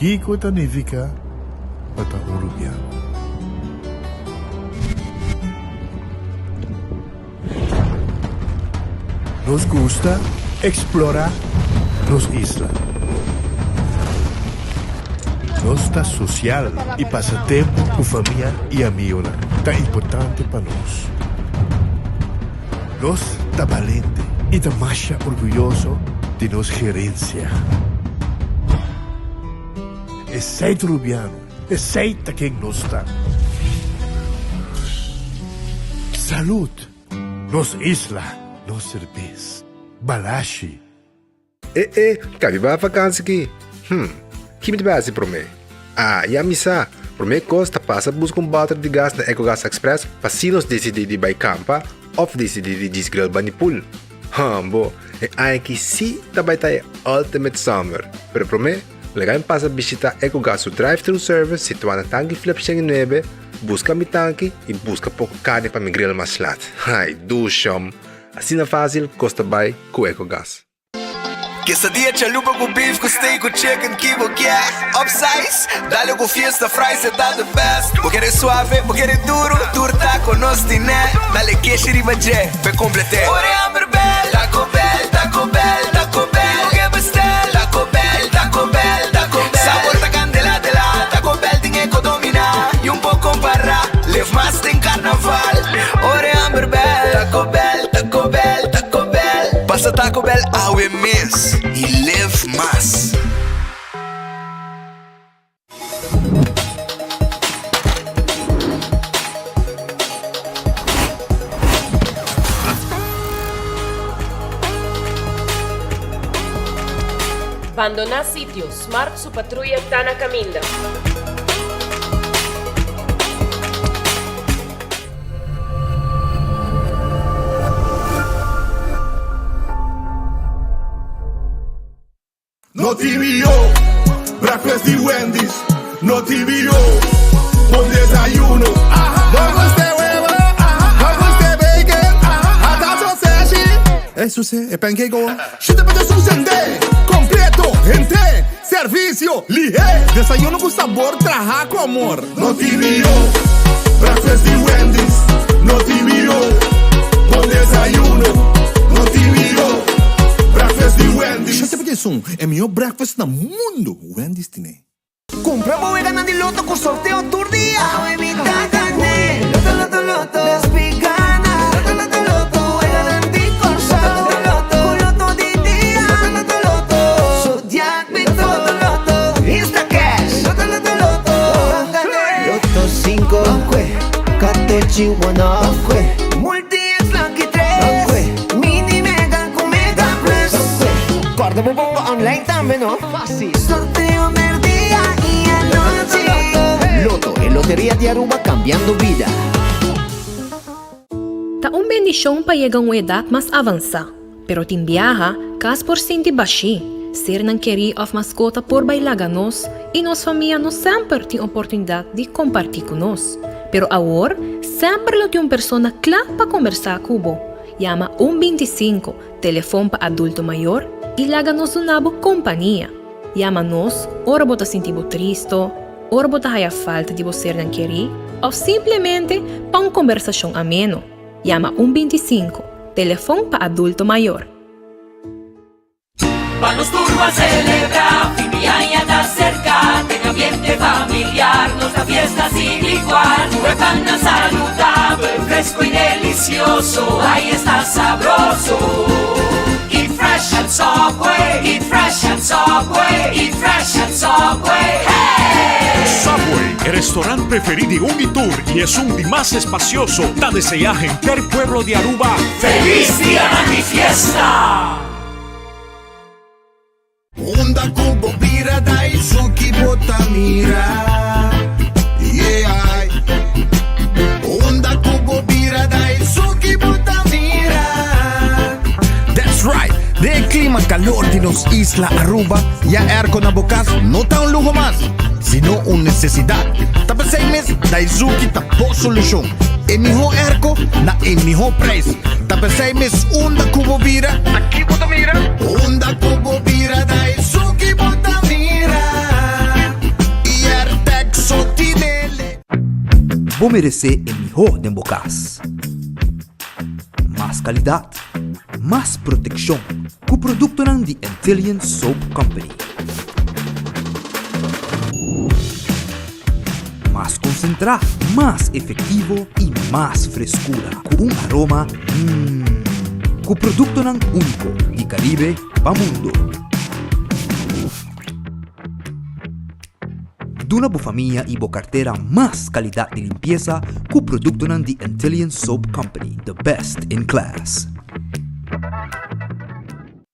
Kiko Tanifica at ang Uruguayano. Nos gusta explorar los islas. Nossa social e passatempo com família e amigos tá importante para nós. Nós tá valente e tá mais orgulhoso de nossa gerência. Aceita Rubiano, aceita quem nós tá. Salud, nos isla, nos cerveza, balashi. Cabe ba vakansi ki? Que me base para mim? E misa, para mim costa passa busca balde de gás na EcoGas Express para se nós decidir de ir campa ou decidir de desgrill banipul. Bo, que sim também tá Ultimate Summer. Pero para mim, legal passa visitar EcoGas o drive-thru service situado na tanque Flip 9, busca mi tanque e busca pouco carne para me grill mais lat. Do chão. Assim é fácil, costa bem com EcoGas. Quesadilla chalupa com beef, com steak, com chicken, kibo, yeah. Upsize, dale com fiesta, fries, tá the best. Porque é suave, porque é duro, turta com nós tiné. Dale queijo e ribajé, pe complete. Ore Amber Bell, Taco Bell, Taco Bell, Taco Bell. O que bestel, Taco Bell, Taco Bell, Taco Bell. Sabor da candela de la, Taco Bell tem que dominar. E pouco para, live mais tem carnaval. Ore Amber Bell, Taco Bell, Taco Bell, Taco Bell. Passa Taco Bell, we miss e live mais. Abandonar sitio, Smart su patrulla está na caminda. No TVO, breakfast de Wendy's. No TVO, bom desayuno. Vamos de huevo, vamos de bacon, hasta sausage. Eso sí, es pancake. Chute para suceder, completo, gente, servicio, lié. Desayuno con sabor, traja con amor. No TVO, breakfast de Wendy's. No TVO, bom desayuno. No TVO. Breakfast de Wendy's. Deixa eu te pedir isso, é melhor breakfast no mundo. Wendy's tem. Compramos e ganando loto com sorteio todo dia. Bebida gané. Loto, loto, loto. Las veganas. Loto, loto, loto. É garantido com sorteio. Loto, loto, loto de dia. Loto, loto, loto. Zodiac, Victor. Loto, loto. Insta Cash. Loto, loto, loto. Loto 5. Cate Chihuahua. Multi-X Lucky 3. Mini Mega com Mega Press. Corta mo pongo online também, não? Fácil. Sorteo del día y anoche. Loto, en Lotería de Aruba cambiando vida. Taong bendisyon payegang edad mas avansa, pero timbiaha kas porcenti baixi, ser ng querer of mascota por bailaganos e nos família nos sempre tem oportunidade de compartilhar conosco. Pero agora, sempre lo tem uma persona clara para conversar cubo. Llama 125, telefone para adulto maior e laga-nos um nabo companhia. Llama-nos, ora bota sentibo triste, ora bota haya falta de você não querer, ou simplesmente para uma conversação ameno. Llama 125, telefone para adulto maior. Vamos turbo a celebrar, fin de año está cerca, en ambiente familiar, nuestra fiesta sin igual, huevana saludable, fresco y delicioso, ahí está sabroso. Eat fresh and Subway, eat fresh and Subway, eat fresh and Subway, hey! Subway, el restaurante preferido de Unitur y es un de más espacioso, da desear gente el pueblo de Aruba. ¡Feliz día de mi fiesta! Onda kubo bira dai suki botamira. Yeah. Onda kubo bira dai suki botamira. That's right. De clima calor de nos isla Aruba, ya air con abocas no tan un lujo más, sino una necesidad. Tapa 6 meses, dai suki tapo solución. En mejor erco, na en mejor precio. Tapa 6 meses, onda kubo bira. Aquí botamira. Onda kubo bira dai suki botamira. vos merecer el mejor de bocas. Más calidad, más protección. Con producto de Intelligent Soap Company. Más concentrado, más efectivo y más frescura. Con un aroma con producto único de Caribe para mundo. De una familia y cartera más calidad de limpieza con producto de Intelligent Soap Company, the best in class.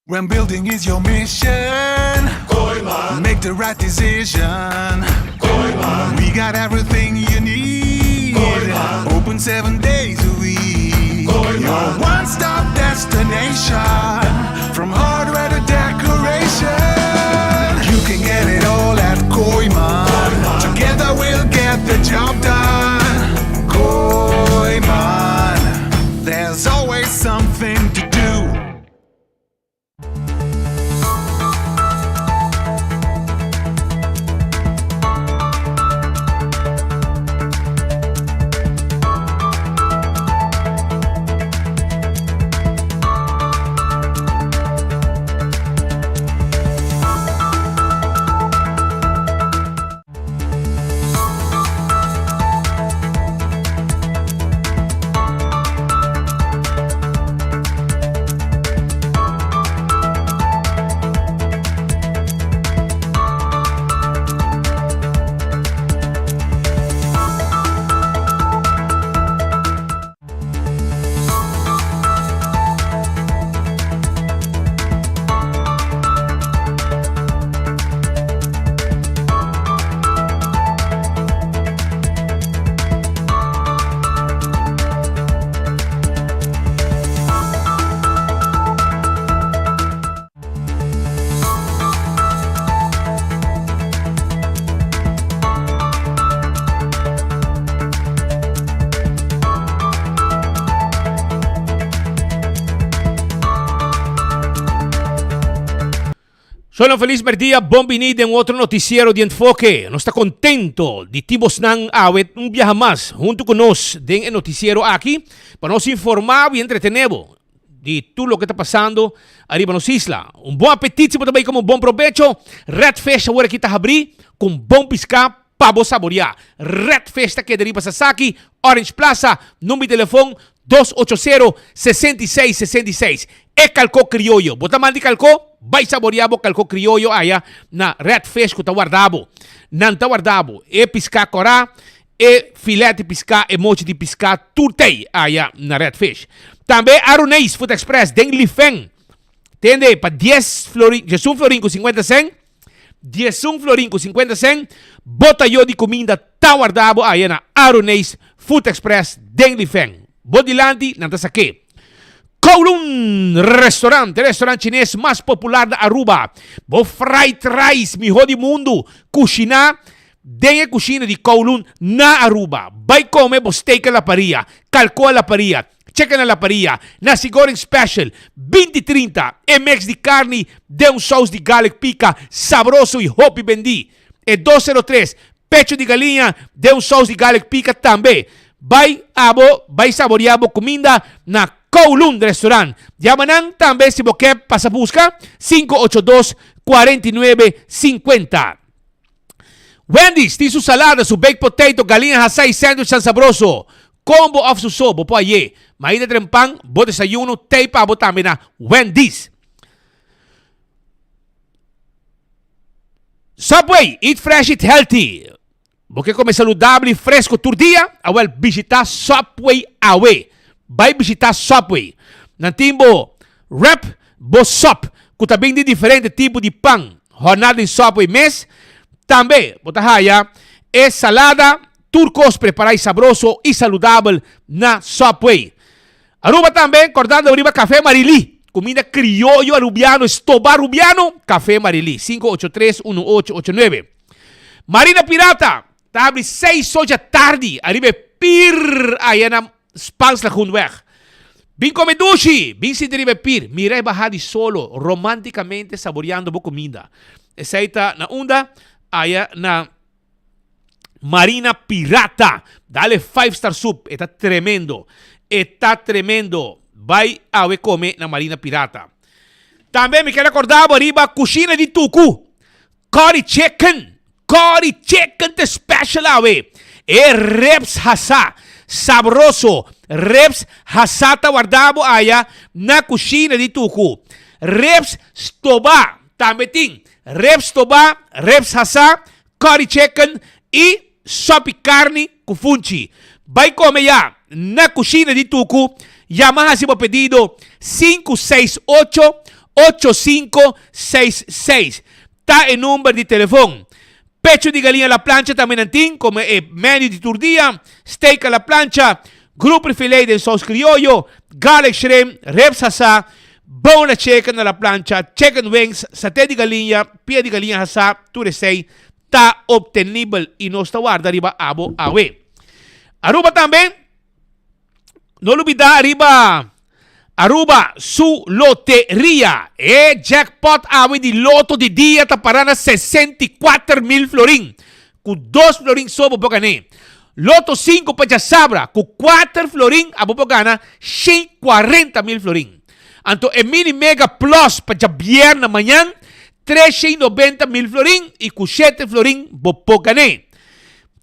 When building is your mission, Koiman. Make the right decision. Koiman. We got everything you need. Koiman. Open 7 days a week. Koiman. Your one-stop destination. From hardware to decoration. You can get it all at Koiman. Together we'll get the job done. Koiman. There's always something to do. Soy feliz día, bienvenido en otro noticiero de enfoque. Nos está contento de Tibos Nang Awet un viaje más junto con nos en el noticiero aquí para nos informar y entretenernos de todo lo que está pasando arriba en las islas. Un buen apetito también como un buen provecho. Red Fish ahora que está abrir con buen pescado para vos saborear. Red Fish está que deriva Sasaki, Orange Plaza, número de teléfono 280-6666. É calco criollo. Bota mandi calco, vai saborear o calco criollo allá na Red Fish que está guardado. Não está guardado. É piscar corá, é filé de piscar, é mochi de piscar, turtei allá na Red Fish. Também Aruneis Food Express, den Lifeng. Entende? Para 10 florin com 50 cent. 10 florin com 50 cent. Bota yo de comida, tá guardado allá na Aruneis Food Express, den Lifeng. Bodilandi, não está aqui. Kowloon restaurante chinês mais popular da Aruba. Bo fried rice, melhor do mundo. Cozinhar, tem a cozinha de Kowloon na Aruba. Vai comer bo steak la paria, calco la paria, chicken la paria, nasi goreng special, 20-30, MX de carne, de sauce de garlic pica, sabroso e hopi bendi. E 203, pecho de galinha, de sauce de garlic pica também. Vai saborear bo comida na Kowloon Restaurant. Llaman también si você pasa busca 582-4950. Wendy's tiene su salada, su baked potato, galinha hasay, sandwich tan sabroso. Combo of su sobo po aye. Maína trempang, bo desayuno, tay pa bo también na Wendy's. Subway, eat fresh, eat healthy. Porque come saludable e fresco todo dia, awel visitar Subway away. Vai visitar Subway. Nantimbo Rap Bo Sop, que também de diferente tipo de pão. Jornada em Subway mês. Também, botahaya, é salada, turcos preparar sabroso e saudável na Subway. Aruba também, acordando arriba Café Marili. Comida criollo arubiano, estobar arubiano, Café Marili. 583-1889. Marina Pirata, tá abre 6 horas da tarde. Arriba Pir, aí na Spansla Groenweg. Vim comer dushi, vim se pir, mirei bajar de solo, românticamente saboreando boa comida. Aceita na onda, aí na Marina Pirata. Dale 5-star soup. Está tremendo. Vai a ver comer na Marina Pirata. Também me quero acordar arriba Cucina de Tucu. Curry chicken te special ave. Reps hasa. Sabroso. Reps hasata guardado allá na Cucina de Tucu. Reps stoba. Também tem reps stoba, reps hasa, curry chicken e sopa carne com funchi. Vai comer já na Cucina de Tucu. Llama a seu pedido 568-8566. Tá em número de telefone. Pecho de galinha à la plancha também tem, como menu de turdia, steak à la plancha, grupo de filé de sauce criollo, garlic shrimp, reps hasa, bone chicken à la plancha, chicken wings, saté de galinha, pia de galinha hasa, tudo sei, tá obtenível e não está guarda arriba abo awe. Aruba também, não olvidar Aruba su loteria. Jackpot awe de loto de dia tá parando 64,000 florin. Com 2 florin só vou ganhar. Loto 5 para já sabra. Com 4 florin a vou ganhar 140,000 florin. Então é mini mega plus para já viernes amanhã 390,000 florin e com 7 florin vou ganhar.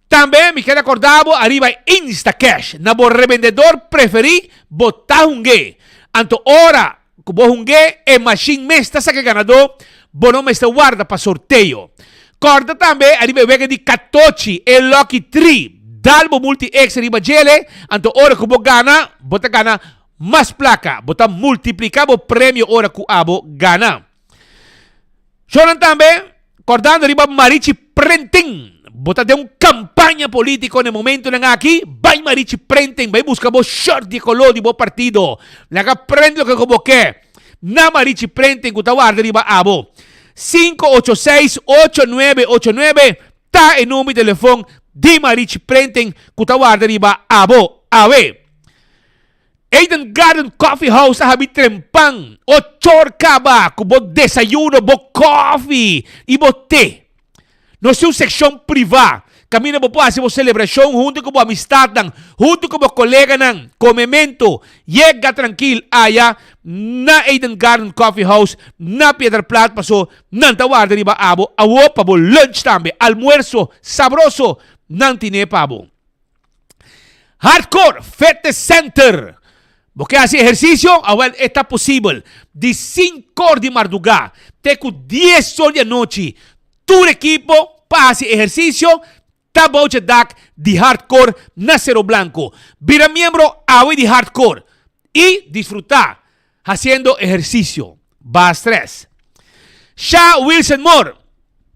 Também me quero acordar arriba Instacash. Na bo revendedor preferi botar um gay. Anto ora, como um gay, é machine mesta sa que ganador, bono mesta guarda para sorteio. Corda também, arriba vega de 14, é Lucky 3, dalbo multi-ex arriba gele, anto ora como gana, bota gana mais placa, bota multiplicar o prêmio ora que abo gana. Choran também, cordando arriba Marichi Prenting, bota de campanha política no momento lang aqui, vai Marichi Prenting, vai buscar bo short de color de bo partido. Laga prende lo que como que. Na Marichi Prenting, kutawarda riba abo. 586-8989, ta en número de teléfono de Marichi Prenting, kutawarda riba abo. Awe. Eden Garden Coffee House sa habit trempang. O chorka ba, kubo desayuno, bo coffee, e bo té. No seu seção privada. Camina po hacer uma celebração junto com a amistad nang, junto com o colega nang, com memento. Llega tranquilo allá na Eden Garden Coffee House, na Piedra Plata, paso, nan tawar de riba abo, awo pa bo lunch tambe, almuerzo, sabroso, nan tine pabo. Hardcore Fitness Center. Porque hace ejercicio, ahora está posible. De 5 de madrugada, te con 10 horas de noche, tu equipo para hacer ejercicio, taboche DAC de Hardcore na Cerro Blanco. Vira miembro hoy de Hardcore y disfrutar haciendo ejercicio. Va estrés. Sha Wilson Moore.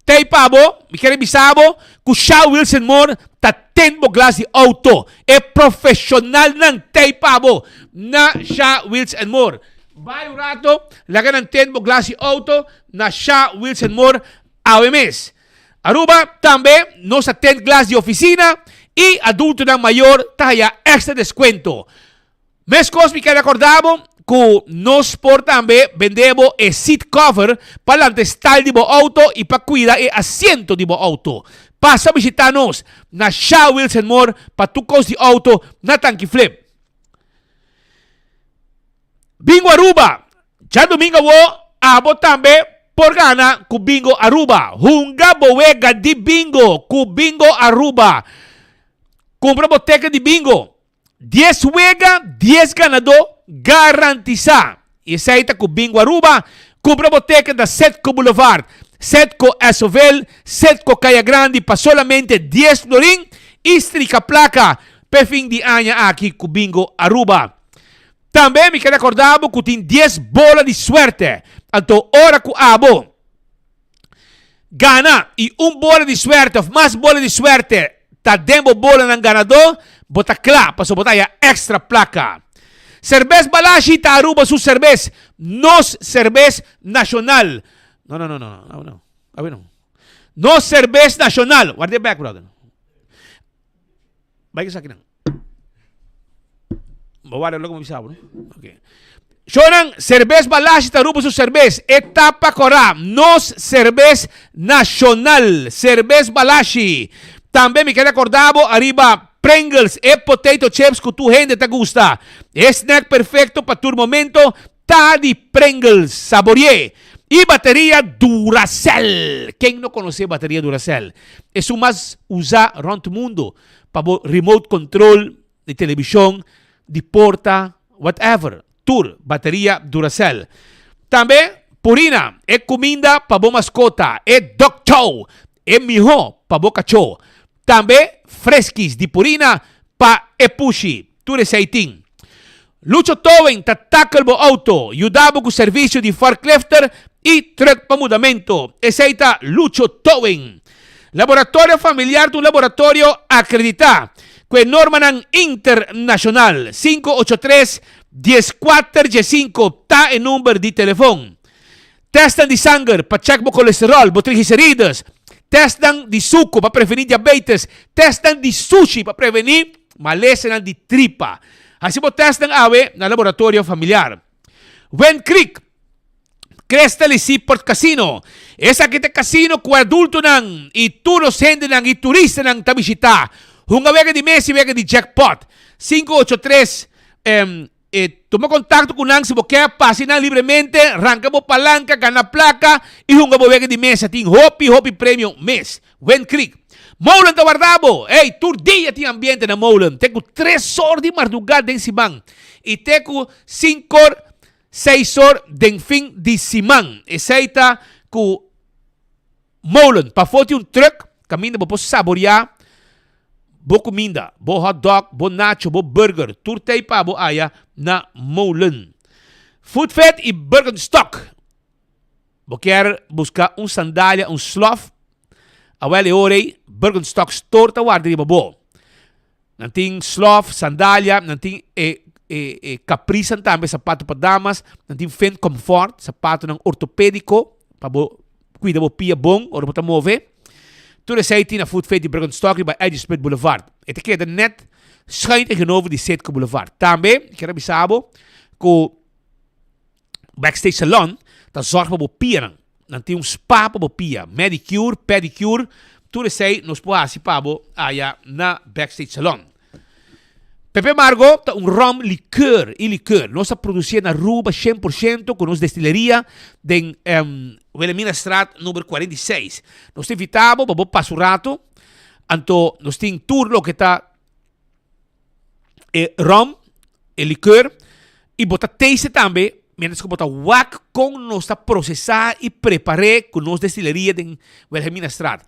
Te pabo, mi quiere bisabo, que Sha Wilson Moore ta tenbo clase de auto. Es profesional nan te pabo na Sha Wilson Moore. Vai un rato, la ganan tenbo clase de auto na Sha Wilson Moore a mes. Aruba também nos atende classe de oficina e adulto na maior taia extra desconto. Mes coisas me quero acordar que nós por também vendemos o seat cover para o style de bo auto e para cuidar o assento de bo auto. Passa a visitar-nos na Sha Wilson Moore para tu costa de auto na tanque flip. Bingo Aruba. Já domingo abo também por gana com Bingo Aruba. Hunga boega de bingo com Bingo Aruba. Compra boteca de bingo. 10 juega, 10 ganador garantiza. E saída com Bingo Aruba. Compra boteca da Setco Boulevard, Setco Esovel, Setco Caia Grande para solamente 10 florin. Estrica placa para fim de ano aqui com Bingo Aruba. Também me quero acordar que tem 10 bolas de suerte. Então, hora que abo gana e bola de suerte, mais bola de suerte, tá dando bola ng ganador, bota claro, para botar a extra placa. Cerveza Balashi, tá Aruba su cerveza, nos cerveza nacional. No. Nos cerveza nacional. Guarde back, brother. Vai que saque não. Vou guardar logo como bisabo, né? Ok. Shonan, cerveza Balashi, Taruba su cerveza. Etapa Corá. Nos cerveza nacional. Cerveza Balashi. Também me quero acordar, arriba Pringles e potato chips que tu gente te gusta. Snack perfecto para tu momento, tá de Pringles, saboreé. E bateria Duracell. Quem não conhece bateria Duracell? É o mais usado around o mundo para remote control de televisão, de porta, whatever. Tour, bateria Duracell. Também Purina é comida para boa mascota. É dog chow. É mijo para boa cachorro. Também Fresquis de Purina para Epushi. Tudo receitinho. Lucho Towing tackle bo auto. Ajudava com o serviço de forklifter e truck para mudamento. Aceita Lucho Towing. Laboratório familiar de um laboratório acreditado. Com norma internacional. 583-1415. Tá em número de telefone. Testan de sangue para check bo colesterol, bo triglicéridos. Testan de suco para prevenir diabetes. Testan de sushi para prevenir malestar de tripa. Assim bo testan awe na laboratório familiar. Wen Creek, Crystal Seaport Casino. Esa kita casino ku adulto nang ituros gente nang iturista nang tabisita. Hunga wega di Messi wega di jackpot. 583 toma contacto con nang si bo kaya pasina livremente, ranka mo palanca, gana placa, y hunga bo wega di mesa ting hopi premium mes. Wen Creek. Molen ta Guardabo. Hey, tur dia ti ambiente na Molen. Teku 3 horas de madrugada en Simán. Y teku 5 horas 6 horas de fin de simán. Aceita ku Molen. Pa foti un truck, camina bo saborear bo comida, bo hot dog, bo nacho, bo burger. Turtei pa bo aya na Molen. Food Fed e Birkenstock. Bo quer buscar sandália, slof. Awele orei, Birkenstock store ta guarda riba bo. Nanting slof, sandália, nanting caprisan também sapato para damas, nanting Fendt Comfort, sapato ng ortopédico, pa bo cuida bo pia bom, or bo ta move. Toen zei hij naar Food Fed die Birkenstock bij Edge Smith Boulevard. Het keerde net schijnt tegenover die Setco Boulevard. Daarmee, ik heb bisabo, ko backstage salon, dat zorg voor pia. Dan tem spa para pia, manicure, pedicure. Toen zei nos poasi pabo aya na backstage salon. Pepe Margo tá rum liqueur e liqueur. Nós produzimos na Aruba 100% com nossa destileria de Wilhelmina Straat número 46. Nós invitamos para passo rato. Então, nós temos turno que está rum e liqueur e botar taste também. Menos que botar wak com nossa processar e preparar com nossa destileria de Wilhelmina Straat.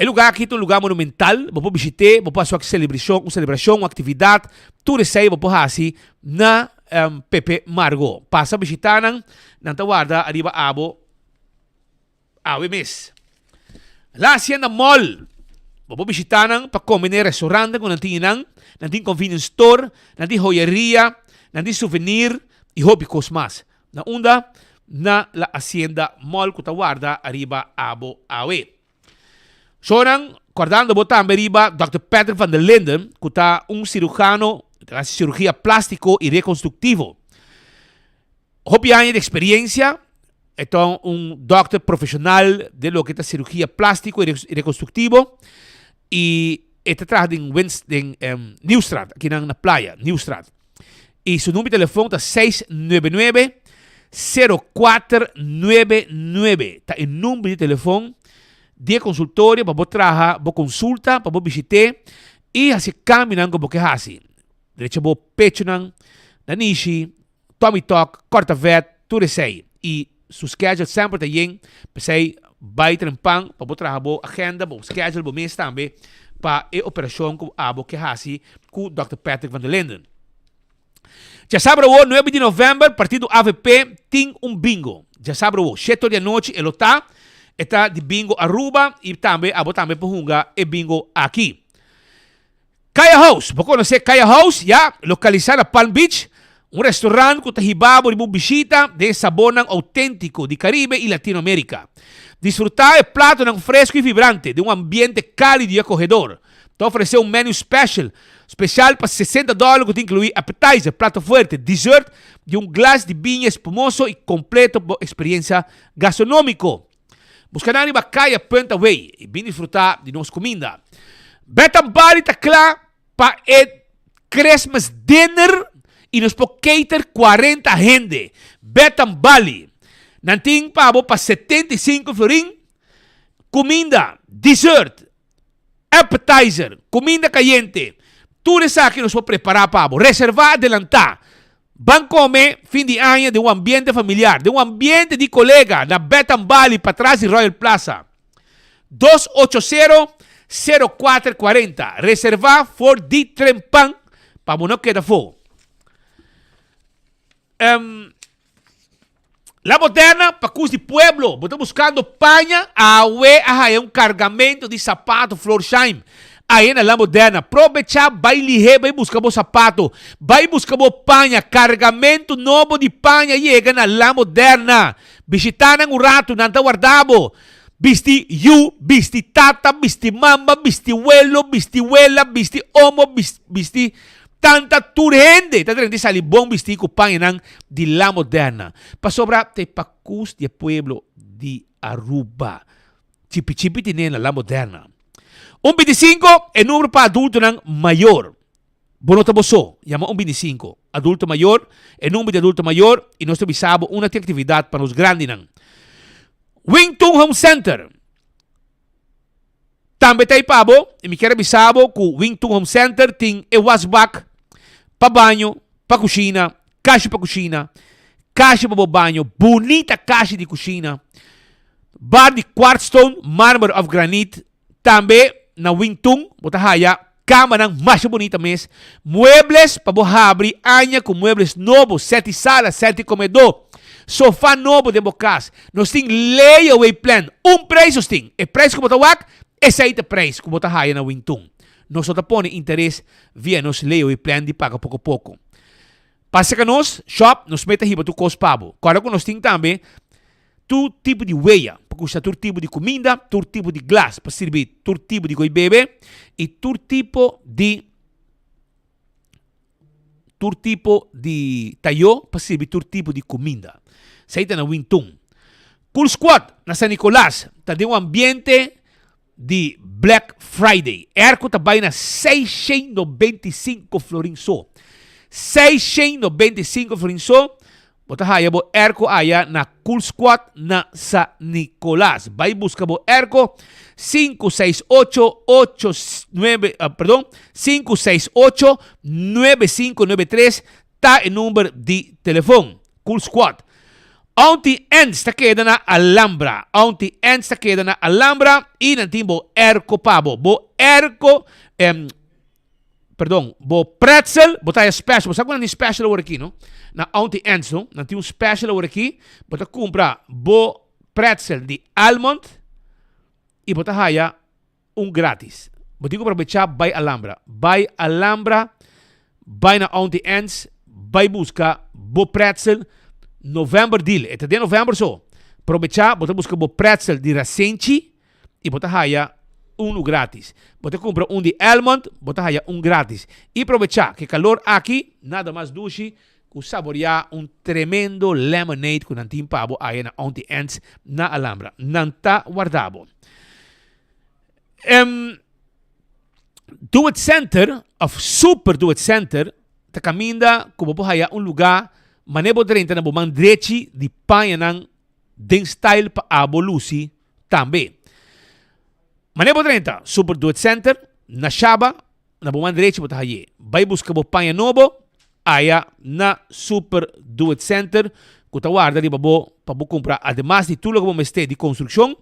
O lugar aqui é um lugar monumental. Vou visitar, vou fazer uma celebração, uma atividade. Tudo isso aí vou fazer na Pepe Margo. Passa a visitar na guarda arriba abo mês. Lá Hacienda Mall. Vou visitar para comer no restaurante com nanting convenience store, nanting joyeria, nanting souvenir e hobby mais. Na onda na la Hacienda Mall que guarda arriba abo awe. Sonang, guardando botar riba Dr. Patrick van der Linden, que está cirujano, hace cirugía plástico y reconstructivo. Hobby años de experiencia, es un doctor profesional de lo que es cirugía plástico y reconstructivo. Y está atrás en Nieuwstraat, aquí en la playa, Nieuwstraat. Y su número de teléfono es 699-0499. Está el número de teléfono de consultorio para trabajar, para consulta, para visitar y así caminan como que así. Derecho para pecho, nanishi, tummy talk, corta vet, tudo isso aí. E su schedule sempre está bem, para você baiter em pan, para trabalhar a agenda, para schedule, para mês também, para a operação com a que assim com o Dr. Patrick van der Linden. Já sabe o 9 de novembro, partido AVP, tem bingo. Já sabe o 7 da noite, ele está. Está de bingo Aruba e também punga e bingo aqui. Kaya House, você conhece Kaya House? Já, localizado na Palm Beach, restaurante que está hibabo de visita de sabor autêntico de Caribe e Latinoamérica. Disfrutar de prato fresco e vibrante, de ambiente cálido e acolhedor. Te oferecer menu especial para $60 que te inclui appetizer, prato fuerte, dessert e glass de vinho espumoso e completo por experiência gastronômico. Busca na Bacaya Puente Way e bem desfrutar de nossa comida. Betambali tá claro para o Christmas dinner e nos pode cater 40 gente. Betambali. Nanting pabo para 75 florin. Comida, dessert, appetizer, comida caliente. Tudo isso aqui nós vamos preparar pabo. Reservar, adelantar. Van comer fim de ano de um ambiente familiar, de um ambiente de colega na Betambali para trás de Royal Plaza. 280-0440. Reservar for di trempan para não quedar fora. La Moderna, para cus de pueblo, estou buscando panha, aí um cargamento de sapato Florsheim. Aí na La Moderna, aproveitar, vai ligar, vai buscar o sapato, vai buscar o panha, cargamento novo de panha, chega na La Moderna. Visitar o rato, não está guardado. Bisti you, bisti tata, bisti mama, bisti abuelo, bisti abuela, bisti homo, bisti tanta turende. Tanta gente sali bom bisti com panha de La Moderna. Para sobra, te pacus de pueblo de Aruba. Chipi-chipi tinha na La Moderna. 25 é número para adulto maior. Bonota boso, chama 25. Adulto maior é número de adulto maior e nós avisamos uma atividade para os grandes. Wington Home Center. Também tem pabo, e me quero avisar que o Wington Home Center tem wasback para banho, para cozinha, caixa para cozinha, caixa para banho, bonita caixa de cozinha, bar de quartzstone, mármore of granite, também na Wington, botahaya, cama mais bonita mesmo, muebles para abrir, anha com muebles novos, 7 salas, 7 comedor, sofá novo de bocas, nós temos layaway plan, preço tem, é preço que botawak, esse aí é o preço que botahaya na Wington. Nós só põe interesse via nos layaway plan de paga pouco a pouco. Passa que nós, shop, nos meta riba tu cos pabo. Agora que nós temos também todo tipo de weia, para custar todo tipo de comida, todo tipo de glass, para servir todo tipo de coi bebê e todo tipo de talho para servir todo tipo de comida. Saída na Wington. Cool Squad, na San Nicolás, está de um ambiente de Black Friday. Erco também na 695 florin só. 695 florin só. Bota haya bo Erco aya na Cool Squad na San Nicolás. Vai buscar bo Erco 568-9593 tá o número de telefone. Cool Squad. Auntie Ends está queda na Alhambra. Auntie Ends está queda na Alhambra e não tem bo Erco pabo. Bo Erco, bo pretzel, botar special. Sabe quando é special agora aqui, não? Na Auntie Ends, não? Não tem um special agora aqui. Botar comprar bo pretzel de almond e botar haya grátis. Botar comprar bechá by Alhambra. By Alhambra, by na Auntie Ends, by buscar bo pretzel November deal. Até de novembro só. Aproveitar, botar buscar bo pretzel de Rasenchi e botar haya grátis. Botar comprar de almond, botar haya grátis. E aproveitar que calor aqui, nada mais doce, que saborear tremendo lemonade com nantim pabo aí na Auntie Ends na Alhambra. Nanta guardado. Do It Center, of Super Do It Center, ta caminda como po haya lugar manebo 30 na buman direchi di panha ng den style pa abolusi também. Manebo 30, Super Do It Center, na Shaba, na buman direchi bota haye. Vai busca bo panha novo, aya na Super Do It Center, kuta guarda di babo pa bu comprar, además de tudo que vamos ter de construção,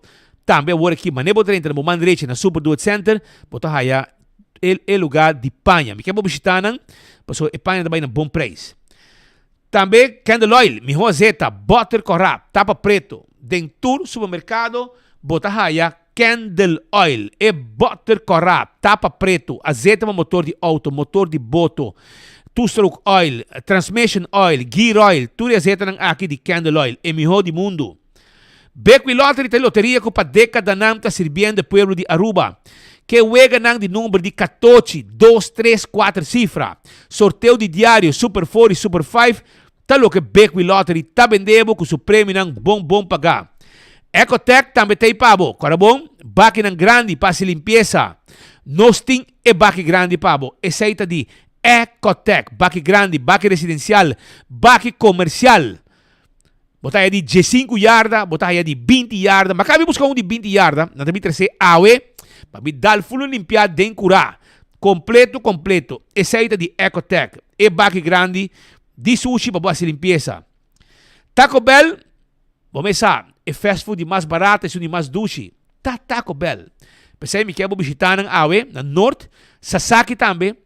também agora aqui manebo 30 na buman direchi na Super Do It Center, bota haya el lugar de panha. Me quero visitar nan, paso e panha também na bom preço. Também Candle Oil, mi roseta, butter corrap, tapa preto, dentro supermercado, bota haya Candle Oil, e butter corrap, tapa preto, azeite para motor de auto, motor de boto, two-stroke oil, transmission oil, gear oil, tudo azeite aqui de Candle Oil, e melhor do mundo. Beco e lottery, tem loteria que para década não está servindo o povo de Aruba. Que wega nang de número de 14, 2, 3, 4 cifra. Sorteio de diário, Super 4 e Super 5. Tá lo que Beco e Lottery tá vendendo com o prêmio nang bom pagar. Ecotec também tem pabo. Corabon, baki ng grande para se limpeza. Nós tem e baki grande pabo. Essa de Ecotec, baki grande, baki residencial, baki comercial. Botar aí de 15 yarda, botar aí de 20 yarda. Mas cabe buscar de 20 yarda, na também trazer awe, para me dar full limpiar den curar. Completo. Essa aí de Ecotec, e baki grande, de sushi para se limpeza. Taco Bell, vamos ver, é fast food mais barato, é de mais duche. Taco Bell. Pensei me quero visitar na Awe, na Norte, Sasaki também,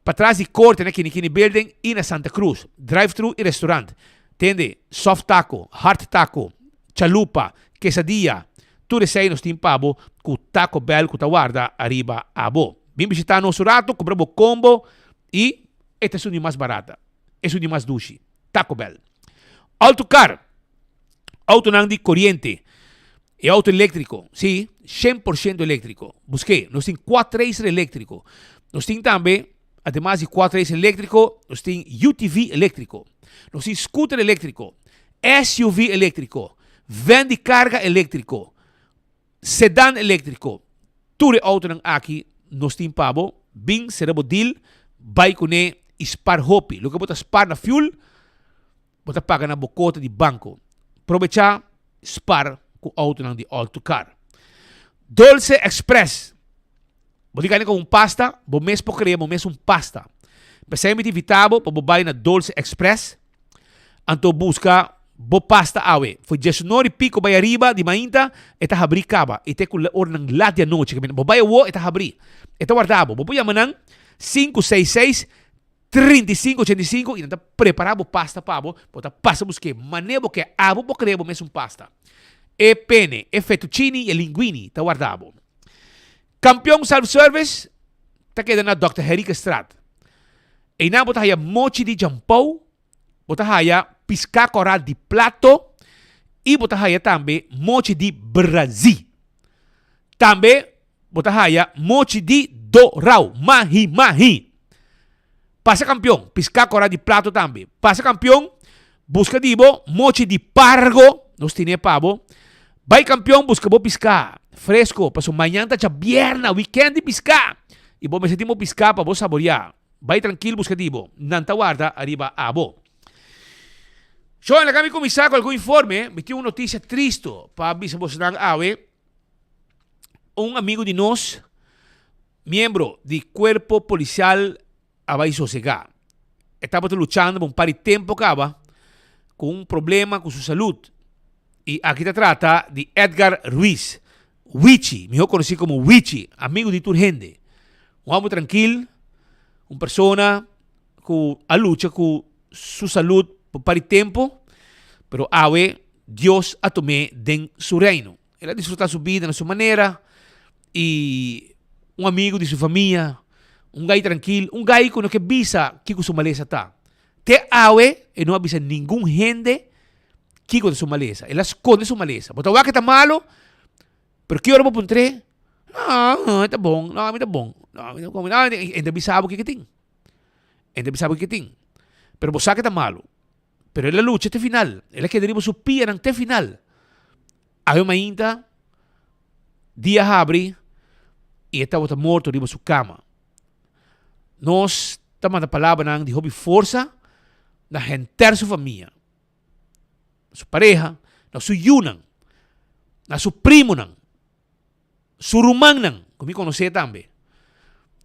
para trás de corte, né, Kini Building, e na Santa Cruz. Drive-thru e restaurante. Entende? Soft taco, hard taco, chalupa, quesadilla. Tudo isso aí nós temos pabo, com Taco Bell, com guarda, arriba, abo. Vim visitar nosso rato, compramos combo, e esta é a de mais barata. Essa é de mais duche. Taco Bell. Autocar. Auto não de corriente. É auto elétrico. Sim, 100% elétrico. Busquei. Nós temos 4 racer elétrico. Nós temos também, además de 4 racer elétrico, nós temos UTV elétrico. Nós temos scooter elétrico. SUV elétrico. Van de carga elétrico. Sedã elétrico. Tudo auto não aqui, nós temos pabo. Bing, serabo deal. Vai com spar hopi. Lo que bota spar na fuel, bota paga na bocota de banco. Aproveitar spar com auto de Autocar. Dolce Express. Vou ligar com pasta, vou mesmo querer, vou mesmo pasta. Pensei me invitado para bobar na Dolce Express. Então busca bo pasta awe. Foi 19 vai arriba de mainta, eta abrir caba. E te com or ng latia noche. Bobay wo eta abrir. Eta guardabo. Bobuya manang 566 3585 e nanta preparabo pasta pabo, bota pasta busque manebo que abo bo crebo mesmo pasta. E pene, e fettuccini e linguini ta guardabo. Campeão self-service ta queda na Dr. Herrick Strat. E na bota haya mochi di jampau, bota haya pisca coral di plato e bota haya tambe mochi di Brasil. Tambe bota haya mochi di dorau, mahi. Passa campeão, pisca coral de prato também. Passa campeão, busca dibo, mochi de pargo, nos tiene pavo. Vai campeão, busca bo piscar, fresco, para su manhã tá vierna, weekend de piscar. E bo me sentimos piscar para bo saborear. Vai tranquilo, busca dibo, nanta guarda, arriba abo. Yo en la cami comisar con algún informe, me tive una noticia triste para avisar vos awe. Un amigo de nos, miembro del cuerpo policial vai sossegar. Estava luchando por um par de tempo com um problema com sua saúde. E aqui se trata de Edgar Ruiz, Wichi, mejor conhecido como Wichi, amigo de Turgende. Um homem tranquilo, uma pessoa que a luta com sua saúde por um par de tempo, pero awe Deus a tomé de seu reino. Ele desfrutar sua vida na sua maneira e um amigo de sua família. Um gai tranquilo, um gai que não que visa que com sua maleza tá. Te awe e não avisa nenhum gente que com sua maleza. Ele esconde sua maleza. Bota o que tá malo, pero que hora vou puntre? Não, tá bom, não, tá bom. Não, ainda avisava o que tem. Ainda avisava o que tem. Pero você que tá malo. Pero ele luta até final. Ele queria sua pia até final. Aí uma ainda dia abre e estava morto riba sua cama. Nós estamos na palavra de hobby força na gente sua família, sua pareja, na sua yunang, na sua primo nang, sua rumang nang, como conhecer também.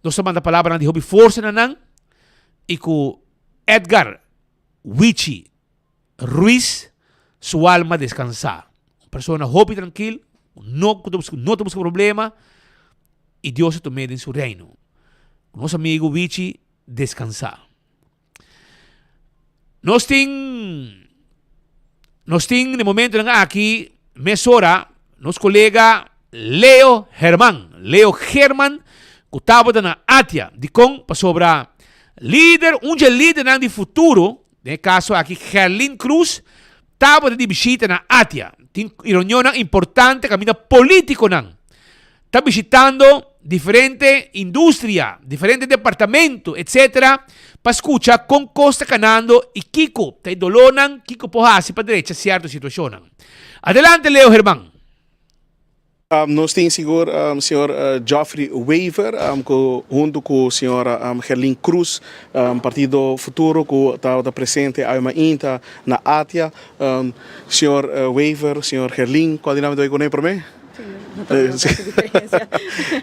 Nós estamos na palavra de hobby força na nang e com Edgar Wichi Ruiz sua alma descansar. Uma pessoa hobby tranquilo, não te busca problema e Deus se tome em seu reino. Nosso amigo Wichi descansar. Nós temos no momento aqui, mesora, nosso colega Leo Herman, que estava na Atia, de com sobre líder, líder de futuro, no caso aqui, Herlin Cruz, estava de visita na Atia. Tem reunião importante, caminho político, está visitando diferentes industrias, diferentes departamentos, etc. Para escuchar con Costa Canando y Kiko. Te dolonan, Kiko Pohasi para derecha, cierta situación. Adelante, Leo Germán. Nós temos seguro senhor Geoffrey Weaver, junto com o senhor Gerlin Cruz, Partido Futuro, que está presente ainda na ATIA. Senhor Weaver, senhor Gerlin, qual é o nome do economia para mim?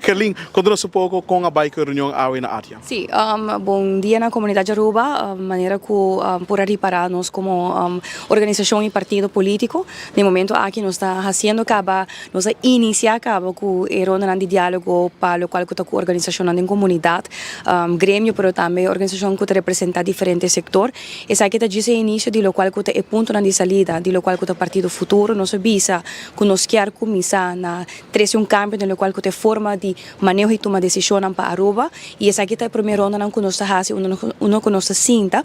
Gerlin, conta-nos pouco com a bike reunião na área. Sim, bom dia na comunidade Aruba, maneira que por reparar nós como organização e partido político, no momento aqui nós está fazendo acaba, nós iniciar acaba com ronda de diálogo para o qual que com organização na comunidade, grêmio, pero também organização que representa diferentes setores. Essa aqui está diz início de lo qual que é ponto de saída, de lo qual que partido futuro, nós visa que nós quer começar na traz cambio no qual que forma de manejo e toma decisão para Aruba e essa aqui é a primeira onda que nós fazemos, uno que nós sinta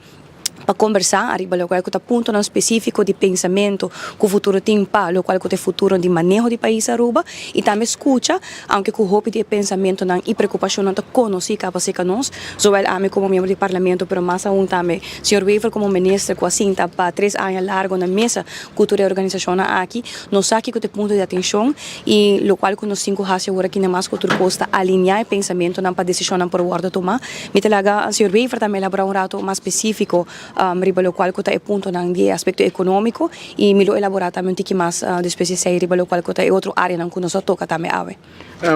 para conversar arriba lo qual que ponto não específico de pensamento que o futuro tem para lo qual que futuro de manejo de país Aruba e também escuta aunque que o hope de pensamento não e preocupação não conhecer capaz nós zoel ame como membro do parlamento pero mais aún também senhor Weaver como ministro que assim tá para 3 anos largo na mesa cultura e organização aqui nós aqui que ponto de atenção e lo qual que nós cinco hace agora aqui na mais cultura posta alinhar pensamento não para decisão não por guarda tomar me telaga senhor Weaver também elaborar rato mais específico riba lo qual é ponto de aspecto econômico e me lo elaborar também um pouco mais de especificar riba lo qual é outra área que nós toca também ave.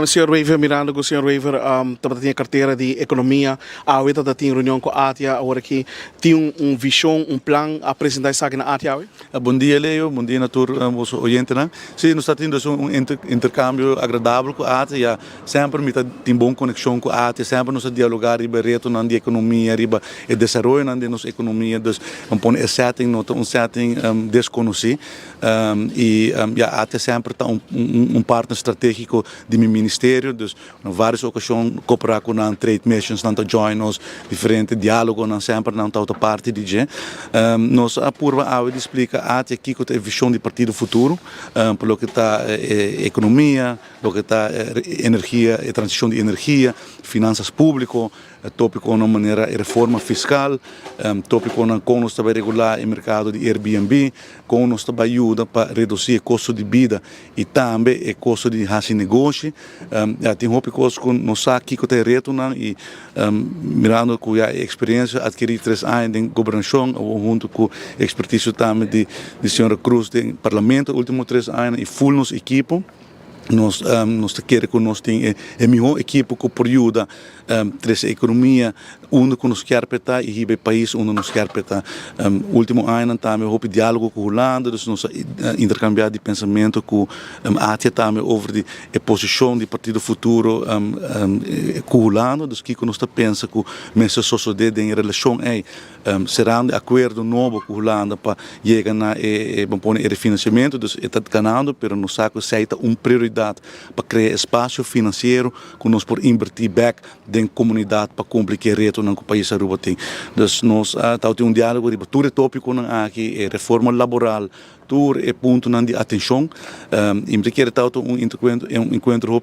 Senhor Weaver, mirando com o senhor Weaver, também tem carteira de economia, a UETA tem reunião com a ATIA, agora que tem visão, plano a apresentar isso aqui na ATIA? Bom dia, Leo, bom dia a todos os ouvintes. Sim, nós estamos tendo intercâmbio agradável com a ATIA, sempre tem boa conexão com a ATIA, sempre nós dialogar sobre reto na economia, sobre o desenvolvimento na nossa economia, dus um setting, setting desconhecido, e a ATIA sempre está partner estratégico de meu ministério, dus em várias ocasiões cooperar com a trade missions, não join nos diferentes diálogos, não sempre não está parte de gente. Nós apurva a explica a ATIA aqui que é a visão de partido futuro, pelo que está economia, pelo que está energia, transição de energia, finanças públicas, tópico na maneira reforma fiscal, tópico na como nós também regular o mercado de Airbnb, como nós também ajuda para reduzir o custo de vida e também o custo de fazer negócio. Tem tópicos que nós aqui que tem reto e mirando com a experiência adquirir 3 anos de governação, junto com a expertise também de senhora Cruz do parlamento, últimos 3 anos e full nos equipo. Nós queremos que nós tenhamos a melhor equipe que pode ajudar a economia onde nós queremos estar e o país onde nós queremos estar. Último ano também houve diálogo com a Holanda, nós intercambiar de pensamento com a ATIA também sobre a posição do Partido Futuro com a Holanda, dus que nós pensamos que a nossa sociedade em relação será um acordo novo com a Holanda para chegar a refinanciamento, dus está ganhando, mas nós sabemos que é uma prioridade para criar espaço financeiro que nós podemos invertir back na comunidade para cumprir o reto que o país Aruba tem. Então, nós temos diálogo sobre todo o tópico aqui, reforma laboral, todo o ponto de atenção. E me quer encontro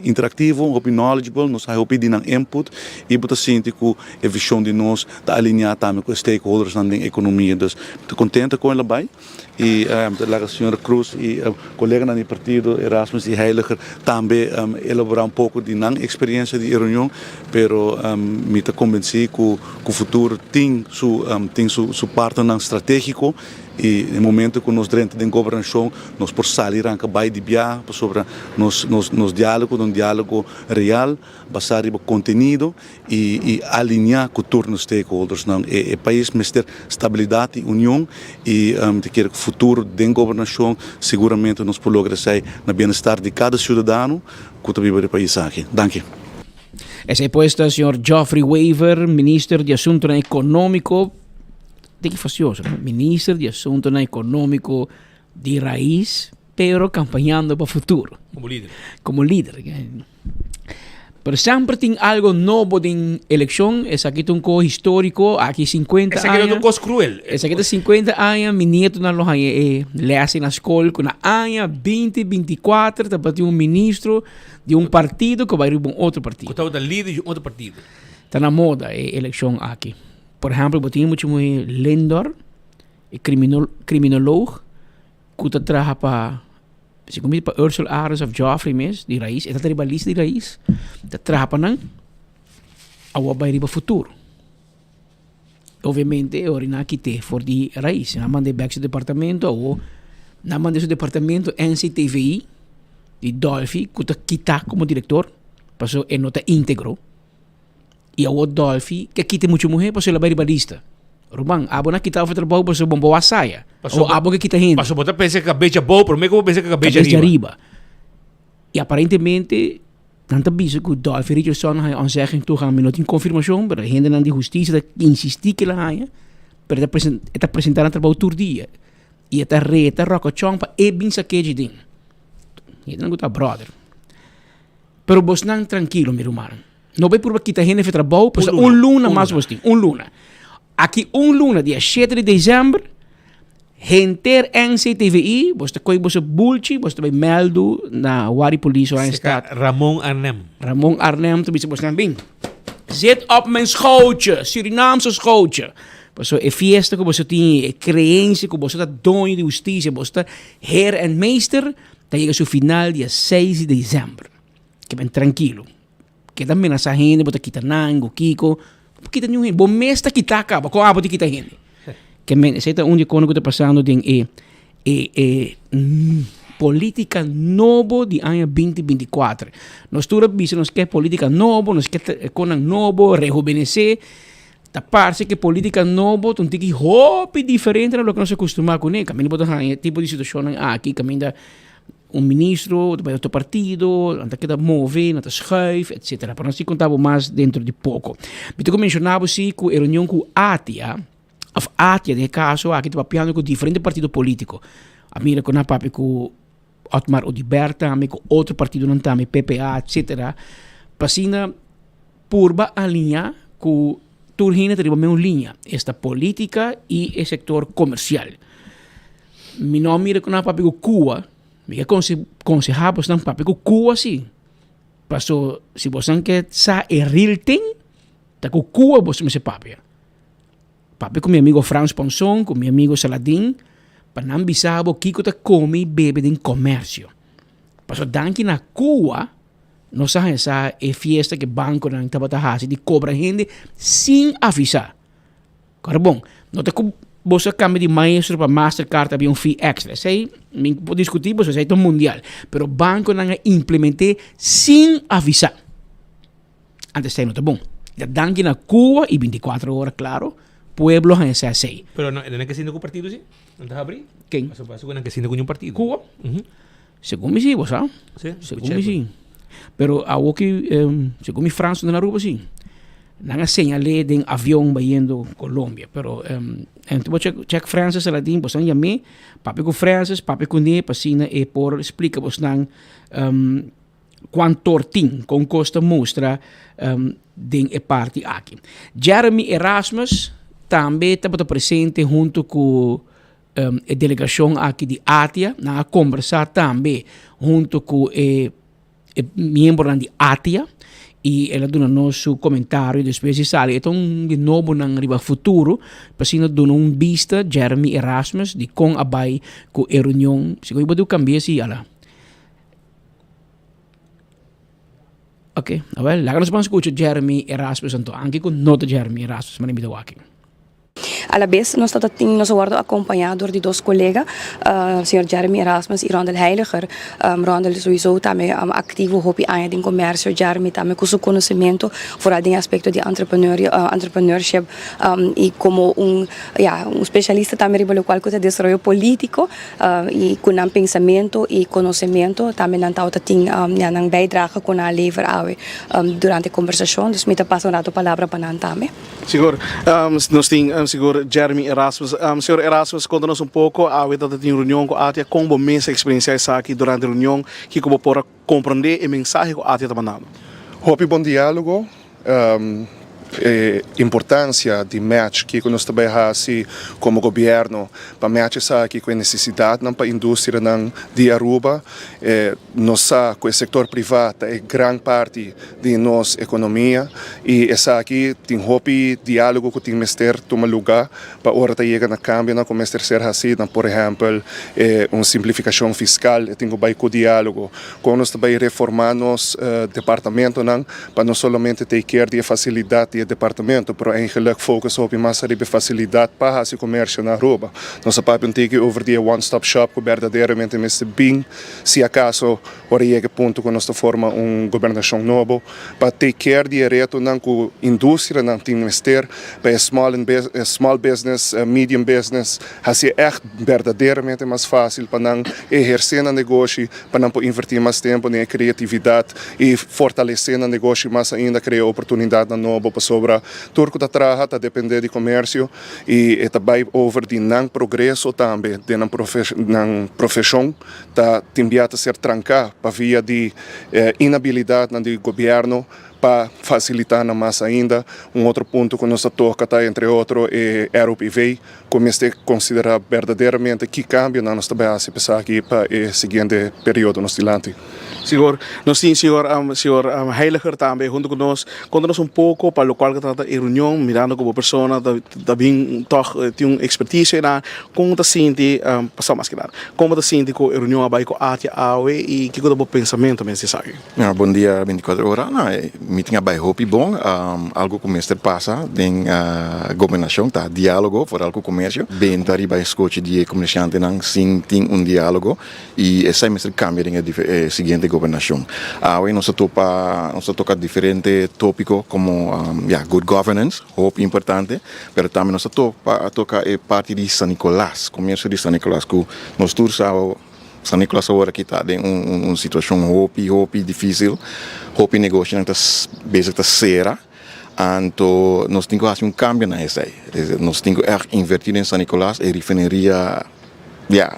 interativo, knowledgeable, nós temos input e para sentir que a visão de nós está alinhada também com os stakeholders na economia. Então, estou contente com ela bem. E a senhora Cruz e o colega do partido Erasmus e Heiliger também elaborar um pouco de não experiência de reunião, pero me está convencido que o futuro tem sua parte estratégico e no momento que nós dentro da governação nós por sair anca vai de viagem sobre nos diálogo, um diálogo real, basar em conteúdo e alinhar com todos os stakeholders. O país precisa ter estabilidade e união e quer que o futuro da governação seguramente nós podemos lograr no bem-estar de cada cidadão que vive no país aqui. Danke. Essa é posta o Sr. Geoffrey Weaver, Ministro de Assuntos Econômicos. Tem que facioso, ¿no? Ministro de Asuntos Económicos de raíz, pero campañando para el futuro. Como líder. Como líder. Pero siempre tem algo nuevo en elección. Es aquí un co histórico, aquí 50 Esa que años. é coisa cruel. Es aquí 50 años, mi nieto na los le hace na escola con na año 2024, tá para un ministro de un partido que vai ir para outro partido. Gostava da líder de outro partido. Está na moda a eleição aqui. Por exemplo, eu tenho muito Lendor, criminólogo, que está trabalhando para se comigo para Ursula Ares of Joffrey mes de raiz, está tribalista de raiz, está trabalhando a vai ir para futuro. Obviamente, eu não quitei for de raiz, não mandei back seu departamento ou não mandei seu departamento NCTVI de Dolphy, que está quitar como diretor, passou é nota íntegro. E o Dolphy, que quita muito mulher, passou ela vai ir para lista. Rumang, abo na kita o trabalho para bom boa saia. Ou abo que kita gente. Passou botar pensa que a cabeça boa, por mim que eu pensei que a cabeça arriba. E aparentemente, tanta bisa que o Dolphy Richardson ha onzeggen toegang met not in confirmação, pero gente na de justiça insistir que la haya, pero está apresentar trabalho todo dia. E está reta roca chong pa e bin saqueji din. E não gusta brother. Pero vos não tranquilo, meu irmão. Não vai por kita gente fe trabalho, pues luna mais vos tem, luna. Aqui luna, dia 7 de dezembro, Henter NCTVI, você coi você bulchi, você vai meldo na Wari Police ou Stad. Ramon Arnem, tu bisa você bem. Zet op mijn schootje, Surinaamse schootje. Você é fiesta que você tem, é crença que você tá dono de justiça, você tá heer en meester, tá chega seu final dia 6 de dezembro. Que bem tranquilo. Que também nessa gente, você quita nango, kiko, kita nenhum bom mês tá kita acaba com a abo de kita gente que men esse é onde quando está passando tem política novo de ano 2024 nós tudo bisa nós quer política novo nós quer com novo rejuvenescer tá parece que política novo tem que hope diferente do que nós acostumamos com ele caminho botar tipo de situação aqui caminho ministro do outro partido, anda que move, anda schuif, etc. Para nós contamos mais dentro de pouco. Eu mencionava sim que a reunião com ATIA, de caso, aqui está papiando com diferentes partidos políticos. A mira com a papi com Otmar Odiberta, com outro partido não também, PPA, etc. Passina purba a linha com Turgina tem uma linha, esta política e o setor comercial. Mi nome mira com a papi com Cuba. Me aconselhar você não papi com Cuba assim. Passou se você quer sa real thing, tá com Cuba você me se papi. Papi com meu amigo Franz Ponson, com meu amigo Saladin, para não bisabo Kiko tá come e bebe em comércio. Passou danke na Cuba, nós sabemos essa é fiesta que banco não estava tahasi de cobra gente sem avisar. Cara bom, não tá com você cambia de maestro para Mastercard havia fee extra. Sei, me pode discutir, você sei todo mundial, pero banco não implementei sem avisar. Antes sei não tá bom. Já danke na Cuba e 24 horas, claro, pueblo é essa sei. Pero não é que sendo com o partido sim? Não tá abrir? Quem? Passo que sendo com um partido. Cuba? Segundo me sim, você sabe? Sim. Segundo me sim. Pero a o que segundo me França na rua sim. Não señalé de avião vaindo Colômbia, pero então check Francis Saladin, você não me papi com Francis, papi com ne, passina e por explica você não quanto tem com costa mostra de e parte aqui. Jeremy Erasmus também estava presente junto com a delegação aqui de ATIA, na conversar também junto com membro de ATIA. E ela dona nosso comentário depois de sair. Então, de novo, na riba futuro, para dona vista Jeremy Erasmus de com abay com a reunião. Se eu vou cambiar assim, ela. Ok, a ver, lá que nós vamos escutar Jeremy Erasmus, então, aqui com nota Jeremy Erasmus, mas não aqui. A la vez, nós estamos acompanhados de dois colegas, Sr. Jeremy Erasmus e Rondel Heiliger. Rondel sowieso também ativo hobby aan in comércio, Jeremy também com seu conhecimento, vooral em aspecto de entrepreneurship e como especialista também pelo qual que desenvolvimento político e com um pensamento e conhecimento também não tem uma bijdrage com a lever durante a conversação. Dus me passo a palavra para nós também. Senhor, nós temos senhor Jeremy Erasmus. Senhor Erasmus, conta-nos pouco a vida de reunião com a ATIA, como essa experiência aqui durante a reunião, que como para compreender a mensagem que a ATIA está mandando. Hopi bom diálogo. Importância de match que nós também assim como governo para match essa aqui com a necessidade não para a indústria não de Aruba nós com o setor privado é grande parte de nossa economia e essa aqui tem hopi diálogo que tem mestre toma lugar para hora tá chega na câmbio não como mestre ser assim não por exemplo uma simplificação fiscal tem que vai com diálogo com nós também reformar nos departamento não para não somente ter care de facilidade departamento, pero eigenlijk focus op mais de facilidade para o comércio na Aruba. Nós papel tem over die one-stop shop que verdadeiramente me bem, se acaso chega ponto que nós forma governação novo para ter care de reto não com indústria não tem ministério para small business, medium business, assim é verdadeiramente mais fácil para não exercer no negócio, para não investir mais tempo na criatividade e fortalecer no negócio mais ainda criar oportunidade nova para sobra turco da traja está depender de comércio e também over de não progresso também de não profissão está tembiado a ser trancar para via de inabilidade do governo para facilitar mais ainda outro ponto que nós toca está entre outros é Aeropivei como este considerar verdadeiramente que cambio na nossa base pensar aqui para o seguinte período nos dilante. Senhor, nós temos senhor Heiliger também junto conosco, conta-nos pouco para o qual que trata a reunião, mirando como pessoa, também tem uma expertise na como está sente, passar mais que nada, como está sente com a reunião vai com a ATAE e que o pensamento mesmo sabe. Bom dia, 24 horas, meeting abai hopi bom, algo que mestre passa, tem governação, tá, diálogo, for algo comércio, bem tari vai escote de comerciante não, sim, tem diálogo e essa mestre cambia em seguinte governação. Hoje nós toca diferentes tópicos como good governance, hope importante, mas também nós toca parte de San Nicolás, comércio de San Nicolás, que nós todos San Nicolás agora que está em uma situação hope difícil, hope negócio não está basic está sera, então nós temos que fazer cambio na essa, nós temos que invertir em San Nicolás e refineria.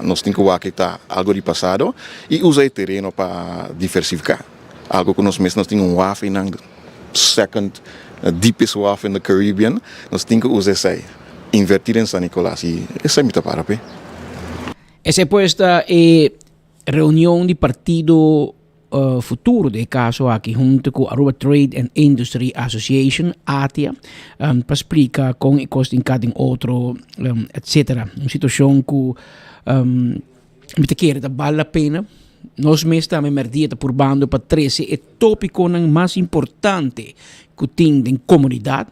Nós temos que está algo de passado e usar o terreno para diversificar. Algo que nós temos WAF in the second deepest WAF in the Caribbean. Nós temos que usar isso, invertir em San Nicolás e essa é a para pé. Essa puesta reunião de partido futuro de caso aqui junto com Aruba Trade and Industry Association ATIA para explicar com costa em cada outro etc. Uma situação que me quer da vale a pena nós mesmos também merdia por bando para 13 é tópico mais importante que tem em comunidade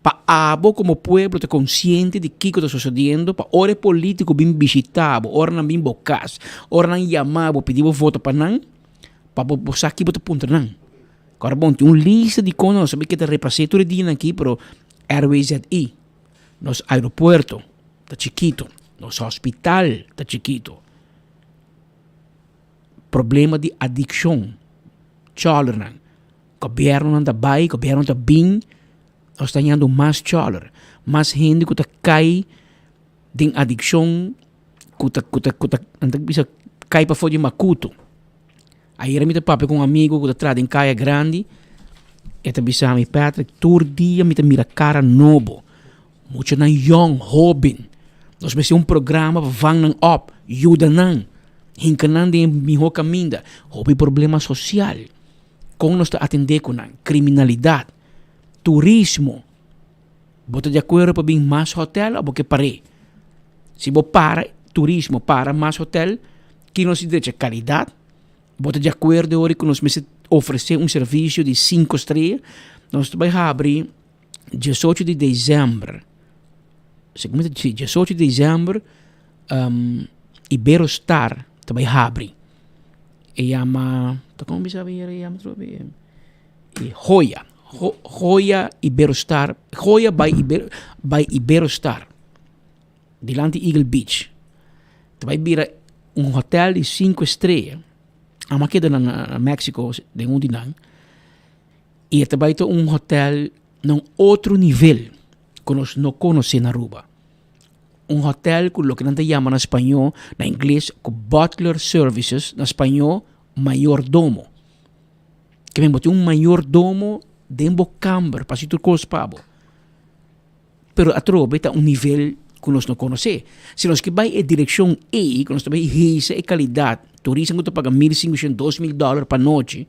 para abo como pueblo estar consciente de que está sucedendo para hora político bem visitado hora não bem bocas hora não chamado pedir voto para não para posar aqui para ponto não agora bom tem lista de coisas sabe que te repassei todo dia aqui pero Airways ZI nosso aeroporto está chiquito nosso hospital está chiquito problema de adicção cholera governo não está bem governo está bem nós estamos tendo mais cholera mais gente que está cai de adicção que está cai para fora de macuto aí era meu papo com um amigo que está em caia grande e está pensando me Patrick todo dia me mira cara novo muito na young Robin nós precisamos programa para vangen op ajuda não hincanan de melhor caminho houve problema social como nós atender com criminalidade turismo bota de acordo para vir mais hotel ou porque pare se você para turismo para mais hotel que nós diz qualidade bota de acordo hoje que nós oferecer serviço de 5 estrelas nós vamos abrir 18 de dezembro segundo 18 de dezembro Iberostar também abre e chama como bisa ver chama e Joya Iberostar Joya by Iberostar delante Eagle Beach vai vir hotel de 5 estrelas a maqueda na México de Undinan e também hotel num outro nível que nós não conhecemos na Aruba hotel que lo que nós chamamos na espanhol na inglês com butler services na espanhol mayordomo que me boté un mayordomo dentro camber para si tu cospabo. Pero a trobe está un nivel que nós não conhece. Se nós que vai em direção E, que nós também riqueza e qualidade, turismo que paga $1,500, $2,000 para noite,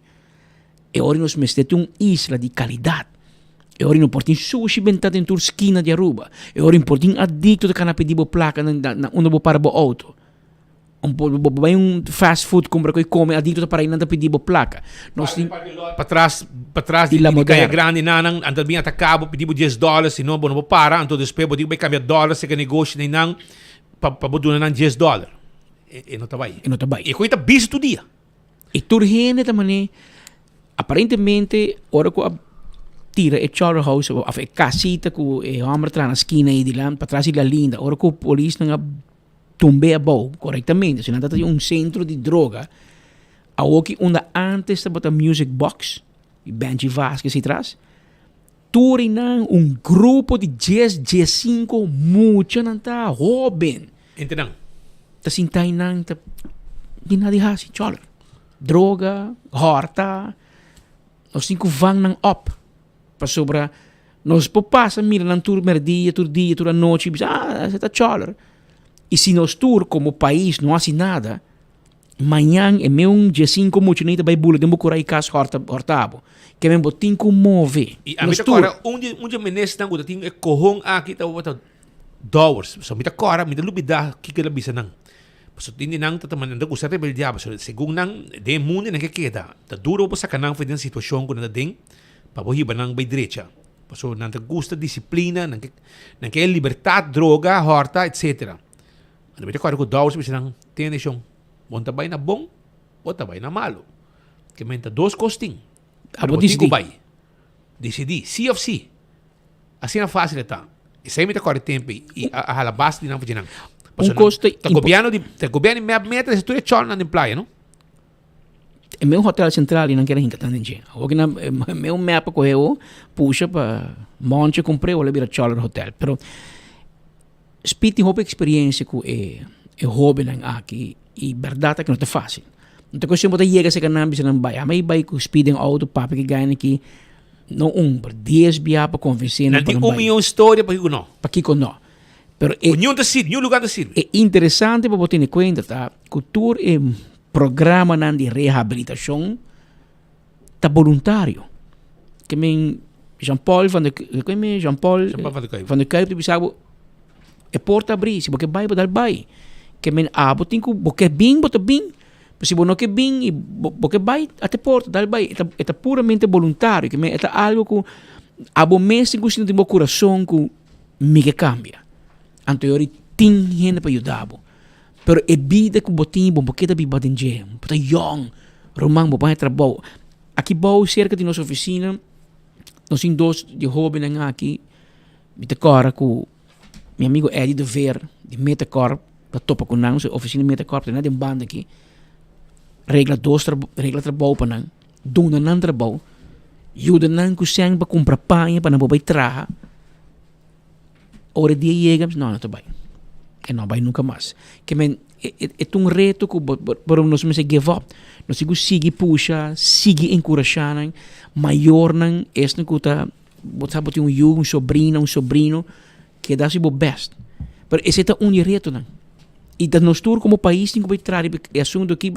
é hora nós mestete uma isla de qualidade. É hora não pode sushi bentado em tua esquina de Aruba. É hora importante adicto de canapé de placa na onde vou para o auto. Vai fast food compra que come adicto para ir na pedir placa. Nós para trás de Caia Grande nanang andar bem até cabo pedir $10 se não não para então depois pode vai cambiar dólar se que negócio nem não para botar nan $10 e não tá vai e coita bis todo dia e tur gente também aparentemente ora com tira e Charter House a casita com e homem atrás na esquina aí de lá para trás da linda ora com a polícia não tumbe a bow corretamente se não tá um centro de droga a que onde antes estava music box e Benji Vasquez e traz turinan grupo de 10, 5 mucha não tá joven entendam tá sintai não tá de nada hasi chola droga horta os 5 van nang up para sobra nós passa mira nan tur merdia tur dia tur noite você tá chola e se nós tur como país não assim nada manhã é meu dia 5 muito nem vai bula demo curar cas hortabo que me botin com move e a mim agora onde menestan quando tem corrong aqui tá bota dollars so mita cora mita lubida que ela bisa nang so tindi nang tataman nang usar rebel diabo so segundo nang de mundo nang queda tá duro pa sa kanang foi den situação quando ding pa bohi banang by direita so nang gusta disciplina nang que liberdade droga horta etc ano mita cora com dollars bisa nang tem nation bom tabay na bom o tabay na malo que menta dois costing abo decidi C of C assim é fácil tá e sem me corre tempo e a halabas de não fazer nada custo o governo me meta se tu é chorna na praia não é meu hotel central e não quero hincar tanto gente o que na meu mapa que eu puxa para monte comprei ou levar chorna hotel pero speaking of experiência que é hobby nang aqui e verdade que não é fácil. Então, quando você chega a ser canal, você não vai. A mim vai com speeding auto, papo que ganha aqui, não 10 biá para convencer. Não tem uma história para que não. Para que não. Pero nenhum lugar da Síria. É interessante para você ter em conta, tá? Cultura é programa de reabilitação tá voluntário. Que me Jean-Paul van der Kuip, sabe, é porta abrir, se você vai, dar vai. Que men abo tinko boke bing bota bing se bono que bing e boke vai até porta dal vai é puramente voluntário que men é algo que abo mês que sinto meu coração que me que cambia anteriori tin gente para ajudar pero é vida que botin bom boke da bi badenje bota young romang bo para trabalho aqui bom cerca de nossa oficina nós tem dois de jovens aqui me te cora com meu amigo Eddie de Ver de Metacorp da topa com nang, oficina Metacorp, tem nada em banda aqui. Regla trabalho para nang, dona nang trabalho, ajuda nang com sangue para comprar panha para não vai traha. Hora dia chegamos, não tá bem. E não vai nunca mais. Que men é um reto que por nós me give up. Nós sigue puxa, sigue encorajar, maior nang, este que tá, botar um sobrino que dá se bo best. Pero esse é um reto nang. E da nós tour como país tem que entrar e assunto aqui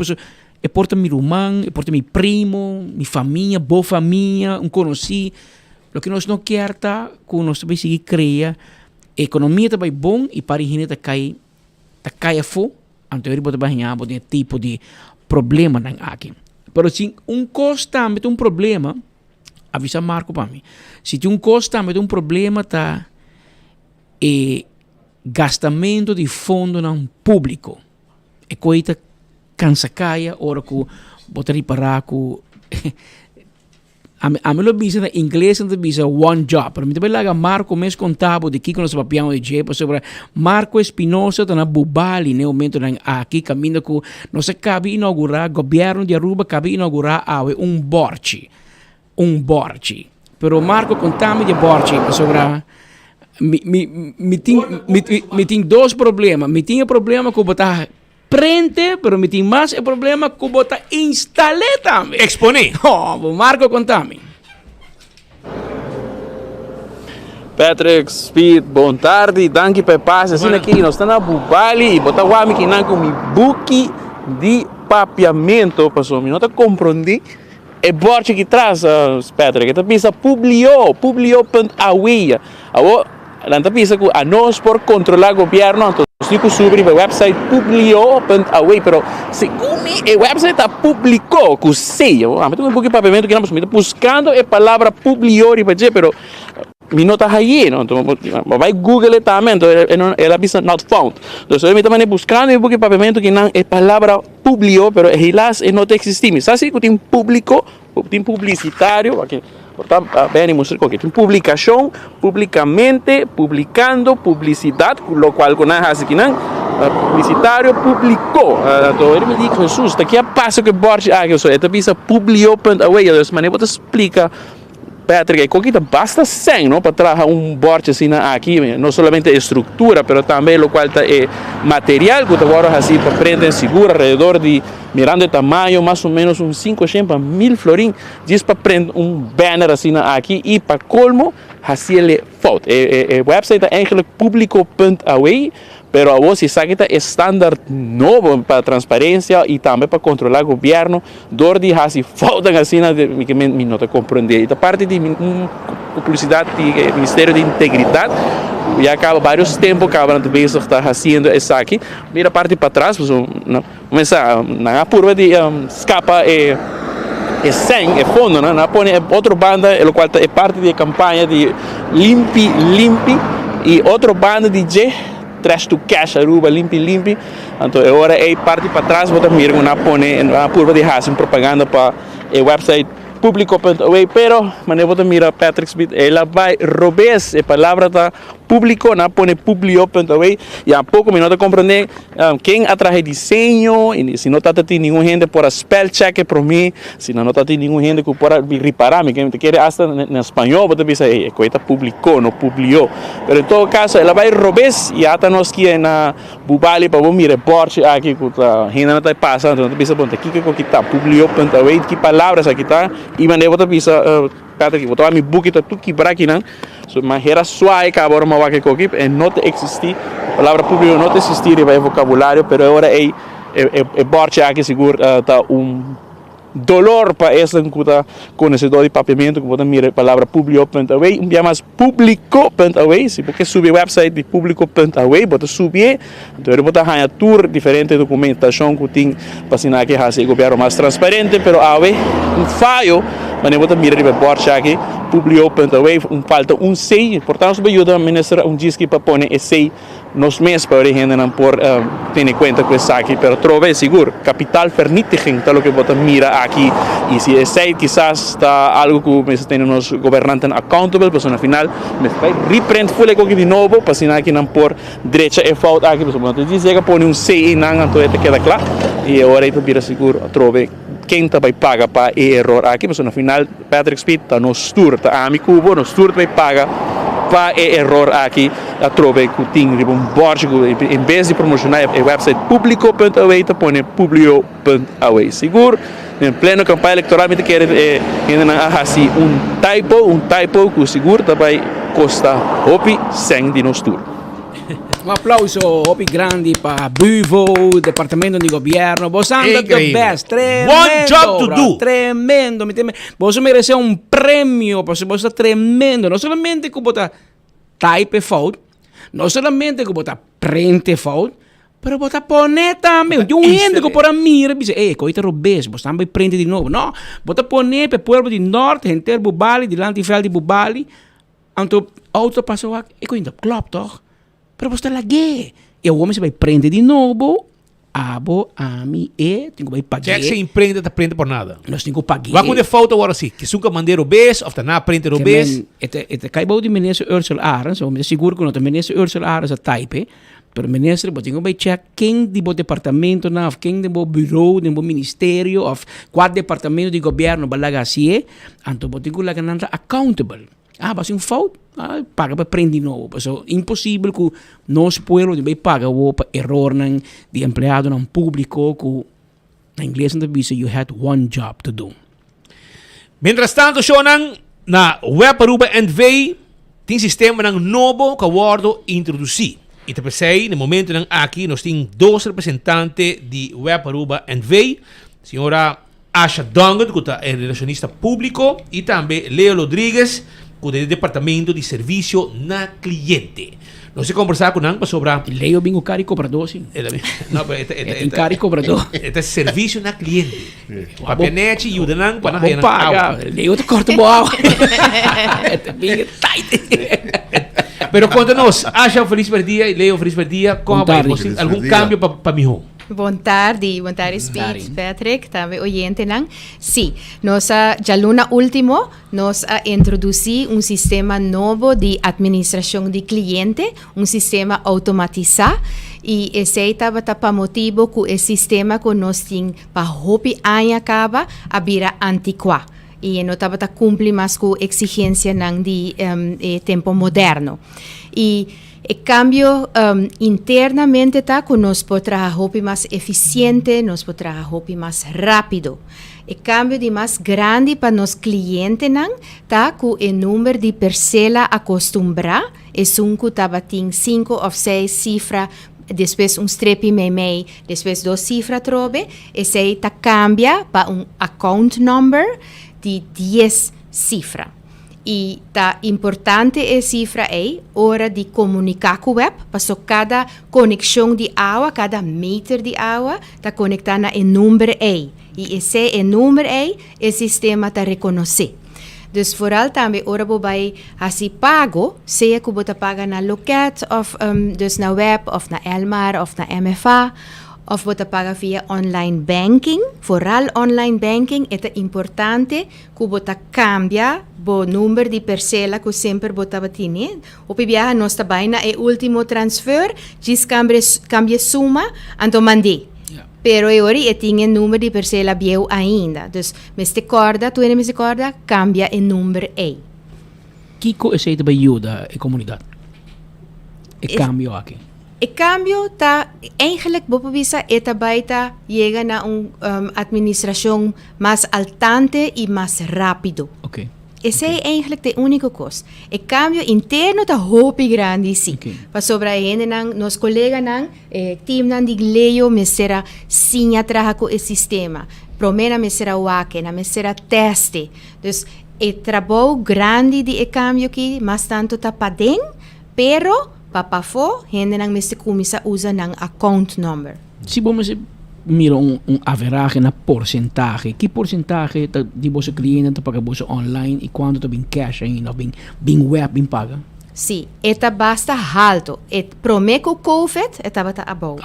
é porta meu irmão, é porta meu primo, minha família, boa família, conheci. O que nós não quer tá, que nós também seguir criar, a economia também bom e para a gente tá cai a fo, então ele pode banhar, pode tipo de problema nang aqui. Pero se costa met problema, avisa Marco para mim. Se tem costa met problema tá gastamento de fundo não público é coisa cansa caia ora que botar reparar que a mim lo bisa na inglês não bisa one job pero me também laga Marco mês contábil de que nós papião de jeito sobre Marco Espinosa tá na Bubali no momento aqui caminho que nós cabe inaugurar governo de Aruba cabe inaugurar borchi pero Marco contame de borchi sobre me tem dois problemas. Me tinha problema com botar prende, pero me tem mais é problema que bota instalé também. Expone. Oh, Marco, contame. Patrick, Speed, bom tarde, danke per passe. Assim aqui, nós estamos na Bubali e botar o homem que não com o buque de papiamento, pessoal. Não está compreendendo. É borte que traz, Patrick. Está pensando, publiou.awe. Não está pensando que a nós por controlar o governo, então nós subir o website publiou.awe, pero se o website está publicou, que sei, mas tem um buque de papiamento que nós estamos buscando a palavra publiou, pero mi nota aí, não? Então, vai Google também, então ela diz not found. Então, eu também buscando um pouco de papiamento que não é palavra publicou, pero elas não existem. Sabe que tem público, tem publicitário, aqui, bem, mostrar aqui, tem publicação, publicamente, publicando, publicidade, o qual com nada assim que não, publicitário publicou. Então, ele me diz, Jesus, daqui a passo que borge, eu sou, esta pisa publiou.awe, então, mas eu te explica. Patrick, coquita basta 100, não, para trazer board assim aqui, não somente a estrutura, mas também o qual é material que agora assim para prender seguro, alrededor de mirando o tamanho, mais ou menos uns 500 mil florins, diz para prender banner assim aqui e para colmo, assim ele falta. O website é eigenlijk publico.awe, pero a vos sabe que é estándar novo para transparência e também para controlar o governo, dor de assim falta assim que me não te compreender. E da parte de publicidade do Ministério de Integridade, já acaba vários tempos que a vez está fazendo isso aqui. Mira a parte para trás, começa na curva de escapa é 100, é fundo, não põe outra banda, o qual é parte da campanha de Limpi e outra banda de Trash to Cash, Aruba, limpi. Então, agora é parte para trás, vou também na curva de raça, propaganda para o website público.awe, pero, mas eu vou também Patrick Smith, ela vai roubar a palavra da público, na põe publico.awe, e há pouco me não compreender quem atrás desenho, e se não está tendo nenhum gente por spell check para mim, se não está tendo nenhum gente que pode reparar, quem quer hasta em espanhol, vou pensar, coisa publicou, não publicou, pero em todo caso, ela vai roubar, e até nós que na Bubali, para vamos report aqui, que a gente não está passando, então pensa, bom, aqui que está publico.awe, que palavras aqui está, e mas eu vou pensar, Patrick, vou tomar meu book, tudo quebrar aqui, não? Mas era suave que agora uma vaca coquip, e não existir, a palavra público não existir, e vai vocabulário, mas agora é borte aqui seguro, tá dolor para essa conhecedor de papiamento, que pode mirar a palavra publico.awe, dia mais publico.awe, se porque subir o website de publico.awe, pode subir, então ele pode ganhar tour diferente documentação que tem para assinar que o governo mais transparente, mas awe falho, mas ele pode mirar o borte aqui, publico.awe, falta sei, portanto, vai ajudar a ministra disco para pôr sei nos meses para a gente não por ter em conta com isso aqui, mas trove seguro, capital vernietigen, tal que bota mira aqui, e se esse quizás está algo que me tem nos governantes accountable, mas no final me vai reprender full aqui de novo, para assinar aqui não por direita e falta aqui, mas não diz que põe sei e não, então queda claro, e agora para vira seguro, trove quem vai pagar para o erro aqui, mas no final Patrick Speed está no tour, está a mi cubo, no tour vai pagar para o erro aqui, a trove que tem borge, em vez de promocionar o website publico.awe, está põe publico.awe. Seguro, em pleno campanha eleitoral, me quer assim typo que seguro também custa hopi 100 de nos tour. Um aplauso, hopi grande para Buvo, Departamento de Governo. Vos anda the best, tremendo. One job to do. Tremendo. Vos mereceu prêmio, porque vos está tremendo. Não somente que vos type fault, não somente que vos prende fault, pero vos poner também. De gente que por mira, diz, coita robês, vos também prende de novo. Não, vos poner para o povo de norte, gente Bubali, de Lantifel de Bubali, então auto passou aqui, e coisa, klopt toch? Pero você está lá, e o homem se vai prender de novo, abo, a mim, tenho que pagar. Já que se empreende, está prende por nada. Nós temos que pagar. Vai com falta agora sim, que nunca mandei o bes, ou está na prende o bes. Este caibo de ministro Ursula Arens, eu me seguro que não tem ministro Ursula Arens a type, pero ministro, você tem que check quem de bo departamento, quem de bo bureau, de bo ministério, ou qual departamento de governo, balaga assim, então você tem que lá accountable. was een fout. Paga para prender novo. So, impossível que nós pueblo de paga para error ng de empleado ng público que na inglês não diz you had one job to do. Mientras tanto, Shonan, na Web Aruba NV, tem sistema ng novo que awardo introduzir. E te pensei, no momento ng aqui, nós temos 2 representantes de Web Aruba NV, senhora Asha Dongan, que é relacionista público, e também Leo Rodrigues, que é do Departamento de Serviço na Cliente. Nós vamos conversar com ele sobre... Leo bingo cari cobrador, sim. Não, mas é cari cobrador. É serviço na cliente. O papianete e o danang para não pagar. Leo te corta boa. É bem tight. Pero conta-nos, Asha, feliz per dia, e Leo, feliz per dia. Como vai? Algum cambio para mim? Boa tarde, Speed, Patrick, também oyente não. Sim, nós já luna último, nós introduzi sistema novo de administração de cliente, sistema automatizado, e esse estava para motivo que esse sistema que nós temos para hopi anos acaba a vira antiquado. E não estava a cumprir mais com exigência de tempo moderno. E cambio internamente tá que nós podemos trabalhar mais eficiente, nós podemos trabalhar mais rápido. E cambio de mais grande para nos clientes tá que o número de parcela acostumbrar é que estava tem 5 ou 6 cifras, depois strepi meio, depois 2 cifras trobe, esse aí tá cambia para account number de 10 cifras. E tá importante a cifra é hora de comunicar com o web, para cada conexão de água, cada meter de água, está conectada em número E. E esse número E, o sistema está reconhecer. Dus vooral também ora vai assim pago, seja que você paga na Loket, of dus na web, of na Elmar, of na MFA, of você paga via online banking. Vooral online banking é importante que você cambia o número de parcela que sempre você tem. O PBA nós também na último transfer, diz cambia suma, então mandei. Pero agora tinha número de parcela bieu ainda. Dus me recorda, tu me recorda, cambia o número E. Kiko esse te ajuda a comunidade. E cambio aqui. O cambio está, eigenlijk, bopavisa, esta baita llega a uma administração mais altante e mais rápido. Okay. Essa é eigenlijk a única coisa. O cambio interno está muito grande, sim. Para sobre a gente, nos colegas, team de Leo, me será sim a trabalhar com o sistema. Promena me será o ake, me será teste. Então, o trabalho grande de cambio aqui, mas tanto está para dentro, pero papafo, gente não me se começa a usar um account number. Se vamos mira average na porcentagem, que porcentagem de vosso cliente paga vosso online e quando tu bem cash ainda, bem web bem paga? Sim, eta basta alto. Promeco COVID, eta basta above.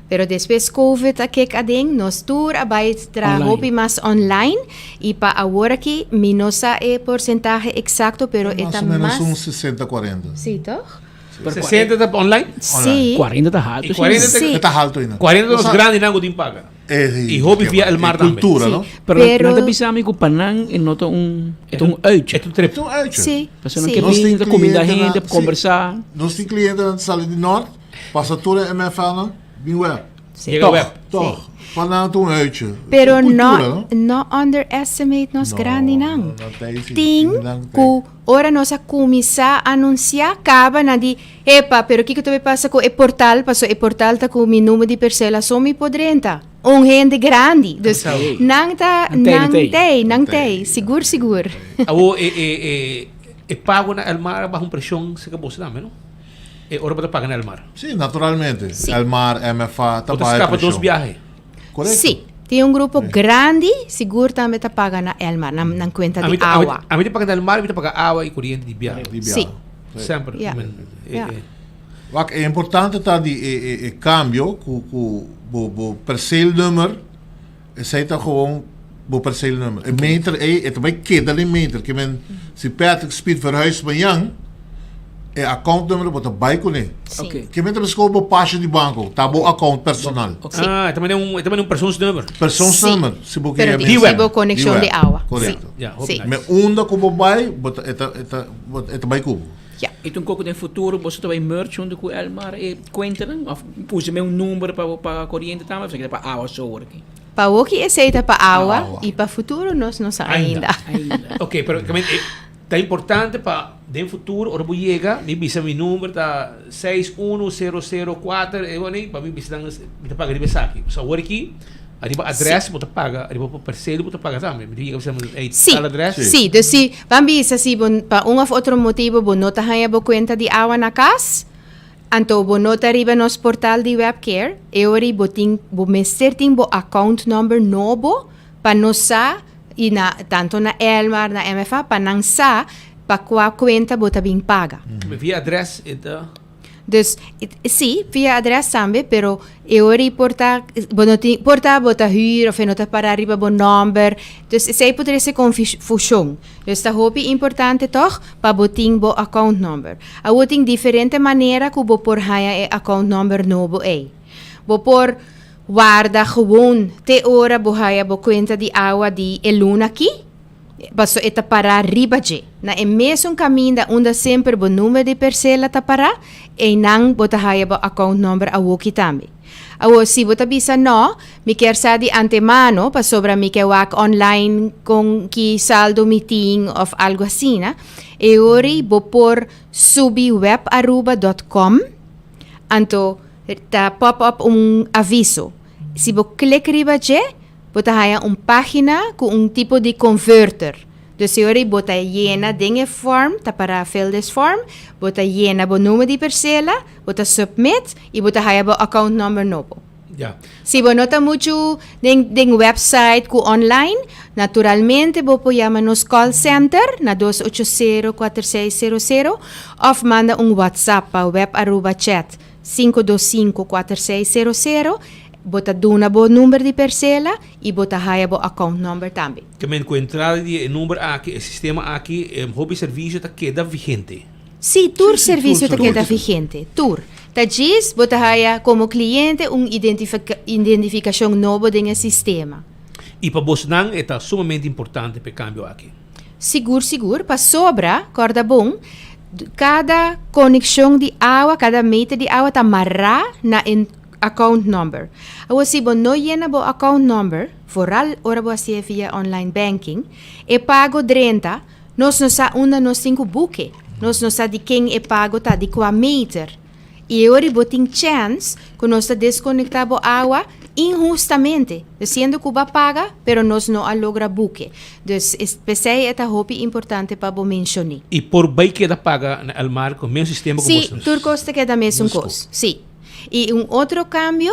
Pero depois COVID aqui ading, nós tur abay trahopi mas online e pa agora aqui minosa é porcentagem exato, pero eta mais ou menos 60-40. Sim, toch? 60 está online? Sim. 40 está alto. 40 está alto ainda. 40 los grandes não godin paga. E hobby via el mar também. Cultura, não? Pero não te pensamos que Panang é nota uit. É um uit. Sim. Pessoa não quer vir, comida gente, conversar. Nós temos clientes na sala de norte, passa toda a MFA, bem web. Chega web. Toch. Panang tem uit. Pero não underestimate nos grandes não. Tem que ora nós começar a anunciar acaba na de epa, pero que tu passa com o portal, passou o portal tá com o número de parcela só me podrenta. Gente grande. Dus não tem. Seguro. Awo pago na Elmar bajo pressão se acabou também, não? Ora para pagar na Elmar. Sim, naturalmente. Elmar, MFA, tá para escapa dos viajes. Correto. Sim. Tem grupo grande, seguro também está pagando na Elmar, na conta de água. A mim te paga na Elmar, a mim te paga água e corrente de viagem. Sim. Sempre. É importante tá de cambio com o perceelnummer. Esse aí tá gewoon o perceelnummer. Een meter, het bij kedel in meter. Se Patrick Speed verhuist bij Jan, e account number bota bay ko ni. Okay. Que meta mas ko bo passion di banco, tabo account personal. Também é um persons number. Persons Sim. number, se bo Pero que di sibo conexão de água. Correto. Sim. Me unda ko bo bay, bota eta bay ko. E toen koken in futuro, você também merch onde com Elmar e conta não, of puse meu número para corrente também, você quer para água só aqui. Para o que é feita para água e para futuro nós não sabemos ainda. Ok, pero tá importante para no futuro, ora vou chegar, me bisa meu número tá 61004, eu nem para me bisa me paga de aqui. Só agora aqui arriba address, você paga, arriba para parcela, você paga também. Me diga você tal address. Sim, então se vamos se para um ou outro motivo, você não tem a conta de água na casa, então você não arriba nos portal de WebCare, eu ori botin, você certin bo account number novo para nós e na tanto na Elmar na MFA para não sa para qual conta você bem paga. Via address Dus sim, via address também, pero eu porta bota huur of nota para arriba bon number. Dus zij poderia ser confusão. Dus está hopi importante toch para boting bo account number. A boting diferente maneira que bo por haya account number novo bo por guarda gewoon te ora bo haya bo conta di água di eluna aqui. Baso eta para arriba je. Na é mesmo caminho da onde sempre o número de parcela tá para e não bota haya bo account number a woki também. Awo si bota bisa no, mi quer sa di antemano pa sobra mi quer wak online con ki saldo meeting of algo assim, na. E ori bo por subiwebaruba.com anto ta pop up aviso. Si bo click riba je, bota haya página com tipo de converter. Dus ori bota llena dinge form, ta para fill this form, bota llena bo número de parcela, bota submit e bota haya bo account number novo. Yeah. Si bo nota mucho ding website ku online, naturalmente bo po llama nos call center na 280-4600 of manda WhatsApp pa Webaruba chat 525-4600. Bota duna bo número de parcela e bota haya bo account number também. Que me encontrar de número aqui, o sistema aqui, hobby serviço tá queda vigente. Sim, tour serviço tá queda vigente. Tour. Tá diz bota haya como cliente identificação novo do sistema. E para você não é sumamente importante para cambio aqui. Seguro, para sobra, corda bom. Cada conexão de água, cada meter de água tá amarrar na account number. Awa si bo no llena bo account number, vooral ora bo si via online banking, e pago 30, nos sa una nos 5 buke, nos sa di king e pago ta di qua meter. E ori bo ting chance, que nos sa desconecta bo agua injustamente, sendo que ba paga, pero nos no a logra buke. Dus especially eta hopi importante pa bo mensioni. E por bem que da paga na Elmar com o mesmo sistema como você. Sim, tur costa que da mesmo costo. Sim. E outro cambio,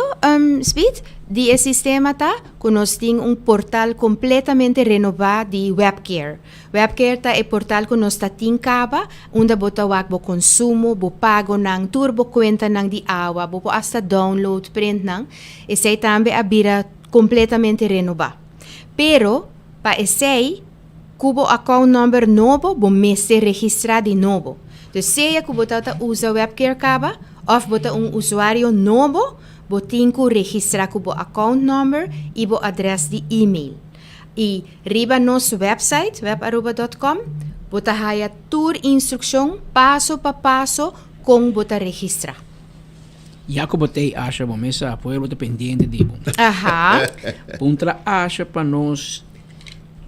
Speed, de sistema tá, que nós temos portal completamente renovado de WebCare. WebCare tá é portal que nós tem caba, onde bota o consumo, bo pago nang turbo conta nang de água, bo hasta download, print nang, e sei também a bira completamente renovado. Pero, para esse, cubo account number novo, bo mese registrar de novo. Então, se que bota usa WebCare caba, of bota usuário novo, botin ku registrar ku bo account number e bo address de e-mail. E riba nos website, webaruba.com, bota haya tour instrução, passo pa passo, com bota registrar. Já que botei acha, bom, essa apoio dependente de bom. Aham. Puntra acha para nós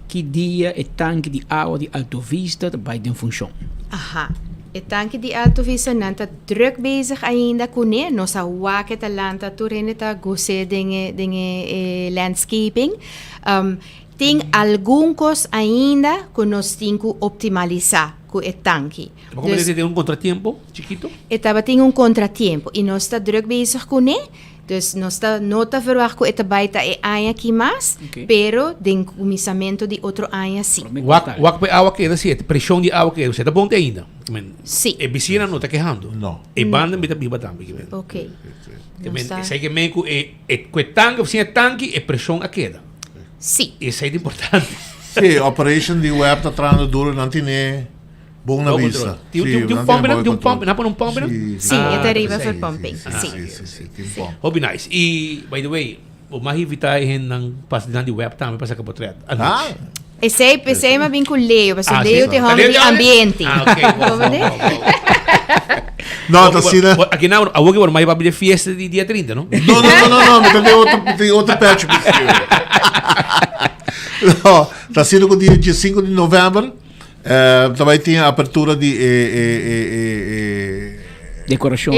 que dia é tanque de água de Alto Vista vai ter função. Aha. E tanque de Alto Vista nanta druk bezig ainda com ele, nossa wake talanta turene ta gose dinge landscaping. Tem alguns ainda que nós temos que optimalizar com o tanque. Como ele tem contratempo chiquito? Estava tem contratempo e nós está druk bezig com ele. Dus nós está nota verwacht que esta baita é aia aqui mais, pero den comissamento de outro aia sim. Wak pe água que assim, pressão de água que você tá bom ainda. Sim. E piscina não tá quejando. Não. E banda me tá viva também. Ok. Sei que me que tanque, se é tanque, é pressão a queda. Sim. Isso é importante. Sim, operation de web tá trazendo duro não tem Bom na vista. Tem um pump, não? Tem um pump, não? Um pump, não? Sim, é arriba for pumping. Sim. Hobby nice. E, by the way, o mais evitar ng pasdinan di web também para sa kapotret. Esse é uma vinculeo, mas o leo te home de ambiente. Não, tá assim, né? Aqui não, a Woggy vai para a fiesta de dia 30, não? Não, tem outro patch. Não, tá sendo com o dia 5 de novembro. Também tem a abertura de decoração.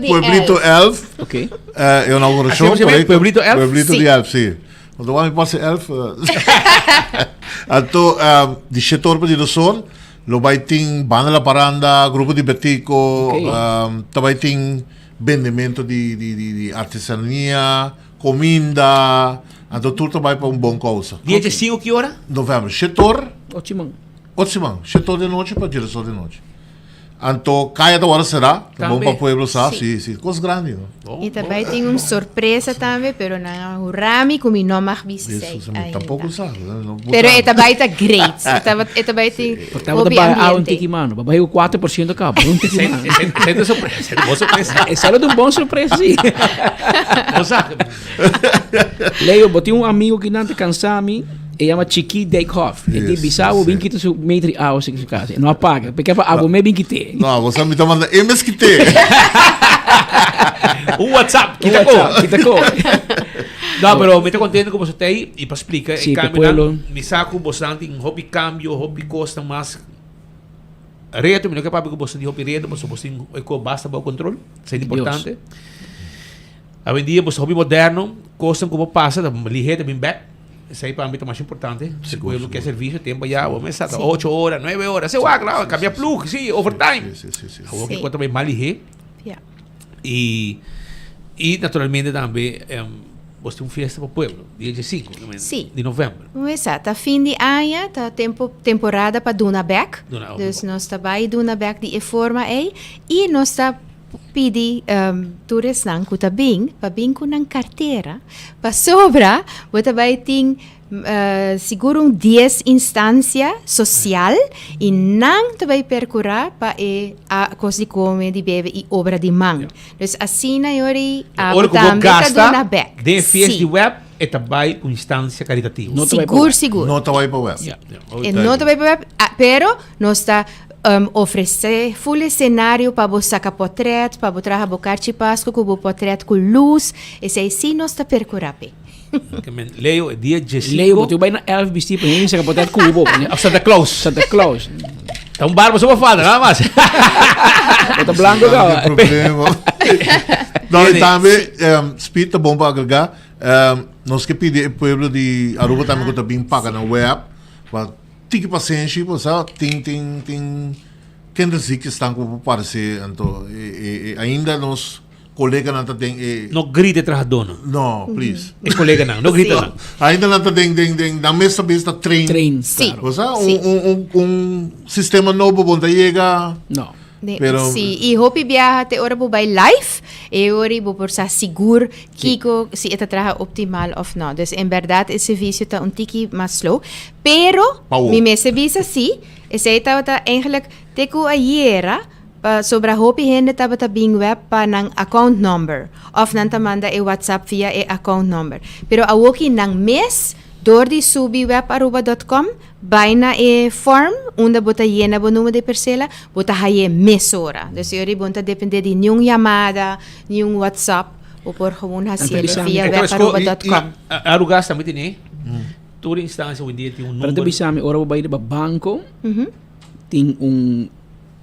Pueblito Elf. Ok. É uma inauguração. Pueblito Elf? Pueblito de Elf, sim. Quando o homem passa Elf. Então, de setor para o sol, lo vai ter banda la paranda, grupo de betico, também tem vendimento de artesania, comida. Então, tudo vai para bom causa. Dia 5 que hora? Novembro. Setor. Ótimo. Setor de noite para direção de noite. Então, cada hora será. Bom para o pueblo, sabe? Sim. Coisa grande. E também tem uma surpresa também, pero na Rami como não mais visitei. Tampouco sabe. Pero é também está great. É também tem um tiki mano. Babai o 4% acaba. Um tiki mano. É surpresa. Boa surpresa. É de um bom surpresa, sim. Leo, botei um amigo que não te cansami. Ele chama Chiqui Dijkhoff. Ele bisavo 20 metros a horas em casa. Não apaga. Porque a me 20. Não, você me está mandando MSQT. Um WhatsApp. Kita ko. Não, pero me estou contente com você aí e para explicar. Sim, me saco bastante em hobby cambio, hobby custa mais. Reto, me não quer para que você de hobby reto, mas você basta para o controle. Isso é importante. Hoje em dia, você hobby moderno, custa como passa, ligeiro, bem back. Isso aí para mim é mais importante. Se o que é serviço, tempo já, vamos estar 8 horas, 9 horas. Você vai, claro, cambia plug, sim, overtime. Sim. O que conta bem mal ligeiro. E naturalmente também, você tem uma festa para o pueblo, dia 5 de novembro. Exato. A fim de ano, tá temporada para Dunaback. Então, nós estamos Dunaback de forma aí. E nós estamos pedi turis nang kutabing pabing ko ng carteira pa sobra bota vai ting siguro 10 instância social e nang tabay percura pa a cosi come di bebe e obra di mang. Dus assim na yori a botam gasta de fiesta de web e tabay com instância caritativa. Seguro. Não tabay pa web. Não tabay pa web, pero nós está oferecer full cenário para você sacar portrait, para você trabalhar bocarchi pasco com o portrait com luz, esse aí sim nós está percurando. Leo, dia 15. Leo, tu vai na Elf vestir para ele, sacar portrait com o Santa Claus. Tá barba só para falar, nada mais. Tá branco, não tem problema. Não, e também, speed tá bom para agregar. Nós que pedir o pueblo de Aruba também que tá bem paga na web, tem paciência, tem quem diz que estão com parecer, então ainda nos colegas não tem não grita atrás dono. Não, please. É colega não grita não. Ainda não tem na mesa besta train. Sim. Um sistema novo bom chega. Não. Pero, sim, e hopi viaja te ora by live, e ora bo por sa seguro kiko si ita traha optimal of no. Dus en verdad el servicio ta un tiki más slow, pero mi me servicio sí, ese ita ta eigenlijk teku ayera pa sobra hopi hende ta bata bing web pa nang account number of nan ta manda e WhatsApp via e account number. Pero awoki nang mes door die subiweb@aruba.com bijna e form onde bota llena bo número de parcela bota haye mesora. Dus yori bonta depende de nenhum chamada, nenhum WhatsApp ou por gewoon hacer via web@aruba.com. Arugas também tem, toda instância hoje tem número. Para bisami ora bo baile ba banco. Tem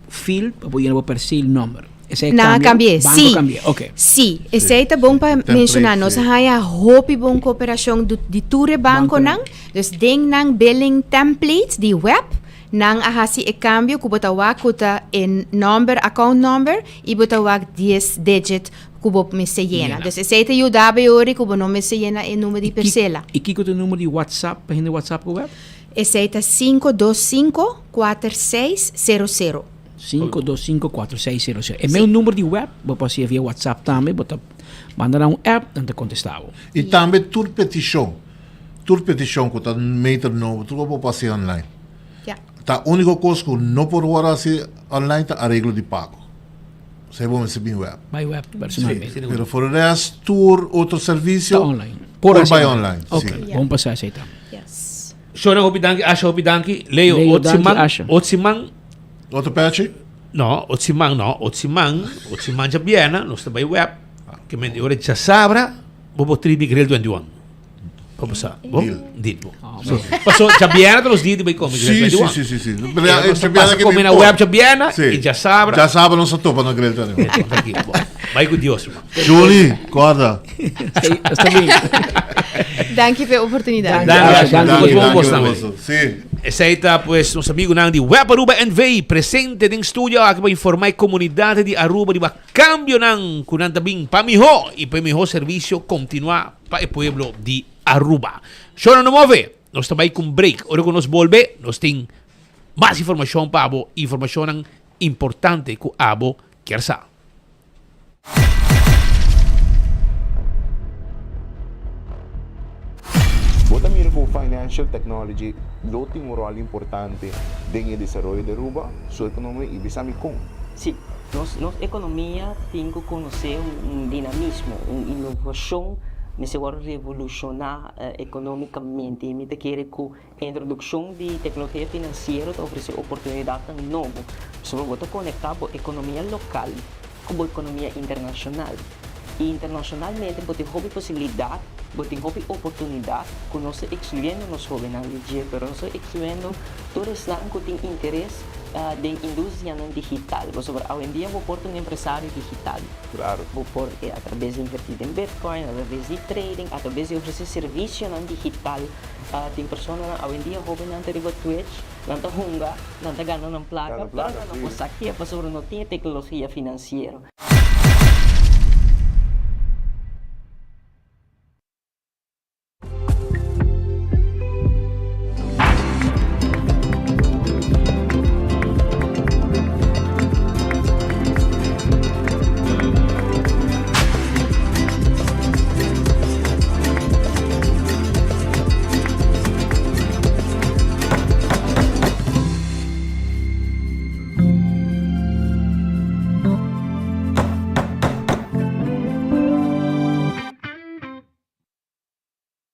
field para poder bo perfil number. Na cambie, sim. Okay. Sim, esse aí tá bom para mencionar. Nós haya hopi bom cooperação de ture banco nang. Dus ding nang billing templates di web nang ahasi e cambio ku botawak kuta in number account number e botawak 10 digit kubo me se llena. Dus esse aí te ajuda ori kubo no me se llena e número de parcela. E que o número de WhatsApp, para gente WhatsApp ku web? Esse aí tá 525-4600. 525-4600. É meu número de web, vou passar via WhatsApp também, vou mandar um app e te contestar. E também tour petição que está meter novo, tu vou passar online. Tá único coisa que não por hora assim online tá arreglo de pago. Você vai receber web. By web, personalmente. Pero for the rest, tour, outro serviço. Tá online. Por assim, by online. Ok, Sim. vamos passar essa então. Yes. Shona Hopidanki, Asha Hopidanki, Leo, Leo, Danki, Asha. Otsimang, Outro patch? no, Otsimang Jabiena, no sta by web, che me ora già sabra, bobo tribi grel 21. Como sa? Bom? Deal. So, passou Jabiena pelos dias by comic Sim, grel 21. sim. Passa come na web Jabiena e già sabra. Já sabe, não se topa no grelho também. Vai com Deus, irmão. Julie, acorda. Está bem. Danke pela oportunidade. Danke. Sim. Aceita, pues, nosso amigo Nang de Web Aruba NV, presente em estúdio aqui para informar a comunidade de Aruba de cambio Nang, kunanta bing pamiho e pamiho serviço continuar para o pueblo de Aruba. Shona no move, nós também com break. Ora que nós volve, nós tem mais informação para abo, informação importante que abo quer saber. Bota mira com financial technology, lo tem um rol importante em desenvolvimento de Aruba, sua economia e bisami com. Sim, nossa economia tem que conhecer dinamismo, inovação, necessário revolucionar economicamente. E me quer que a introdução de tecnologia financeira oferece oportunidades novas. Só bota conectar a economia local com a economia internacional. E internacionalmente, você tem possibilidade, você tem oportunidade, que nós estamos excluindo os jovens na dia, mas nós estamos excluindo todos que têm interesse da indústria digital. Você vai, hoje em dia, vou pôr um empresário digital. Claro. Vou pôr, através de invertir em Bitcoin, através de trading, através de oferecer serviço digital. Tem pessoas, hoje em dia, jovens não têm Twitch, não têm hunga, não têm ganhando na placa, não conseguem, porque não tem tecnologia financeira.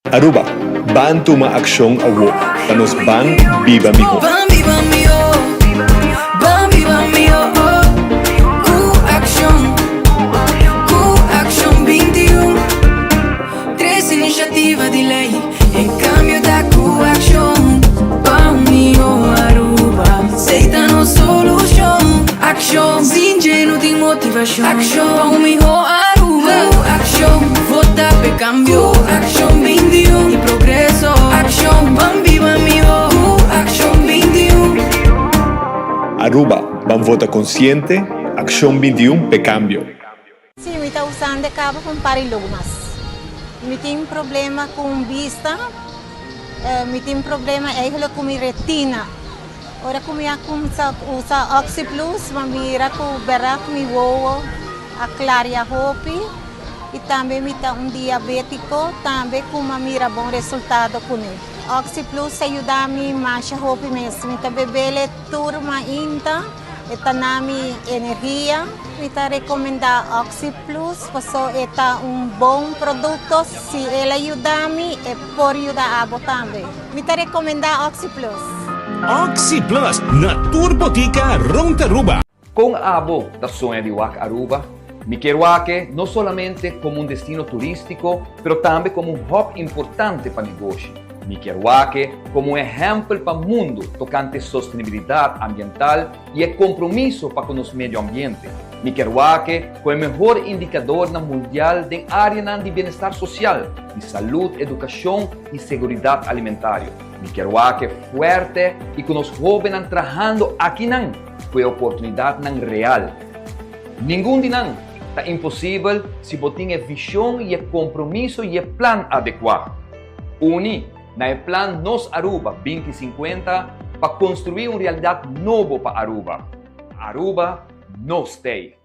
Aruba, ban tuma aksyon awo, panos ban Viva Miho. Ban viva mío, ban viva mío, Q-Action 21, 3 iniciativas de lei, em cambio da Q-Action, ban mío Aruba, aceita no solução, action, ingênuo de motivação, action, ban mío Aruba, Q-Action, vota pe cambio, Q-Action 21, e progresso, action, ban viva mío, Q-Action 21. Aruba, ban vota consciente, acción 21 pe cambio. Sim, eu estou usando de cabo com parilumas. Eu tenho problema com vista, eu tenho problema com minha retina. Ora, como eu uso Oxy Plus, eu miro com o barato, me voa, a clareia roupa. E também me dá diabético, também com uma mira bom resultado com ele. Oxy Plus ajuda a mim mais a roupa mesmo. Me bebele turma ainda, e nami energia. Me recomenda Oxy Plus, porque é bom produto. Se ele ajuda a mim, por ajudar a abo também. Me recomenda Oxy Plus. Oxy Plus na Turbotica Rontaruba. Com abo da sonha de Wak Aruba, me quero aqui não somente como destino turístico, mas também como hub importante para o negócio. Me quero aqui como exemplo para o mundo tocante sustentabilidade ambiental e compromisso para com o meio ambiente. Me quero aqui como o melhor indicador mundial de área de bem-estar social, de saúde, educação e segurança alimentar. Me quero aqui forte e com os jovens trabalhando aqui com a oportunidade real. Nenhum de nós é impossível se você tem visão e compromisso e plano adequado. Uni na plano Nos Aruba 2050 para construir uma realidade nova para Aruba. Aruba no stay.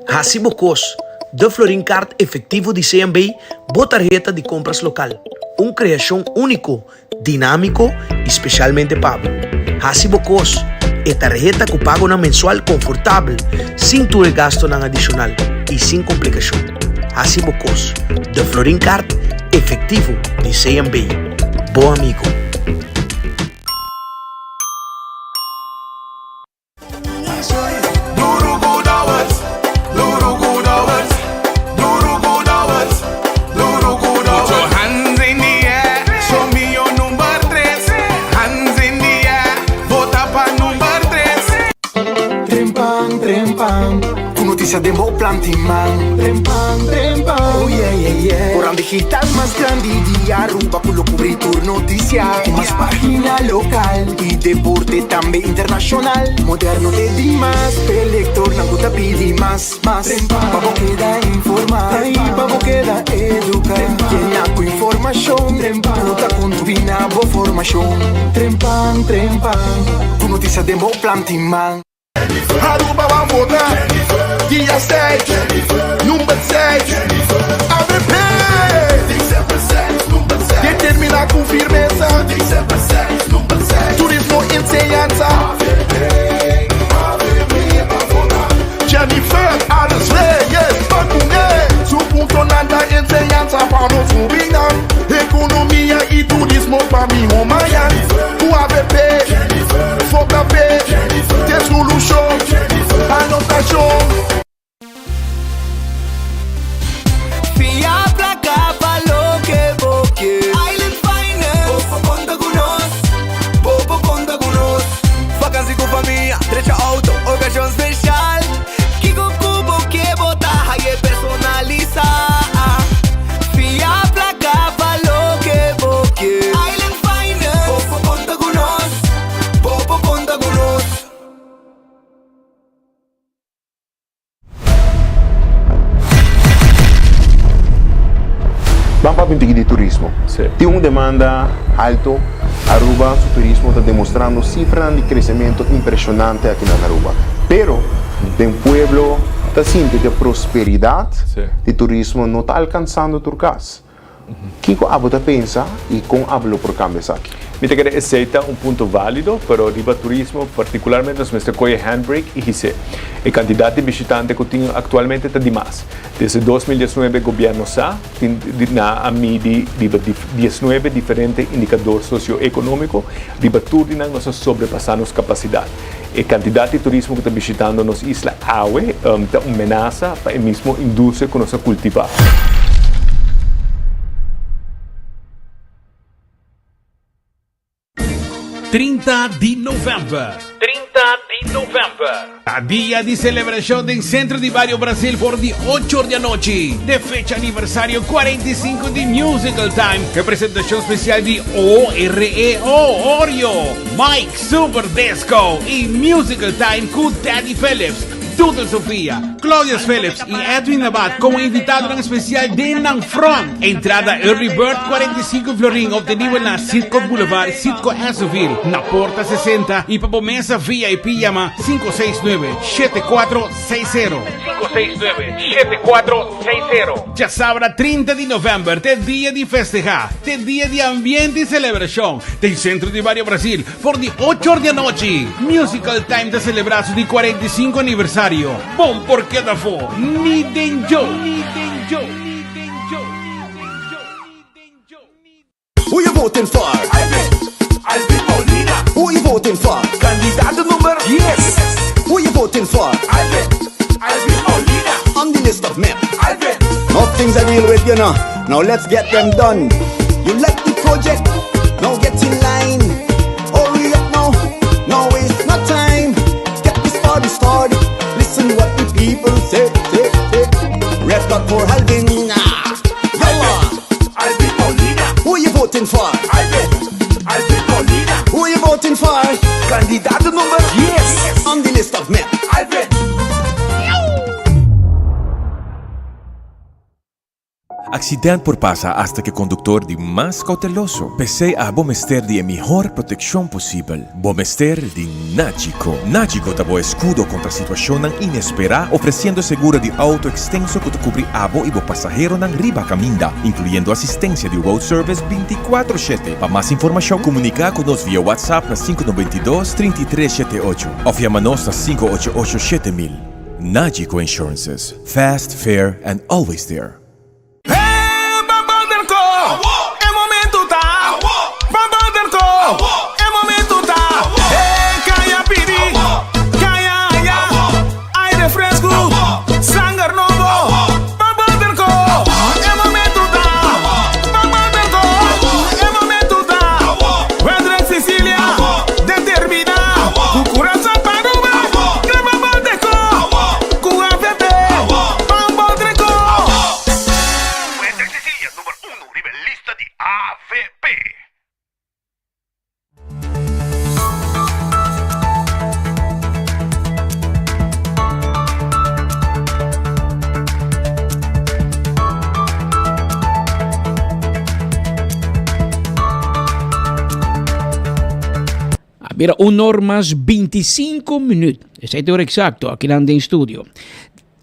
Hasibo Cos, de Florin Card efetivo de CMB, boa tarjeta de compras local. una creación único, dinámico, especialmente Pablo. Así bocos, esta tarjeta que paga una mensual confortable, sin tu gasto adicional y sin complicación. Así bocos, de Florin Card, efectivo de CMB. Bom amigo. De Mo Plantiman, trempan, oh yeah. Corran digital más grande de Aruba, con lo cubrir tu noticia. Más página local y deporte también internacional. Moderno de Dimas, elector, nanguta pidi más. Pavo queda informar, pavo queda educar. Llena con información, nota con tu binabo formación. Trempan, tu noticia de Mo Plantiman. Aruba va a votar. Dia 6, número 6, ABP. Determina com firmeza. Turismo enseñanza. Jennifer, a las leyes, Bacuné. Su punto nada enseñanza para nos ubicar. Economía y turismo para mi Mayan. Tu ABP, FOKP, de solución, anotación. Trece auto, ocasión special. Kiko Kubo que bota e personaliza. Fia placa lo que boque. Island Finance. Popo conta con nos. Popo conta con nos. Vamos para o de turismo. Tem uma demanda alto. Aruba, su turismo está demostrando cifras de crecimiento impresionante aquí en Aruba. Pero, en pueblo, está sintiendo que la prosperidad de turismo no está alcanzando Turcas. ¿Qué hablo pensa y cómo hablo por cambios aquí? Mi te quiere aceita un punto válido, pero arriba turismo, particularmente nos mete coge handbrake y dice, el cantidad de visitantes que tiene actualmente está de más. Desde 2019 el gobierno tiene a mí 19 diferentes indicadores socioeconómicos, arriba turismo nos sobrepasamos capacidad. La cantidad de turismo que está visitando nos isla Awe está una amenaza para el mismo industria que nos cultiva. 30 de novembro. A dia de celebração do Centro de Bairro Brasil por de 8 da noite. De fecha aniversário 45 de Musical Time. Representação especial de OREO, Oreo, Mike Super Disco e Musical Time com Teddy Phillips, Doodle Sofia, Claudius Phillips e Edwin Abad como invitado especial de Nang Front. Entrada Early Bird 45 florin obtenido na Sitco Boulevard, Sitco Esoville, na porta 60 e para mesa VIP llama 569-7460. 569-7460. Já sabrá 30 de novembro, tem dia de festejar, tem dia de ambiente e celebração. Tem Centro de Bairro Brasil por de 8 da noite. Musical Time de celebração de 45 aniversário. Bom porque da fo, Niden Joe. Who you voting for? Alvin Molina. Who you voting for? Candidato número 10. Who you voting for? Alvin Molina. On the list of men. Alvin. No things I deal with, you know. Now let's get them done. You like the project? Now get in line. Hurry up now. No waste no time. Get this party started. Listen what the people say. Red dot for Alvin. Alvin Molina. Who you voting for? Alvin Molina. Who you voting for? Candidato número 10. On the list of men. Alvin. accidente por pasa hasta que conductor de más cauteloso. Pese a Bomester de mejor protección posible. Bomester de Nagico. Nagico dabo escudo contra situación inesperada, ofreciendo seguro de auto extenso que te cubre abo y bo pasajero nan riba caminda, incluyendo asistencia de road service 24/7. Para más información, comunica con nos vía WhatsApp na 592-3378 o llamanos na 588-7000. Nagico Insurances. Fast, fair, and always there. Mira, 1 hora más 25 minutos. Esa es hora exacto, aqui na em estúdio.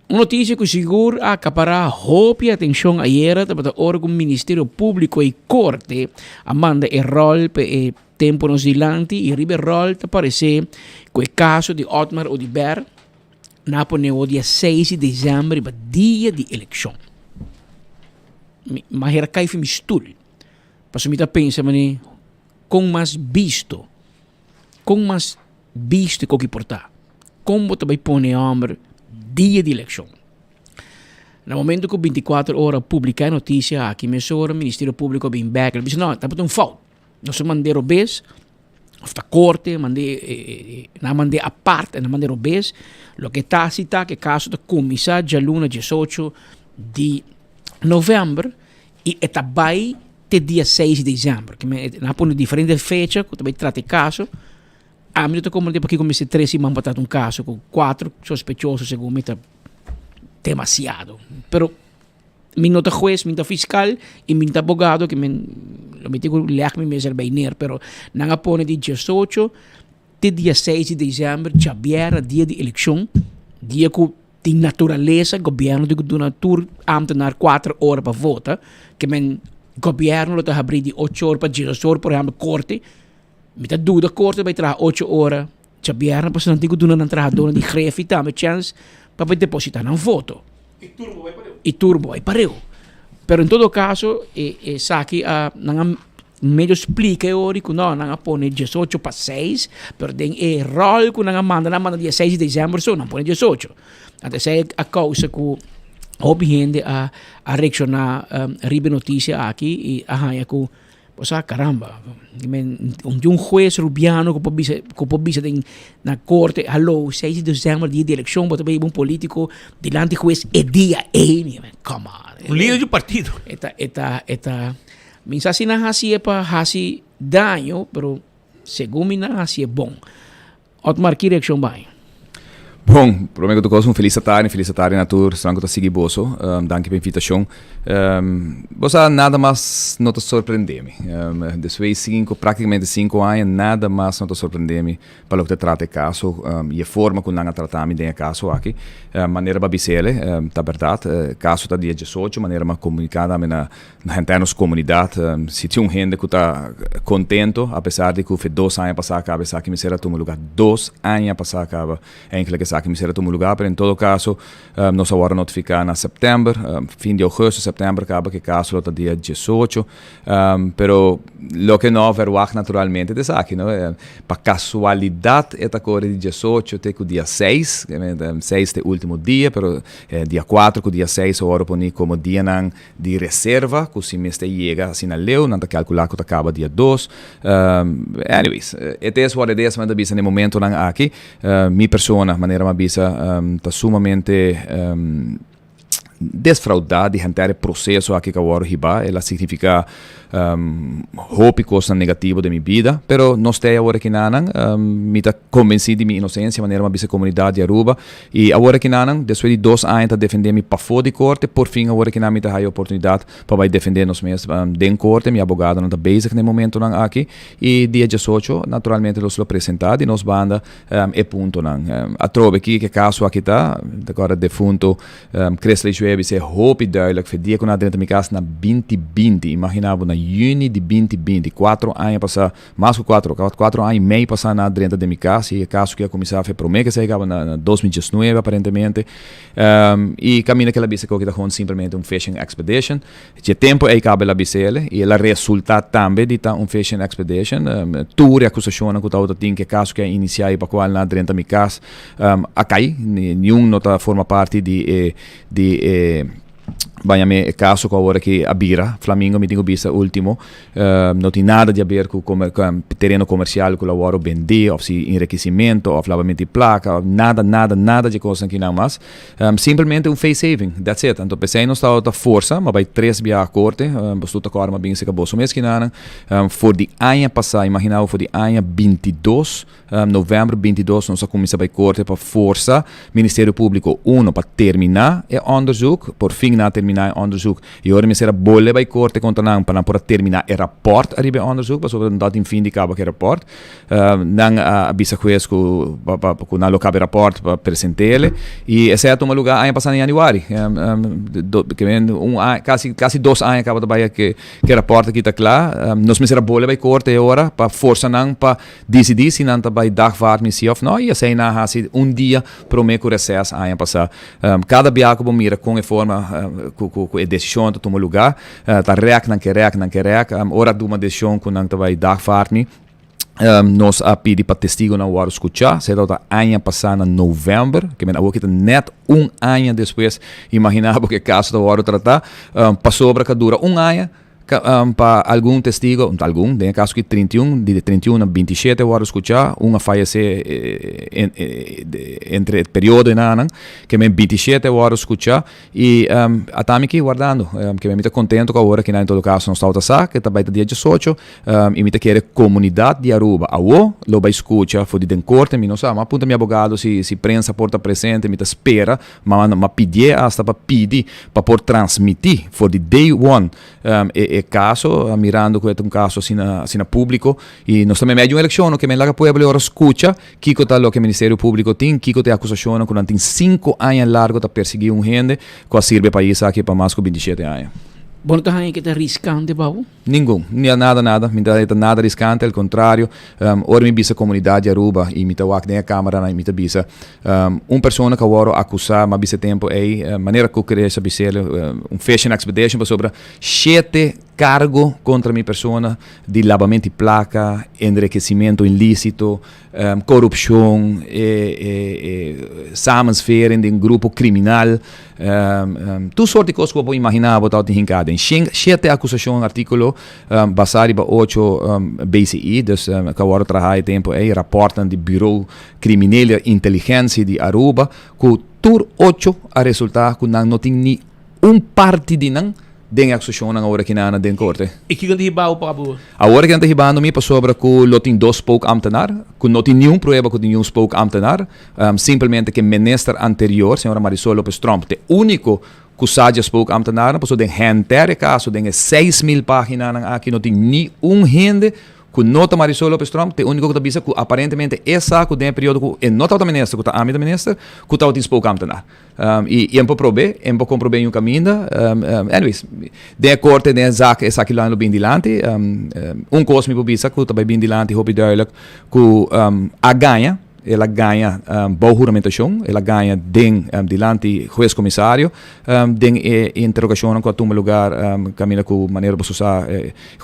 Uma notícia que seguro acapará hope atenção ayer para o órgão Ministério Público e Corte amanda e rol pe tempo nos dilante e ribe rol te aparecer com o caso de Otmar Odiber na poneu dia 6 de dezembro para dia de eleição. Mas era cai me stool. Para me pensa mani com mais visto que o que portar. Como também põe homem dia de eleição. No momento que 24 horas publicar notícia aqui, o Ministério Público vem back, ele diz, não, está um falta. Nós mandei o bes, a corte, mandei a parte, não mandei o bes, o que está citado, que caso da comissão de luna 18 de novembro, e está vai até dia 6 de dezembro, que não põe diferentes fechas, que também trata o caso. A mim, como porque comecei 3 semanas para um caso com 4 sospechosos, segundo mim, demasiado. Pero, minha juez, minha fiscal e minha abogado, que me digo, me mesmo bem, pero não apone de 18 de dia 6 de dezembro, já viera dia de eleição, dia que tem natureza, governo de donatur, amtenar 4 horas para votar, que men governo está abrir de 8 horas para 16 horas, por exemplo, corte. Me tá dúvida corte vai trazer 8 horas. Já vieram para não digo duna entrar dona de grefe tá, me chance para depositar um voto. E turbo vai pareu. Pero em todo caso, saque não meio explica ori que não põe 18 para 6, pero tem rol que não manda dia 6 de dezembro, só não põe 18. Até sei a causa que obviamente a reaccionar ribe notícia aqui e arranha que caramba, um juez rubiano que pode vir na corte, alô, 6 de dezembro, dia de eleição, pode vir um político delante do juez, é dia come on. Líder de partido. Minha assim não é para fazer dano, mas segundo mim não é bom. Otmar, que reação vai? Bom, primeiro de tudo, feliz tarde na tour, strango tá seguir boso, danke pela invitação. Bosa nada mais não te surpreende-me. Depois praticamente 5 anos, nada mais não te surpreende-me para o que te trata o caso e a forma como nós tratamos de caso aqui. Maneira babicele, tá verdade, caso tá dia 18, maneira mais comunicada na interna comunidade. Se tinha gente que tá contento, apesar de que foi 2 anos passar acaba, sabe que me será tomar lugar 2 anos passar acaba, é que que me será tomar lugar, pero em todo caso, nós agora notificar na setembro, fim de agosto, setembro, acaba que caso está dia 18, pero lo que não verwach naturalmente de aqui, não é? Para casualidade, esta coisa de 18 até o dia 6, 6 é o último dia, pero dia 4, que o dia 6, agora põe como dia de reserva, que se me chega assim na leu, não está calcular que acaba dia 2. Anyways, é isso what it is, mas também no momento aqui, minha persona, maneira uma bisa está sumamente desfraudar de o processo aqui que agora riba, ela significa hope coisa negativa de minha vida, pero não estou agora aqui nanan, me está convencido de minha inocência, maneira uma bisa comunidade de Aruba, e agora aqui nanan, depois de 2 anos a defender me para fora de corte, por fim agora aqui nanan me está a oportunidade para vai defender nos meus dentro corte, minha abogada não está basic no momento nan aqui, e dia 18 naturalmente nós lo apresentado e nos banda e ponto nan, a trove aqui que caso aqui tá, agora defunto Cressley Schwebe se hope duidelijk voor die kon na dentro de minha casa na 2020, imaginava na juni de 2020, 4 anos passar, mais que 4 anos e meio passar na dentro de minha casa, e caso que a começar a prometer que se chegava na 2019 aparentemente, e caminho que ela disse que era simplesmente fishing expedition, de tempo aí cabe a BCL, e ela resulta também de fishing expedition, tour e acusação que estava tendo que caso que iniciar para qual na dentro de minha casa, acai, nenhum nota forma parte de banhame caso com agora que a Bira, Flamengo me tenho visto último, não tem nada a ver com terreno comercial que o agora vender, ou se enriquecimento, ou lavamento de placa, nada de coisa que não mais, simplesmente face saving, that's it. Então pensei não está outra força, mas vai 3 via a corte, bastante agora mas bem se acabou o mês que não, for de ano passado, imaginava for de ano 22, novembro 22, nós começamos a corte para força, Ministério Público 1 para terminar o onderzoek, por fim na terminar onderzoek. E agora me será bolle bij korte contra nang para terminar o rapport arriba onderzoek, pas over dat in fin di cabo que rapport. Nang abisa juez ku na locabe rapport para presentele e esse é toma lugar ano passado em januário. Que vem quase 2 anos acaba de baia que rapport aqui tá claro. Nós me será bolle bij korte agora para força nang para decidir se nang tá bij dagvaart missie of não. E esse na hasi dia prometo recesso ano passado. Cada biaco bom mira com forma com a decisão de tomar lugar, tá reac, ora de uma decisão que não vai dar farme, nós a pedir para testigo na hora escutar, se dá ano passado em novembro, que me que net ano depois, imaginava que caso da hora tratar, passou para que dura ano, para algum testigo, tem caso que 31 a 27 horas escutar, fallecer entre período e nada, que me 27 horas escutar e até aqui guardando, que me está contente com a hora que em todo caso não está outra que está bem dia 18 e me quer comunidade de Aruba, lo vai escutar, foi de corte, me não sabe, mas apunta meu abogado se prensa porta presente, me espera, mas pedir hasta para pedir para por transmitir, for de day one, caso, mirando que é caso assim na público e nós também meio de uma eleição que me laga pueblo ora escuta que está lo que o Ministério Público tem, que tem acusação que não tem 5 anos largo para perseguir gente que sirve país aqui para mais que 27 anos. Bom, tá aí que tá riscante, Babu? Nenhum, nada, me dá nada riscante, ao contrário, ora me bisa comunidade Aruba e me tá wak na câmara e me tá bisa pessoa que agora acusar, mas bisa tempo é maneira que eu queria saber fishing expedition sobre 7 cargo contra minha pessoa de lavamento de placa, enriquecimento ilícito, corrupção, samensferen de grupo criminal, tudo sorte de coisas que eu vou imaginar botar em hincada. 7 acusações, artículo basado em 8 BCI, dus que agora trabalha tempo aí, reportam de Bureau Criminal Inteligência de Aruba, que tur 8 a resultar que não tem nem parte de não den acusação agora que na den corte. E que ganti hibao pa Babu? Agora que ganti hibao mi pa sobre que lo tem 2 spoke ambtenaar, que não tem nenhum prova que nenhum spoke ambtenaar, simplesmente que minister anterior, senhora Marisol Lopes Trump, te único que saja spoke ambtenaar, passou den hentere caso, den 6.000 páginas aqui não tem nenhum gente que nota Marisol Lopes Trump, te único que avisa que aparentemente essa que tem período que não está ministro, que está a ministro, que está o spoke ambtenaar. E um pouco comprobei um caminho. Anyways, de corte de zaak is aquilo ano bem dilante. Coisa me publica que está bem dilante, hoop duidelijk que a ganha. Ela ganha boa juramentação, ela ganha dilante juiz comissário, interrogação com a toma lugar, caminha com maneira para usar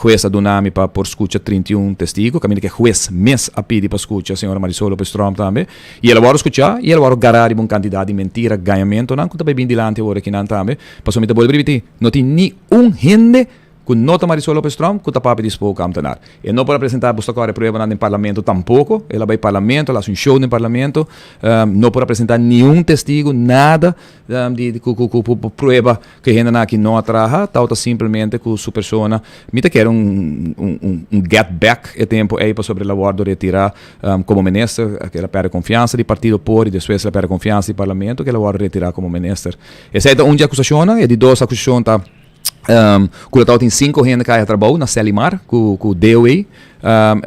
juiz adunami para por escuta 31 testigos, caminha que juiz mês a pedir para escuta a senhora Marisol Lopes Trump também, e ela vai escutar, e ela vai garar um candidato de mentira, ganhamento, não, que também bem dilante agora que não também, passou me te bolhe não tem nenhum gente que nota Marisol Lopez Trump, que está para dispor a amtenar. E não para apresentar a prueba no parlamento tampouco, ela vai ao parlamento, ela faz show no parlamento, não para apresentar nenhum testigo, nada de prueba que ainda aqui não atraja, tal simplesmente que sua persona, mita quer get back e tempo aí para sobre a guarda retirar como ministro, que ela perde confiança do partido por e depois ela perde confiança do parlamento, que ela guarda retirar como ministro. Essa é uma acusação, e de duas acusações tá quando tem 5 gente que trabalham na Selimar, com o DOE,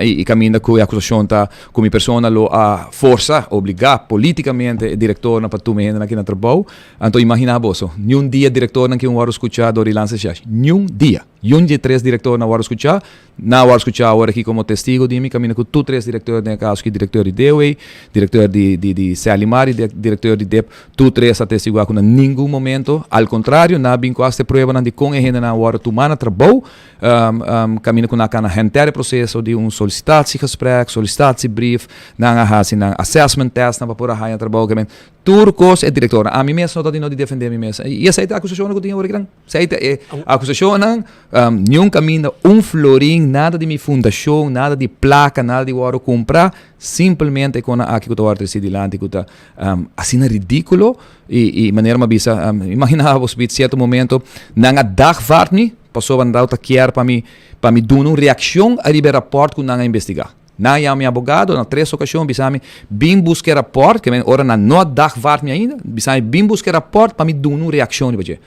e caminha com a acusação tá com a pessoa a força, obrigar politicamente o diretor para tu me aqui na trabalho. Então imagina você, nenhum dia diretor não que hora escuchar do Rilança já, nenhum dia. Um de 3 diretor na hora escuchar, agora aqui como testigo de mim, caminha com tu 3 diretores no caso que diretor de DOE, diretor de Selimar e diretor de DEP, tu 3 a testiguar com nenhum momento, ao contrário, na binco esta prova de com a na hora tu mana trabalho, caminha com na cana rentere processo de solicitatie-gesprek, solicitatiebreef, na assessment test, na para haja trabalho, que turcos é diretor. A mim mesmo não de defender a mim mesmo. E essa é a acusação que eu tinha hoje. Essa é a acusação, nenhum caminho, florim, nada de minha fundação, nada de placa, nada de hora comprar, simplesmente com aqui que eu estou delante, que está assim ridículo e maneira uma bisa, imaginava você em certo momento, não dagvaart passou a andar quer para me dar uma reação a ribe rapport que não investigar. Na ja meu advogado, na 3 ocasiões, bisami bem buscar rapport, que ora na não dagvaart ainda, bisami bem buscar rapport para me dar uma reação de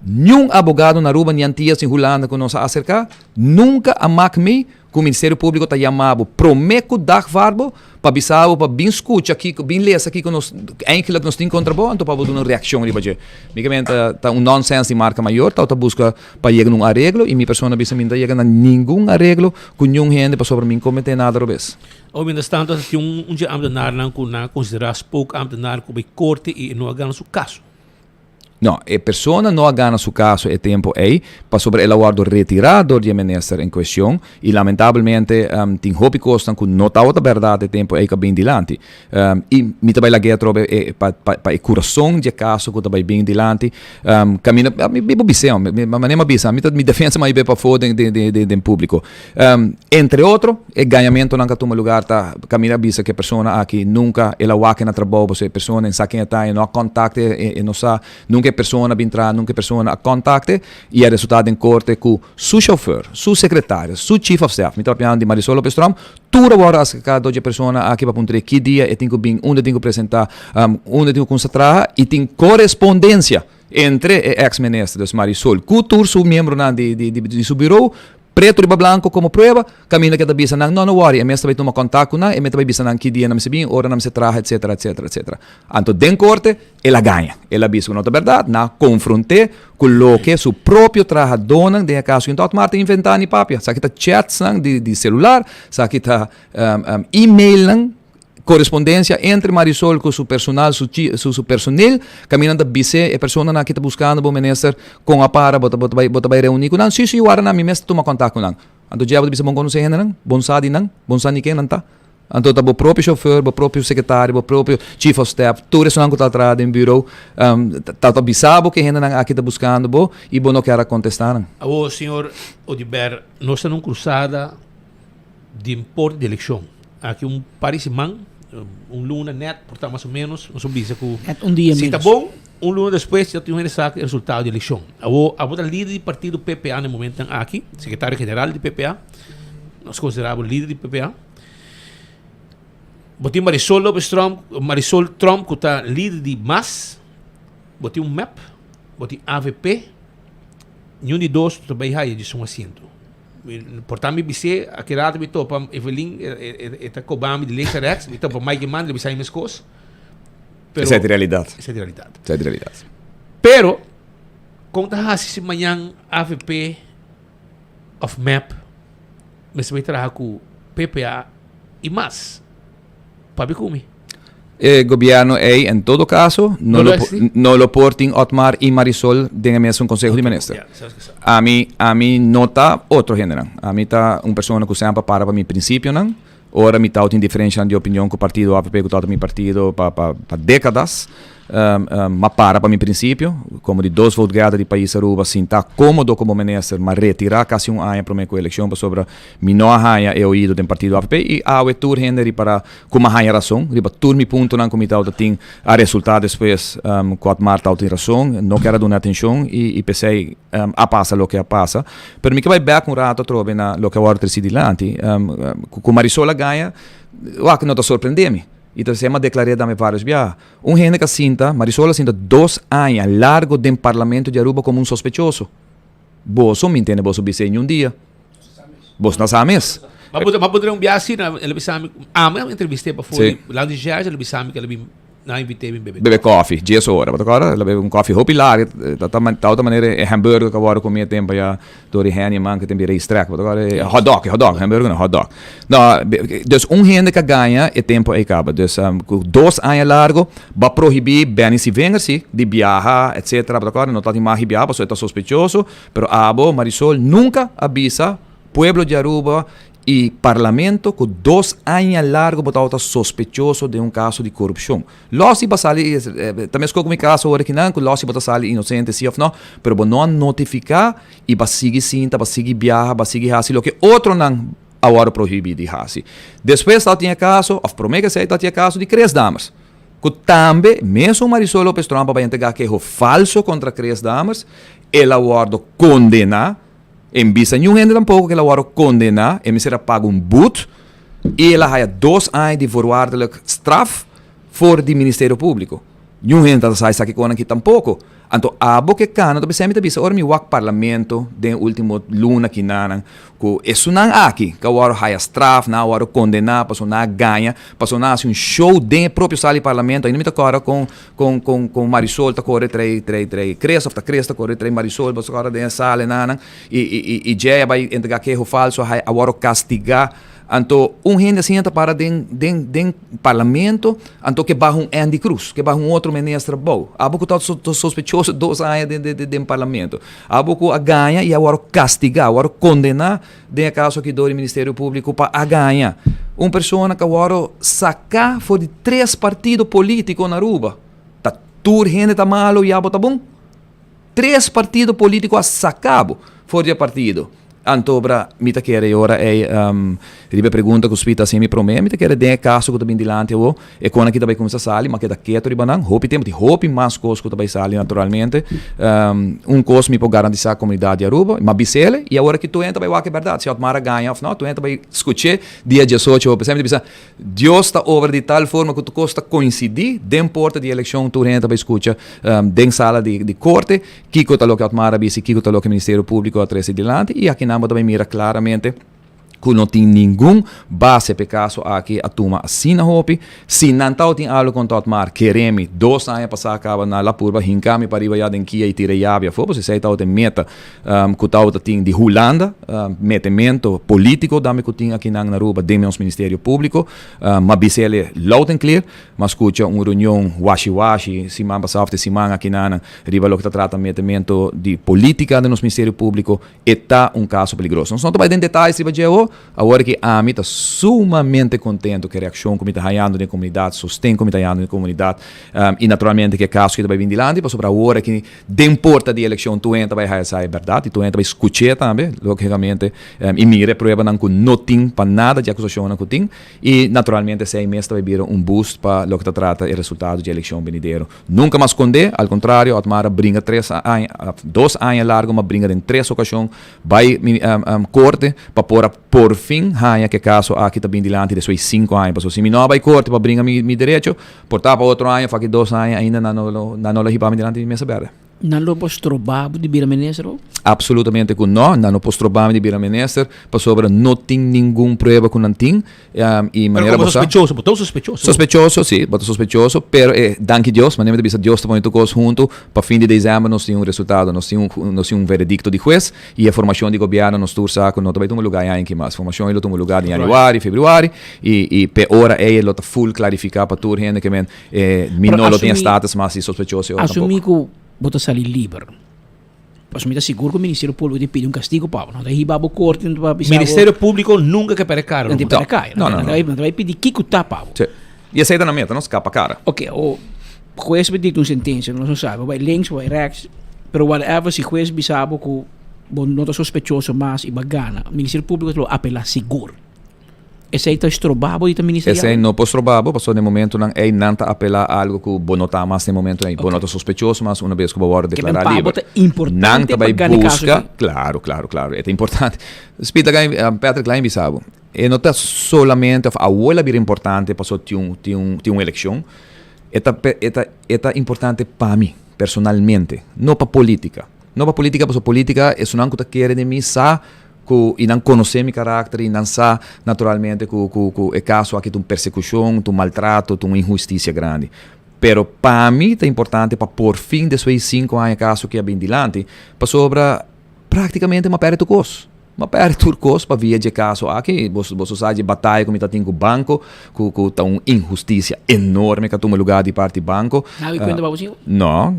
nenhum advogado na Aruba, nem tia sem Holanda que nos acerca, nunca amac me que o Ministério Público está chamado prometo dagvaarbo para bisabo para bem escuta aqui, bem lesa aqui que nós aquilo que nós temos contra bom, então para dar uma reação de baje. Micamente tá nonsense de marca maior, tá busca para chegar num arreglo e minha pessoa bisa minta chega a nenhum arreglo com nenhum gente para sobre mim cometer nada robes. Ou mientras tanto, tem dia amdenar não que considerar pouco amdenar como corte e não ganha seu caso. No, a persona não ganha seu caso e tempo aí para sobre el aguardo retirado do ministro em questão e lamentavelmente tem hobby costan que não está outra verdade tempo aí que bem dilante e me também lá que trobe para o coração de caso que também bem dilante caminha me bisão maneira bisa me defesa mais bem para fora de público entre outro o ganhamento não que toma lugar tá caminha bisa que a persona aqui nunca ela waque na trabalho você persona em saquinha tá e não contacte e não sa nunca persona bintra, nunca persona a contacte e o resultado em corte com seu chauffeur, seu secretário, seu chief of staff, me trapiando de Marisol Lopez Trump, tudo agora as cada doja persona aqui para puntre que dia e tenho bem onde tenho apresentar, onde tenho concentrar e tem correspondência entre ex-ministro Marisol, cultura seu membro de seu bureau preto e branco como prova, caminha que está bisa não worry, e mesmo também toma contato na, e mesmo também bisa não que dia não se bem, hora não se traja, etc. Então, dentro corte, ela ganha, ela bisa com outra verdade, na confronte com o que seu próprio traja dona, de caso então Martin inventar ni papia, sabe que está chats de celular, sabe que está e-mail correspondência entre Marisol com seu personal, seu personal, caminhando da bice, a pessoa que está buscando o ministro com a para, bota vai reunir com não, sim, o ara na mim mesmo toma contato com não. Então já bice bom conhecer não, bom sadi não, bom sani quem não tá. Então tá o próprio chauffeur, o próprio secretário, o próprio chief of staff, tudo isso não que está atrás em bureau, tá bisabo que ainda aqui está buscando, bo e bom não quer contestar. O senhor Odiber, nós estamos cruzada de importe de eleição. Aqui parecimento luna net, portanto, mais ou menos, não sabia que dia se menos. está bom, luna depois já tem o resultado da eleição. A líder do partido PPA no momento aqui, secretário-geral do PPA, nós consideramos líder do PPA. Botem Marisol Lopez Trump, que está líder de MAS, botem MEP, botem AVP, nenhum de dois também há de um assento. Portanto, BC, aquele lado me topa, Evelyn, está cobrando de leite rex, me topa mais que manda, ele sai minhas coisas. Essa é a realidade. Essa é a realidade. Essa é a realidade. Pero, quando está assim, amanhã, AVP, of MAP, mas vai trabalhar com PPA e mais. Para ver O governo é, em todo caso, não lo portem Otmar e Marisol de mesmo Conselho de Ministros. A mim não está outro gênero. A mim está uma pessoa que sempre para mim princípio, não? Ora, me está outra diferença de opinião com o partido AVP, que está meu partido para décadas. mas para meu princípio, como de 2 votos de país Aruba, sim, está cômodo como ministro, mas retirar quase ano para mim com a eleição, para sobre mim não arranha eu ido do partido APP e a tur render para como arranha razão, riba tur mi ponto não comitado da tem a resultado depois com a Marta tem razão, não quero dar atenção e pensei a passa o que a passa, per mim que vai back rato trobe na lo que agora decidi dilante, com Marisola ganha, o que não te surpreende-me. Então, se eu declarei da vários via. Gente que sinta, Marisola sinta 2 anos largo do parlamento de Aruba como sospechoso. Vos me entende, vos subisse em dia. Vos não sabes. Mas poderia assim, ele me sabe. Eu entrevistei para fora. Lá de Gerard, ele me sabe que ele não invitei a beber. Beber coffee, 10 horas. Mas agora, ele bebe coffee hopi largo. Da outra maneira, é hambúrguer que agora comia tempo já. Dori Henny, man, que tem bem estreco. Mas agora é hot dog, hambúrguer não, hot dog. Não, então, gente que ganha, é tempo aí acaba. Então, 2 anos largo, vai proibir bem se venga, sim, de viajar, etc. Mas agora, não está de mais viajar, porque está sospechoso. Mas Abo, Marisol, nunca avisa pueblo de Aruba e parlamento com 2 anos largo botava sospechoso de caso de corrupção. Lossi basali também escolho como caso agora que não, que Lossi basali inocente sim ou não, pero não notificar e basigi cinta, basigi viaja, basigi hasi lo que outro não agora proibido de hasi. Depois tinha caso, of promega sei tinha caso de 3 damas. Que também, mesmo Marisol Lopes Trump vai entregar que é falso contra 3 damas, ele agora condena. Em vista nenhum gente tampouco que ela vai condenar, e me será pago boot, e ela vai 2 anos de voorwaardelijk straf voor die Ministério Público. Nenhum gente sai aqui com aqui tampouco. Então, abo que cana, tu pensei, ora mi wak parlamento, den último luna que nanan, que isso não aqui, que agora vai straf, na agora condenar, passou na ganha, passou na um show dentro próprio sala de parlamento, ainda me agora com Marisol, tá corre três cresta, corre três Marisol, passou agora dentro sala nanan, e já vai entregar que é falso, vai agora castigar. Então, gente senta para den parlamento, então que vai Andy Cruz, que vai outro ministro bom. Há pouco está sospechoso 2 anos de parlamento. Há pouco a ganha e agora castigar, agora condenar de caso aqui do Ministério Público para a ganha. Pessoa que agora sacar for de 3 partidos políticos na Aruba. Tá tur gente tá malo e abo tá bom. 3 partidos políticos a sacabo for de partido. Antobra, mita quere ora ribe pergunta que o spita assim me promete, mita quere de caso que também dilante o e quando aqui também começa a sair, mas que da quieto ribanan, hope tempo de hope mais coisas que também sair naturalmente, coisa me pode garantir a comunidade de Aruba, mas bisele e agora que tu entra vai que é verdade, se a Mara ganha, não, tu entra vai escutar dia 18, eu sempre pensa, Deus está over de tal forma que tu costa coincidir den porta de eleição, tu entra vai escutar den sala de corte, que tá lo que a Mara bisi, que tá lo que o Ministério Público atrás dilante e aqui na também mira claramente que não tem nenhum base para caso aqui a turma assina hopi se não tem algo com o mar queremos 2 anos passar acaba na la purba hincame para ir em Kia e tira llave fora se sei tal tem meta que tal tem de Holanda metimento político dame que tem aqui na Aruba deme os Ministério Público mas bisele loud and clear mas escuta reunião washi se man passar de semana aqui na riba lo que trata metimento de política de nos Ministério Público está caso peligroso não vai em detalhes riba agora que a mim está sumamente contente que a reação que está ganhando na comunidade, sustém que está ganhando na comunidade e naturalmente que é caso que vai vir de lá, para sobre a hora que den porta de eleição tu entra vai sair verdade, tu entra vai escutar também, logicamente e mire prova não tem para nada de acusação não tem e naturalmente 6 meses vai vir boost para o que trata o resultado de eleição venidero. Nunca mais esconder, ao contrário, a Mara brinca 2 anos largo, mas brinca em 3 ocasiões, vai corte para por fim, há que caso aqui também dilante de suas 5 anos. Se me não vai corte para brincar meu direito, portar para outro ano, faz 2 anos ainda não lo hibame dilante de mesa verde. Não lo posso trobar de bira ministro? Absolutamente que não posso trobar de bira ministro, para sobre não tem nenhum prova que não tem e maneira como sospechoso, botou sospechoso. Sospechoso, sim, botou sospechoso, pero danke Deus, maneira de Deus está muito coisa junto, para fim de dezembro nós temos resultado, nós temos veredicto de juez e a formação de governo nós tur saco, não vai ter lugar em que mais, formação ele tem lugar em janeiro, fevereiro e pe ora ele está full clarificar para tur gente que men não lo tem status mas sospechoso. Assumir que bota sair livre. Mas me dá seguro que o Ministério Público te pede castigo para não daí babo corte não vai Ministério Público nunca que perecar. Não te perecar. Não vai pedir que tá pavo. E aceita na meta, não escapa cara. Ok, juez dicta uma sentença, não se sabe, vai links, vai rechts, pero whatever, se juez bisabo que não está sospechoso mais e bagana, o Ministério Público lo apela seguro. Esse aí está estrobado e está ministerial. Esse aí não pode estrobado, passou no momento não é não tá apelar algo que o não tá mais no momento aí, não tá sospechoso, mas uma vez que o bora declarar livre. É importante não vai busca, claro, é importante. Spita Patrick lá em Bissau. E não está solamente a abuela vir importante, passou tinha uma eleição. É importante para mim, personalmente, não para política. Não para política, porque política é uma coisa que quer de mim, e não conhecer meu caráter, e não sabe naturalmente que é caso aqui de uma persecução, de um maltrato, de uma injustiça grande. Pero para mim é importante para por fim desses 5 anos caso que é bem dilante, para sobra praticamente uma perda de coisa. Uma perda de coisa para via de caso aqui, você sabe de batalha como está tendo o banco, que está uma injustiça enorme que toma lugar de parte do banco. Não, e quando vai não,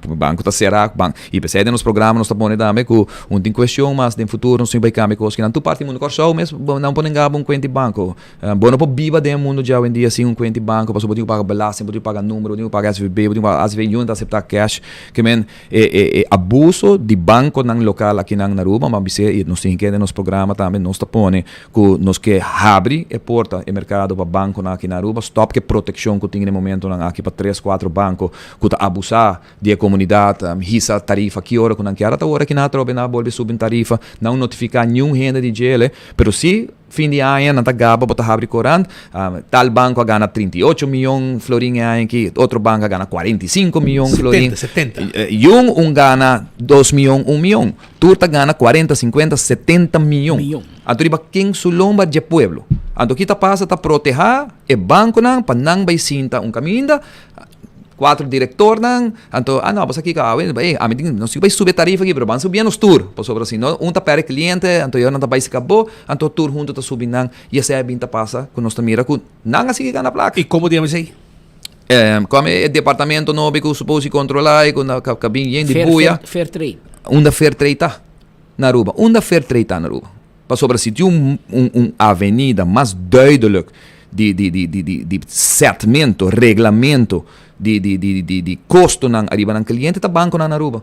o banco está cerrado, e percebe nos programas nós estamos também que tem questão, mas no futuro nós vai cambiar coisas que não tu parte do mundo corso, mas não podem ganhar um conta de banco. Bom, não pode viver do mundo já hoje em dia sem um conta de banco, para poder pagar balance, poder pagar número, poder pagar SVB, poder pagar SVB, não aceitar cash, que é abuso de banco não local aqui na Aruba, mas você nós temos que nos programa também nós tapone que nós que abre a porta e mercado para banco aqui na Aruba, stop que proteção que tem no momento aqui para 3-4 bancos que abusar de comunidade, hisa tarifa que hora que não quer, hora que não trobe na bolsa subir tarifa, não notificar nenhum renda de gele, pero se fim de ano não tá gaba bota abre corante, tal banco ganha 38 milhões florim aqui, outro banco ganha 45 milhões florim, 70. Um ganha 2 milhões, 1 milhão, turta ganha 40, 50, 70 milhões. Então, quem sulomba de pueblo. Então, kita passa a proteger o banco não, para não vai sinta caminho, 4 diretor não, então, não, mas aqui, não se vai subir tarifa aqui, mas vamos subir nos tour, por sobre assim, não, tá para cliente, então eu não tá vai se acabou, então tour junto tá subindo não, e essa é a binta passa, com nós mira com não assim que ganha placa. E como digamos aí? Como é departamento novo que supose controlar, com a cabine de buia. Fair trade. Onde fair trade tá na Aruba, onde fair trade tá na Aruba. Para sobre assim, avenida mais duidelijk de certamento, regulamento de custo não arriba não cliente tá banco não Aruba.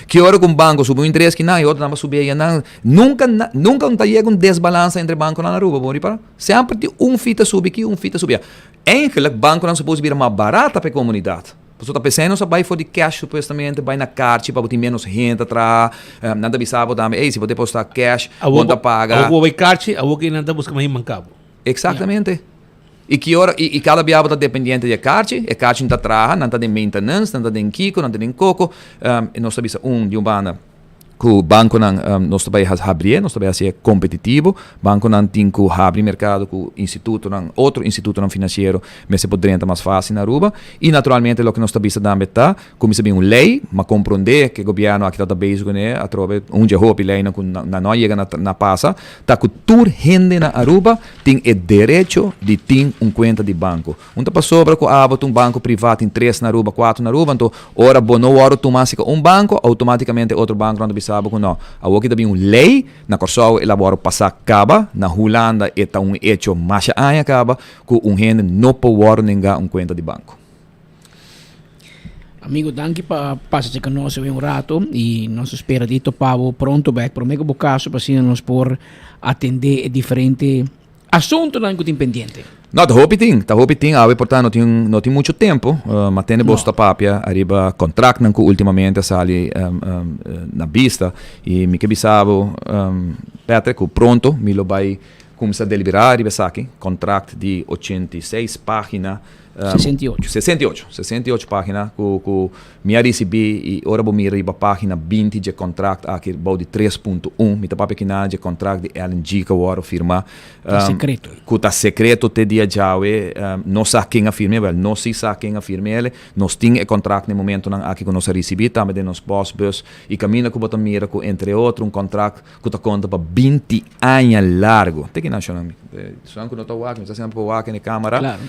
Que hora com banco subiu interesse que não e outro não subir aí não nunca não tá chega desbalança entre banco na Aruba bom para sempre tem fita subir aqui fita subir eigenlijk banco não supose vir mais barata para a comunidade. Você está pensando que vai for de cash supostamente vai na caixa para ter menos gente atrás nada bisabo também se você postar cash quando paga a vai caixa a que nada busca mais mancabo. Exatamente. E que hora e cada biabo está dependente de caixa, e caixa não está atrás, não está de maintenance, não está de kiko, não está de coco, e nós sabemos de um bana que o banco não nós também abrir, nós também ser competitivo, banco não tem que abrir mercado com instituto não outro instituto não financeiro, mas se poderia estar mais fácil na Aruba e naturalmente o que nós também também tá, como se bem uma lei, mas compreender que o governo aqui está basic né, a trove onde hope lei não chega na passa, tá que tur gente na Aruba tem o direito de ter conta de banco. Onde passou para que um banco privado tem 3 na Aruba, 4 na Aruba, então ora bono hora automática banco, automaticamente outro banco não sabe que não. A que também uma lei na Corsol elabora passar acaba na Holanda está hecho mais acaba que gente não pode negar conta de banco. Amigo, danke para passar conosco rato e nós espera de topavo pronto back para mego caso para assim nós por atender diferente assunto não que pendiente. Não, tá hope tem, portanto não tem muito tempo, mas tem bosta papia, arriba contrato que ultimamente sali na vista e me que bisavo Patrick, pronto, me lo vai começar a deliberar, arriba aqui, contrato de 86 páginas, 68 páginas que me recebi e ora vou me arriba página 20 de contrato aqui de 3.1 me tapava aqui na de contrato de LNG que eu ora firma secreto que tá secreto te dia já não sabe quem afirma ele não se sabe quem afirma ele nós tem contrato no momento aqui que nós recebi também de nos boss bus e caminha que botar mira com entre outro contrato que tá conta para 20 anos largo tem que não chama só que não tá aqui está sempre aqui na câmara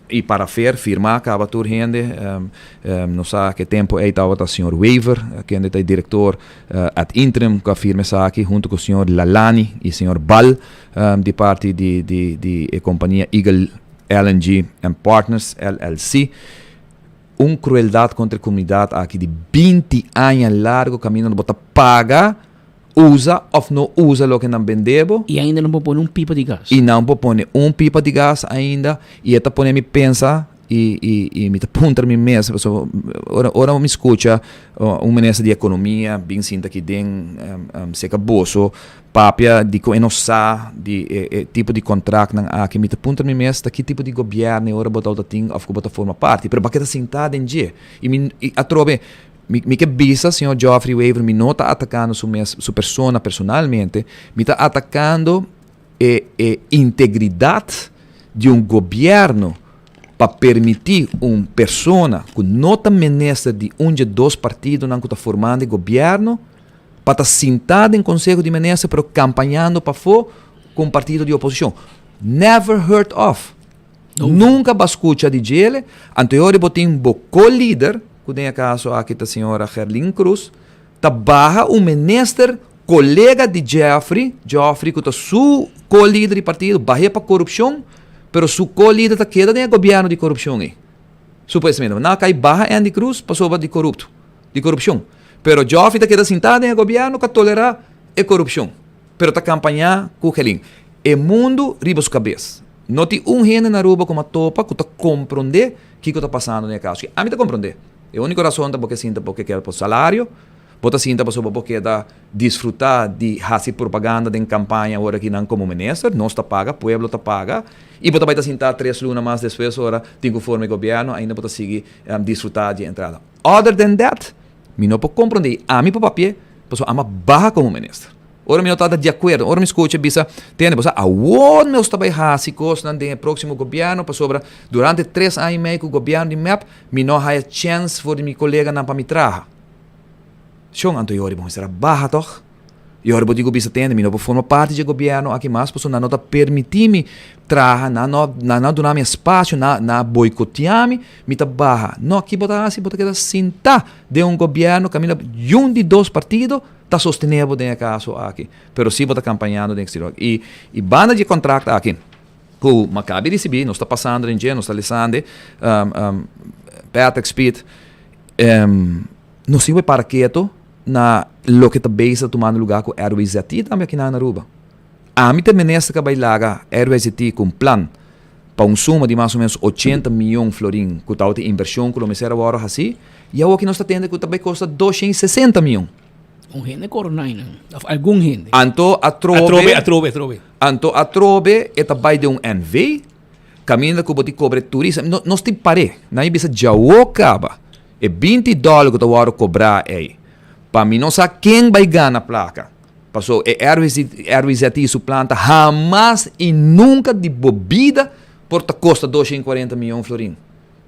e para firmar acaba tur gente não sabe que tempo é estava o senhor Weaver que ainda é diretor ad interim que firma aqui junto com o senhor Lalani e o senhor Bal de parte de companhia Eagle LNG and Partners, LLC. Crueldade contra a comunidade aqui de 20 anos largo, caminho, não bota paga, usa ou não usa o que não vendemos. E ainda não pode pôr pipa de gás. E não pode pôr pipa de gás ainda. E esta põe me pensa e me aponta me mesmo. Ora me escuta ministro de economia, bem sinta que tem seca bolso, papia de enosa de tipo de contrato que me aponta me mesmo que tipo de governo ora botar o ting of botar forma parte, pero baqueta sentada em dia. E a trove me que bisa, senhor Geoffrey Weaver, me não está atacando sua persona personalmente, me está atacando a integridade de governo para permitir uma pessoa que não está ministra de de dois partidos que está formando governo para estar sentada em conselho de ministra pero campanhando para fora com partido de oposição. Never heard of. Nunca vai escutar de ele. Anterior eu tenho um co-líder, que tem a caso aqui da senhora Gerlin Cruz, está barra ministro, colega de Geoffrey, que está su co-líder de partido, barra para corrupção, pero su co-líder está queda no governo de corrupção. Supostamente, não cai barra Andy Cruz, passou de corrupção. Pero Geoffrey está queda sentado no governo que tolera a corrupção. Pero está campanhando com o Helin. O mundo riba sua cabeça. Não tem gente na rua como a topa que está compreender o que está passando no caso. A mim está compreender. A única razão é porque sinta porque quer por salário, bota sinta porque da desfrutar de fazer propaganda de campanha agora que não como ministro, não está paga, o povo está paga, e bota vai sentar 3 lunas mais depois, agora tem conforme o governo, ainda bota seguir desfrutar de entrada. Other than that, me não pode compreender. A mim, para papel, pessoa ama barra como ministro. Ora, me não está de acordo. Ora, me escuta, bisa, tem, pessoa, aonde eu estava errado, no próximo governo, pessoa, durante 3 anos e meio com o governo de MEP, me não há chance for de meu colega não para me trazer. Então, anterior, bom, será barra, toch? E agora, eu digo, bisa, tem, me não forma parte do governo, aqui mais, pessoa, não está permitindo-me trazer, não donar-me espaço, não boicotear-me, me está barra. Não, aqui, bota que sentar de governo, caminha, de 2 partidos, está sostenível dentro caso aqui. Pero sim, está campanhando dentro exterior. E banda de contrato aqui, que o Maccabi recebi, não está passando em dia, não está listando, Patrick Speed, não se vai para quieto, na lo que está base tomando lugar com o RWZT também aqui na Aruba. A mim também nesta que vai lá RWZT com plano para suma de mais ou menos 80 milhões de florins que está de inversão que o Ministério agora assim, e eu aqui nós está tendo que também custa 260 milhões. Gente coronaina, algum gente. Anto a trove. Anto a trove é também de NV, caminho que pode cobrar turista. Nós tem pare, na ibisa já o acaba. É $20 que eu vou cobrar aí. Para mim não sabe quem vai ganhar a placa. Passou RWZT su planta jamais e nunca de bebida por custa 240 milhões de florins.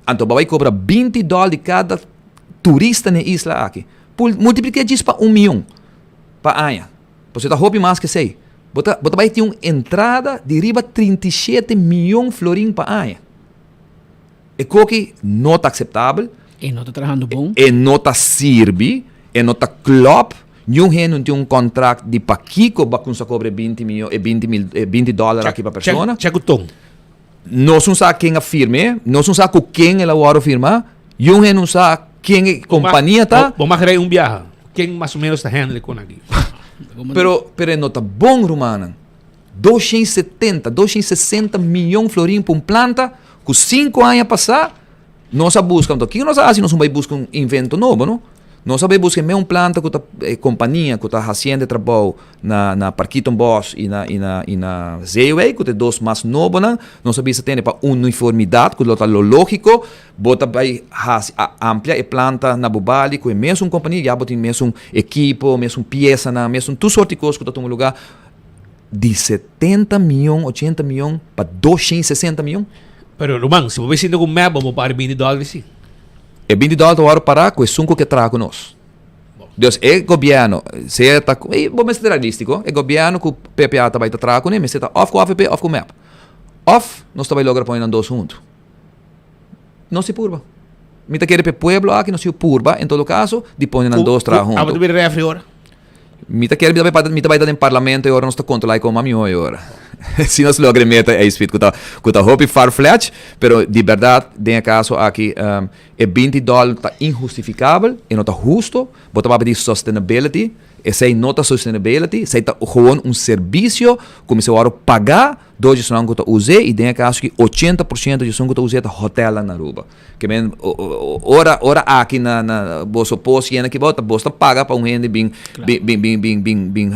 Então vai cobrar $20 de cada turista na isla aqui. Multiplica isso para 1 milhão para ano. Você está roubando mais que sei. Você vai ter uma entrada de riba 37 milhões de florins para ano. É que não está aceitável. E não está trabalhando bom. E não está serve. E não está club. Nenhum não tem contrato de paquico para que cobre $20 aqui para a pessoa. Chegutong. Não sabe quem afirma. Não sabe com quem ela vai firmar. Nenhum não sabe quem a companhia está. Vamos a criar viaje. Quem mais ou menos está handling com aqui? Pero não está bom, Romana. 260 milhões de florins para uma planta que 5 anos a passar, nós buscamos. O que nós fazemos? Nós vamos buscar um invento novo, não? Nós vamos buscar uma planta que a companhia que está fazendo trabalho na Parquito Bosch e na Zeeway, que tem 2 mais novos, nós vamos ter para uniformidade, que é lógico, bota vai amplia a planta na Bubali, que é mesmo uma companhia, já tem mesmo equipo, mesmo peça, mesmo tudo sorte de coisas que está no lugar, de 70 milhões, 80 milhões para 260 milhões. Pero, Román, se você sinta com map, vamos para $20, sim. E $20 agora para com o sunco que traga conosco. Deus, é governo, certa, vamos ser realístico, é governo que o PPA vai trazer com ele, mas está off com o AFP, off com o MEP. Off, nós também logra pôr em 2 juntos. Não se purba. Me tá querendo para o pueblo aqui, não se purba, em todo caso, de pôr em 2 traga juntos. Ah, mas tu refri agora? Mita quer mita vai em parlamento e ora nós tá controlar como a mim ora. Se nós logra meta é speed kuta hope far-fetched, pero de verdade, tem caso aqui é $20 tá injustificável e não tá justo, bota para pedir sustainability, e se não tá sustainability, se tá gewoon serviço, como se ora pagar, dois de não que usei e tem caso que 80% de som que usei tá hotel lá na Aruba. Que men ora aqui na boso post e aqui bota bosta paga para gente bem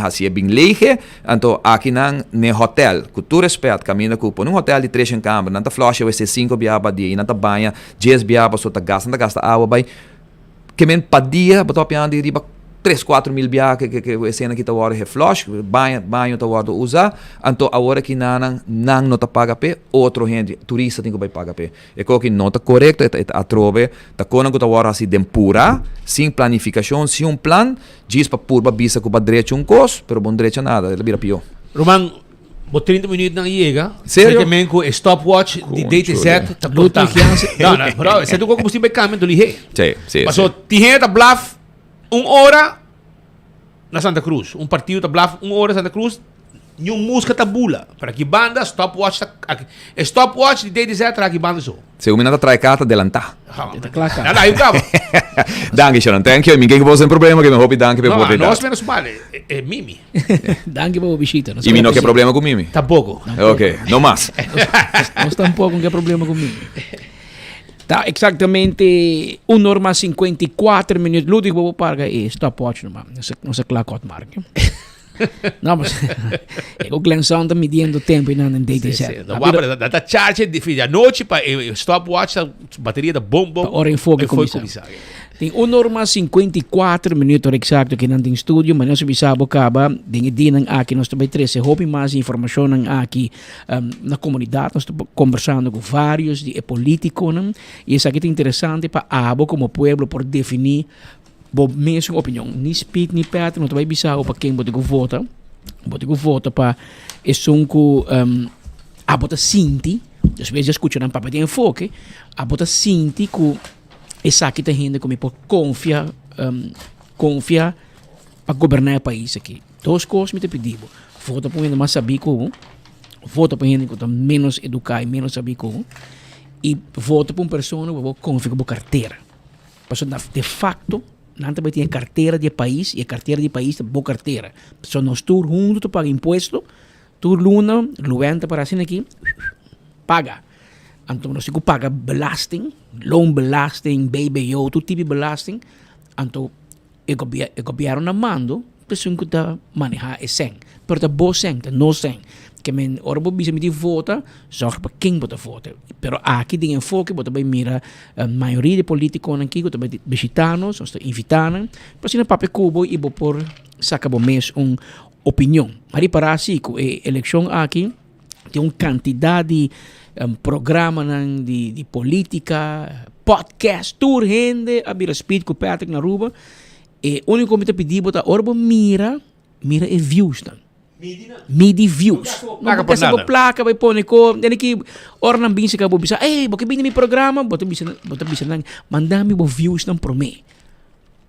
assim bem leihe, então aqui na hotel, que tu respeita, caminha com um hotel de 3 em câmara, não tá flush vai ser 5 biaba dia, não tá banha, 10 biaba só tá gasta água vai. Que men pa dia, bota piano de riba 3-4 mil biá que a cena que tá hora é flush, banho tá hora usar, então a hora que não tá paga pé, outro gente, turista tem que vai pagar pé. É que não tá correto, a trove, tá quando tá hora assim dempura, sem planificação, sem um plano, diz para purba bisa com direito um cos, pero bom direito nada, ele vira pior. Roman, bo 30 minutos não chega. Sério? Porque com stopwatch de date set, tá cortando. Não, bro, você tem que combustível caminho do lihe. Sim. Passou, tinha tá bluff 1 hora na Santa Cruz. Partido tá bluff 1 hora na Santa Cruz. E música tá bula. Para que banda, stopwatch de date set, para que banda só. Se o menino tá carta adelantar. Tá claro. Não, eu acabo. Danke, Sharon. Thank you. Ninguém que você tem problema, que me hope danke por poder. Nós menos mal, é Mimi. Danke por visita. E mi não tem problema com Mimi? Tampouco. Ok, não mais. Nós tampouco não tem problema com Mimi. Tá exatamente 1h54 minutos. Ludwig vou pagar e stopwatch não se clacot marca. Não, mas o Glenn Sound está medindo o tempo e não em date set. Da charge de noite para stopwatch, a bateria da bom. Hora em fogo começar. Tem 1h54 minutos exato que não tem estúdio, mas nós sabemos que tem dinang aqui nós também trazer houve mais informação aqui na comunidade, nós estamos conversando com vários de políticos e isso aqui é interessante para abo como povo por definir a mesma opinião. Ni speak ni pat, nós também bisao para quem pode votar. Pode votar para esse a bota sinti, às vezes escutam um papel de enfoque, a bota sinti que essa aqui tem gente como por confia para governar o país aqui. Duas coisas me te pedimos. Vota para gente mais saber como, vota para gente que está menos educada e menos saber como, e vota para uma pessoa que confia com a carteira. Porque de facto não também tem a carteira de país e a carteira de país é boa carteira. Só nós todos juntos paga imposto, tu luna, luenta para assim aqui, paga. Então nós temos que pagar belasting, loan belasting, BBO, todo tipo de belasting. Então o governo na mando, pessoa que está manejar é 100. Mas é bom 100, não 100. Que men ora bo bisa me vota, zorg para quem bota vota. Pero aqui tem enfoque, bota bem mira a maioria de políticos aqui, que também visitanos, nós invitando, para sina papel cubo e bo por saca bo mês opinião. Mas para assim, a eleição aqui tem uma quantidade de programa de política, podcast, tour gente, a bira speed com Patrick na Aruba. E o único que me pedi bota ora bo mira e views dan. Midi views. Não porque essa placa vai pôr com, ele que ora não bisa que bisa, porque bem no programa, bota bisa nang, mandar-me bo views não por mim.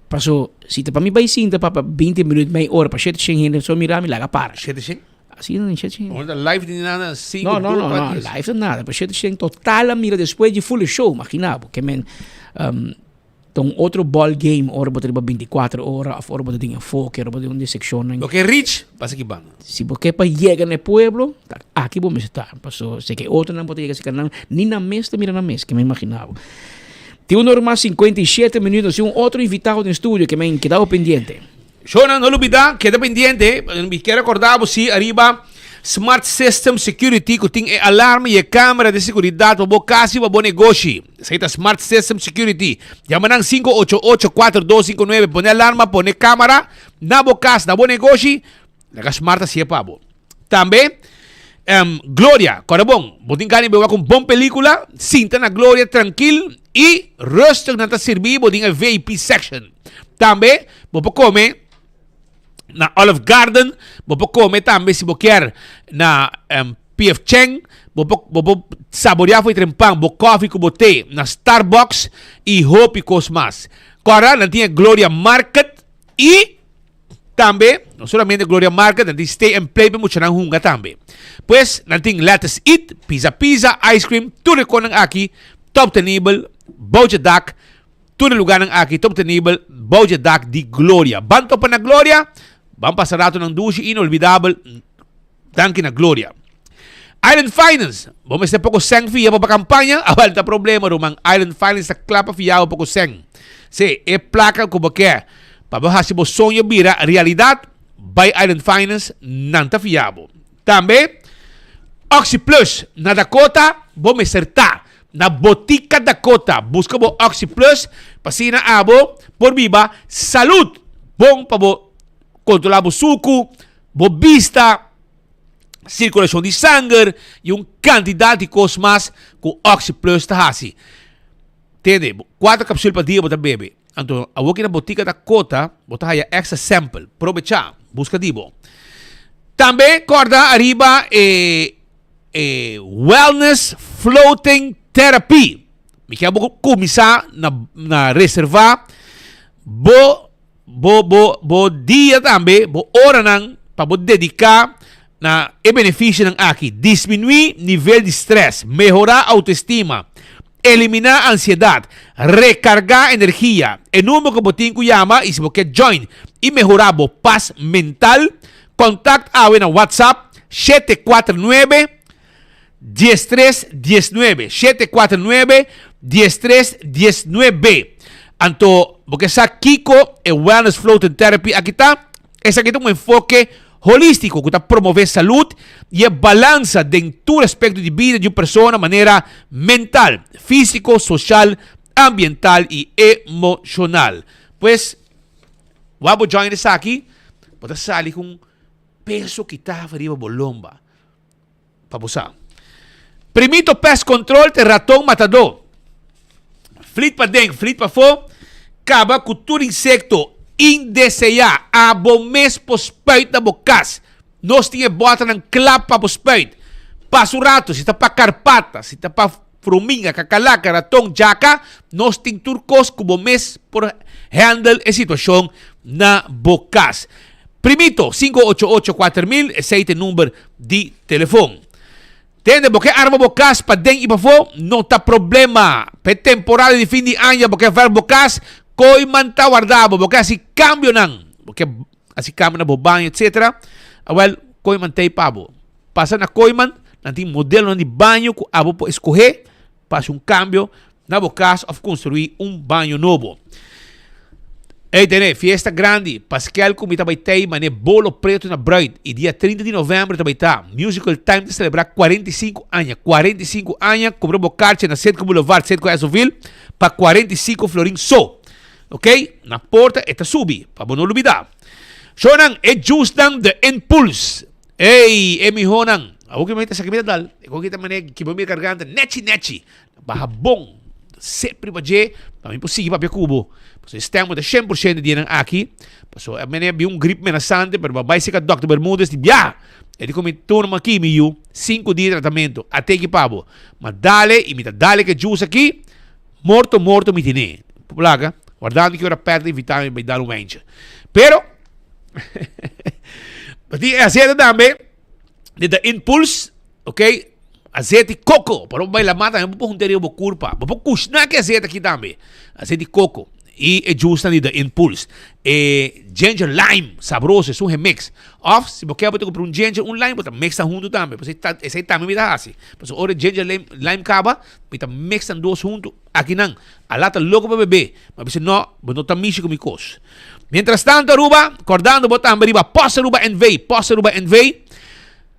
Passou, se te para mim vai sim, para 20 minutos meia hora para 700 só mirar me larga para. 700? Assim não 700. Olha live de nada 5. Não, live de nada, para 700 total mira depois de full show, imaginava, que men então outro ball game, ora botar 24 horas, ora botar em foco, ora botar uma secção. Porque rich, passa aqui banda. Se porque para chegar no pueblo, aqui vamos estar. Passou, sei que outro não pode chegar se canal, nem na mesa, mira na mesa, que me imaginava. Tem um normal 57 minutos e um outro invitado no estúdio que me quedava pendente. Shona, não olvida, queda pendente, me quero acordar se arriba Smart System Security, que tem alarme e câmera de segurança para casa e para negócio. Aceita Smart System Security. Llaman 588-4259. Põe alarma, põe câmera na casa, na negócio. Na Smart assim é para bo. Também, Glória, corabon. Botin cani bewa com bom película. Sinta na Glória tranquilo e rustig na servir, botin a VIP section. Também, vou comer na Olive Garden, vou comer também se você quer na PF Cheng, vou saborear foi trempang, vou coffee com bote na Starbucks e Hopi Cosmas. Agora, não tinha Gloria Market e Tambe, no solamente Gloria Market, nanti stay and play pa mo siya ng hunga tambe. Pues, nanting Let's Eat, Pizza, Ice Cream, tunay ko ng aki, top table, Bojadak, tunay lugar ng aki, top table, Bojadak di Gloria. Banto pa na Gloria, bampasarato ng dushi, inolvidable, danki na Gloria. Island Finance, bumeste po ko seng fiya pa kampanya, awal ta problema, rumang Island Finance sa klapa fiya po ko seng. Se, placa ko ba kaya, pabahasi mo sonyo bira, realidad, by Island Finance, nanta fiabo. Tambe, Oxy Plus, na Dakota, bumeserta, na Botica Dakota, busca mo Oxy Plus, pasina abo, por viva, salud, bong pabo, kontrolabo suku, bobista, circulação de sangue, yung cantidad de cosmas com Oxy Plus tahasi. Tende, 4 capsules pa dia bota bebe. Anto, awokin na Botica Dakota, bota haya extra sample, provecha, busca dibo. Tambe, corda, arriba, Wellness Floating Therapy. Mi kaya mo kumisa na reserva bo dia tambe, bo ora nang pabodedika na benefício ng aki. Disminuir nível de stress, mejorar autoestima, eliminar ansiedad, recargar energía. El número que botín ko llama y si mo que join y mejorar bo paz mental, contact awe na WhatsApp 749 1319 749 1319. Anto, porque sa Kiko e Wellness Floating Therapy aquí está, es aquí un enfoque holístico que está promover salud y el balanza de tu aspecto de vida de una persona de manera mental, físico, social, ambiental y emocional. Pues, vamos a join essa aqui, para salir com peso que está arriba bolomba. Para usar. Primito pest control te ratão matador. Flit para dentro, flit para fora, acaba com todo insecto indesejado, abo mes pospeito da bocas. Nós tinha bota ng clap para pospeito. Passo rato, se tá para carpata, se tá para fruminga, cacalaca, ratão, jaca, nós tem turcos como mes por handle a situação na bocas. Primito, 588-4000, esse é o número de telefone. Entende? Porque arma bocas para dentro e para fora, não tá problema. Para temporada de fim de ano, porque ver bocas, koi man ta guardabo, porque assim cambio nang, porque assim cambio na bobanho, etc. Well, koi man tay pabo. Passa na koi man, nanti modelo de banho, que abo po escolher, passa cambio na bocas of construir banho novo. Ei, tene, fiesta grande, Pascal Comita Baitei, mané bolo preto na Bright, e dia 30 de novembro também tá. Musical Time de celebrar 45 anos. 45 anos, comprou bocarte na Centro Boulevard, Centro Coesoville, para 45 florin só. Ok? Na porta, eta subi, para não olvidar. Shonan, é justan de Impulse. Ei, é mi honan. Ako kita sa kimita dal, ako kita mané, kibami garganta, nechi. Baha bom. Sempre ba je, para mim possível para cubo. So, estamos de 100% de aqui. So, a mim vi grip menacante, pero vai ser que Dr. Bermúdez diz, ele comentou numa aqui, 5 dias de tratamento, até que pabo. Mas dale, imita dale que juice aqui, morto, me tine. Plaga, guardando que eu era perto de vitamina, vai dar mente. Pero, azeite também, de Impulse, ok? Azeite coco, para não vai lá mata, não pode ter uma curva, não pode custar que azeite aqui também, azeite coco. E é justo de Impulse. Ginger lime, sabroso, é remix. Of, se você quer comprar ginger, lime, você mixa junto também. Esse também me dá assim. Porque ora ginger lime acaba, você mixa dois juntos. Aqui não. A lata louco para beber. Mas você não está mexendo com coisas. Mientras tanto, Aruba, acordando, botar arriba, possa Aruba Envy.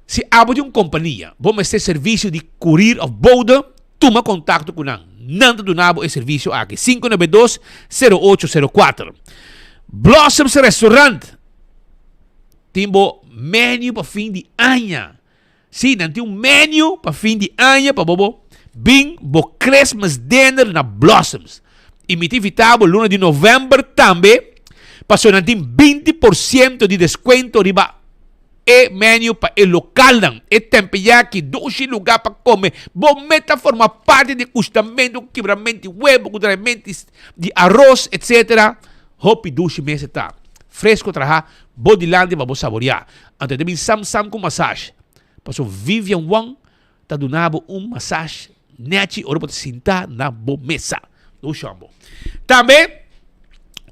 Se abo de uma companhia, vamos ter serviço de courier of border, toma contato com nós. Nando do Nabo é serviço aqui. 592-0804. Blossoms Restaurant. Timbo menu para fim de ano. Sim, não tem menu para fim de ano para bobo. Bing, bo Christmas dinner na Blossoms. E me tivitavo luna de novembro também. Passou não tem 20% de desconto riba. E menu para o local não. E tempeyaki, doce lugar para comer. Bom, meta forma parte de custamento, quebramento de huevo, quebramento de arroz, etc. Hopi doce mesa tá. fresco traha, bodilante para saborear. Antes de sam com massagem. Passou Vivian Wang, tá donando massagem neti, ora para sentar na mesa. No chambo. Também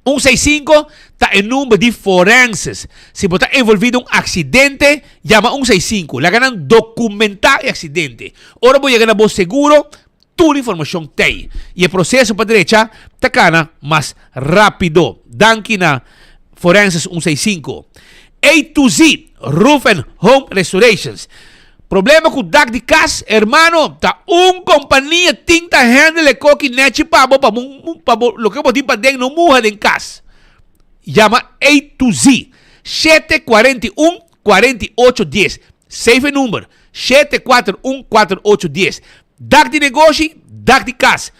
165 está em número de forenses. Se você está envolvido em um acidente, llama 165. La ganan documentar o acidente. Ora vou chegar a seguro, toda a informação tem. E o processo para a direita está mais rápido. Danke na forenses 165. A to Z, Roof and Home Restorations. Problema com o dak de casa, hermano, tá companhia tinta handle coque net para lo que eu vou para dentro não morra em casa. Chama A to Z 741 4810. Save número 741 4810. Dak de negócio, dak de casa.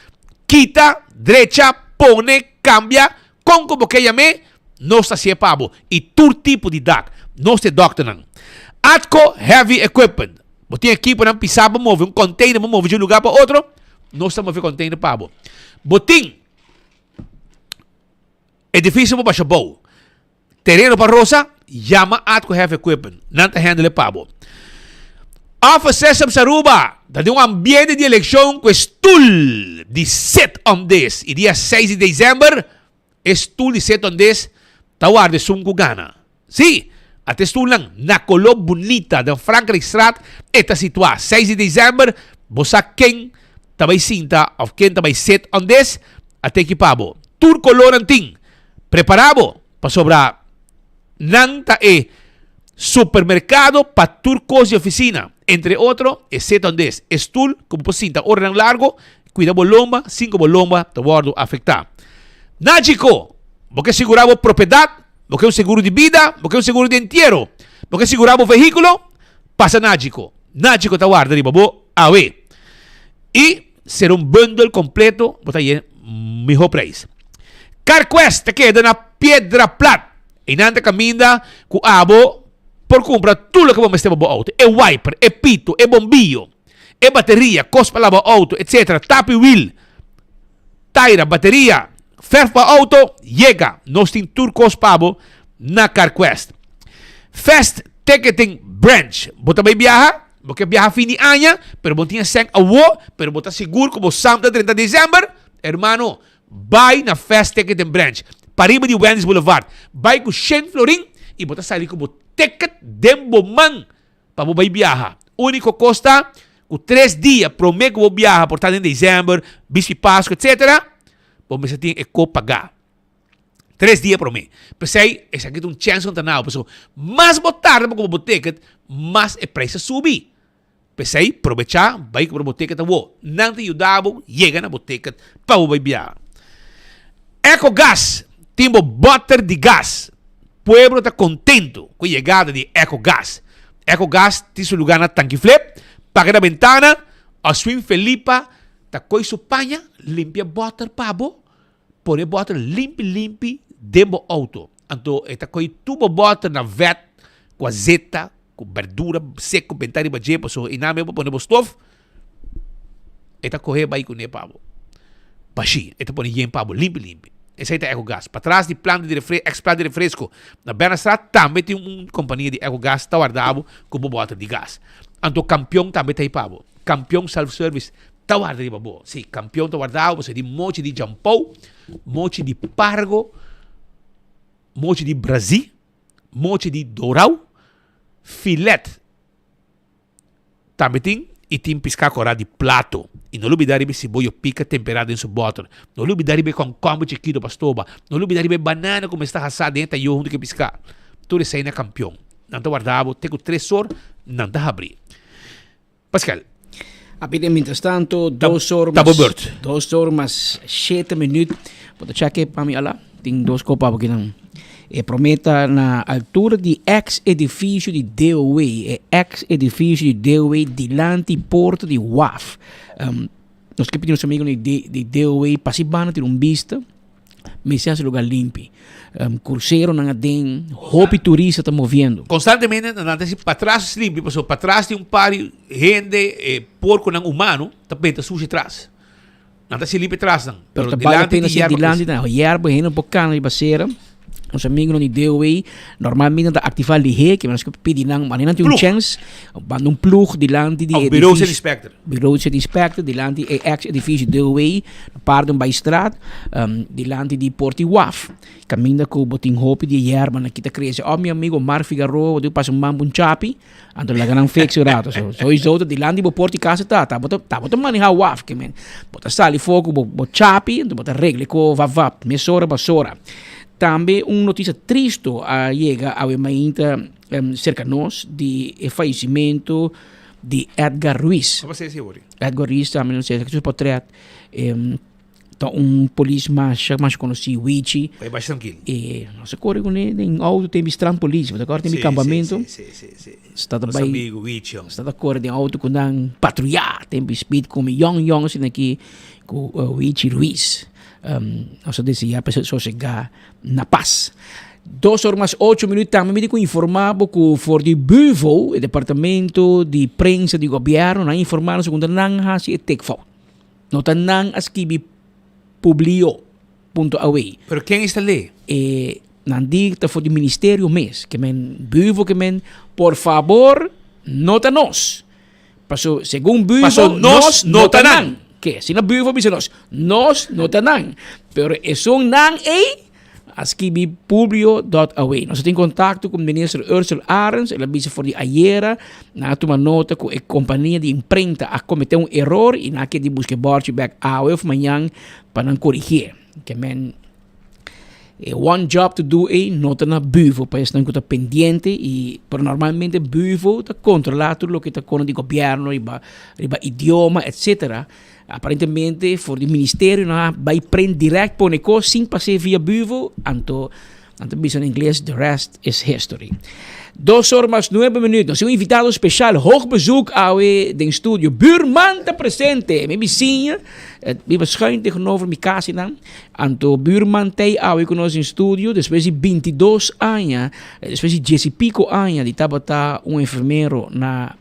Quita, derecha, pone, cambia, com como que chame, não está se pabo e todo tipo de dak, não se doctor. Atco Heavy Equipment. Você tem equipe para pisar para mover container, para mover de um lugar para outro. Não está mover container para você. Botim. Edifício para Chabou. Terreno para Rosa. Chama Atco Heavy Equipment. Não está handle para você. Office Sesam Saruba. Dá um ambiente de eleição com estudo de 7 on 10. E dia 6 de dezembro, estudo de 7 on 10. Tawar de Sum Gana. Sim. Até estou lang, na Colo Bonita da Frankrijk Straat, está situada 6 de dezembro, você quem também sinta, ou quem também set on this, até equipado. Tur color anting, preparado para sobrar nanta e supermercado para tur coisa de oficina, entre outros, é set on this. Estul, como você sinta, orden largo, cuida bolomba, 5 bolomba, te guardo afectar. Nágico, porque segurava propriedade, porque é um seguro de vida, porque é um seguro de entierro, porque segurava o veículo, passa Nágico. Nágico está guarda de babo, awe. E ser um bundle completo, botar aí, melhor preço. CarQuest te queda na Piedra Plata. E nanta caminha com abo por comprar tudo que vamos ter para o auto. É wiper, é pito, é bombillo, é bateria, cospa para o auto, etc. Tap wheel, taira, bateria, ferro para o auto, chega. Nós temos turcos pabo na CarQuest. Fast Ticketing Branch. Você vai viajar, porque viaja fim de ano, pero você tem sem awo, pero você seguro como sábado 30 de dezembro, hermano, vai na Fast Ticketing Branch. Pariba de Wendy's Boulevard. Vai com 100 florin e você sai como ticket de man para você viajar. Único costa com 3 dias, promete que você viaja, portanto em dezembro, bici Páscoa, etc. Você tem que pagar. 3 dias para mim. Pensei, esse aqui tem chance de não. Pessoal, mais botar para o ticket, mais o preço subir. Pensei, aproveitar, vai para o ticket, não te ajudava, chega na ticket para o viajar. EcoGás, temos butter de gás. O povo está contento com a chegada de EcoGás. EcoGás tem seu lugar na tanque flip, paga na ventana, a swing Felipa, tá com sua panha, limpia butter pabo, põe butter limpe dentro do auto. Então, está com tubo butter na vet, com azeta, com verdura, seco, pentari baje, so iname po põe stove, está correr vai com ne pabo. Baixi, está põe yen pabo, limpe. Esse aí é EcoGás. Para trás de plano de ex-plano de refresco, na Benastrada também tem uma companhia de EcoGás, está guardado como butter de gás. Então, campeão também tem pabo. Campeão self-service, está guardado de babo. Sim, campeão está guardado, você tem mochi de jampou, mochi de pargo, mochi de Brasil, mochi de dourau, filete. Também tem, e tem piscacora de plato. E não olvidar de cebola pica temperada em seu bottle. Não olvidar de com combo chiquito pastoba. Não olvidar de banana como está assada dentro e eu que piscar. Tudo isso aí é campeão. Não está guardado, tem 3 horas, não está abrir. Pascal. Apide, mientras tanto, 2 horas mais. 2 horas mais 7 minutos. Pode checar para mim lá. Tem 2 copas aqui não. Prometa na altura de ex-edifício de DOE. Ex-edifício de DOE, dilante porta de WAF. Nós que pedimos amigos de DOE, passibana, ter vista, mas se esse lugar limpo. Cruzeiro não tem, hopi turista está movendo. Constantemente, para trás é limpo, para trás tem par de gente, porco não humano, também está sujo atrás. Não está se limpo atrás, não. Pero vale a pena ser dilante, não. Hierba, um bocado de baseira. Os amigos não deu aí, normalmente tá ativar lihe, que nós pedir não, mas não tem um chance, bando plug dilante de bureau de inspector. Bureau de inspector dilante de ex-edifício deu aí, pardon by straat, dilante de Porti Waf. Caminha com o botin hope de yerba na kita cresce. Meu amigo Mar Figaro, eu passo mambo chapi, ando lá ganhando fixo rato. So isso dilante de Porti casa tá bota manejar Waf, que men. Bota sali fogo, bota chapi, bota regle com vavap, mesora basora. Também notícia triste chega ao mainta cerca de nós de falecimento de Edgar Ruiz. Como você disse, Uri? Edgar Ruiz também não sei se portrait polícia mais conhecido, Wichi. É bastante tranquilo. E nossa corre com ele em auto tem estranho polícia, agora tem acampamento. Sim. Está nosso amigo Wichi. Está de acordo em auto com um patrulhar, tem speed com young assim aqui com Wichi Ruiz. Nós desejamos para chegar na paz. 2h08 também me digo informado que for de Buvo, o departamento de prensa do governo, na informaram segundo nang se tekfo. Nota nang askibi publio.awe. Pero quem está ali? Nandita for de ministério mês, que men Buvo que men por favor nota nos. Paso segundo Buvo nos nota nang. Que se na Buvo bisa nos nota nang. Pero eso nang askibi publio.awe. Nós temos contato com o ministro Ursula Arens, ela disse for de ayer, na toma nota que a companhia de imprenta a cometeu erro e na que de buscar back awe of manhã para não corrigir. Que men one job to do nota na Buvo para estar pendiente e pero normalmente Buvo está controlar tudo o que está com o governo, riba idioma, etc. Aparentemente, for o ministério, vai prender direto para o negócio, sem passar via Buvo, anto bisa em inglês, the rest is history. 2h09. Nós temos um invitado especial, hoogbezoek ao den estúdio. Buurman está presente, minha vizinha, vive schuin tegenover minha casa, anto Buurman tem ao conosco em estúdio, depois de 22 anos, depois de 10 e pico anos, de estava enfermeiro na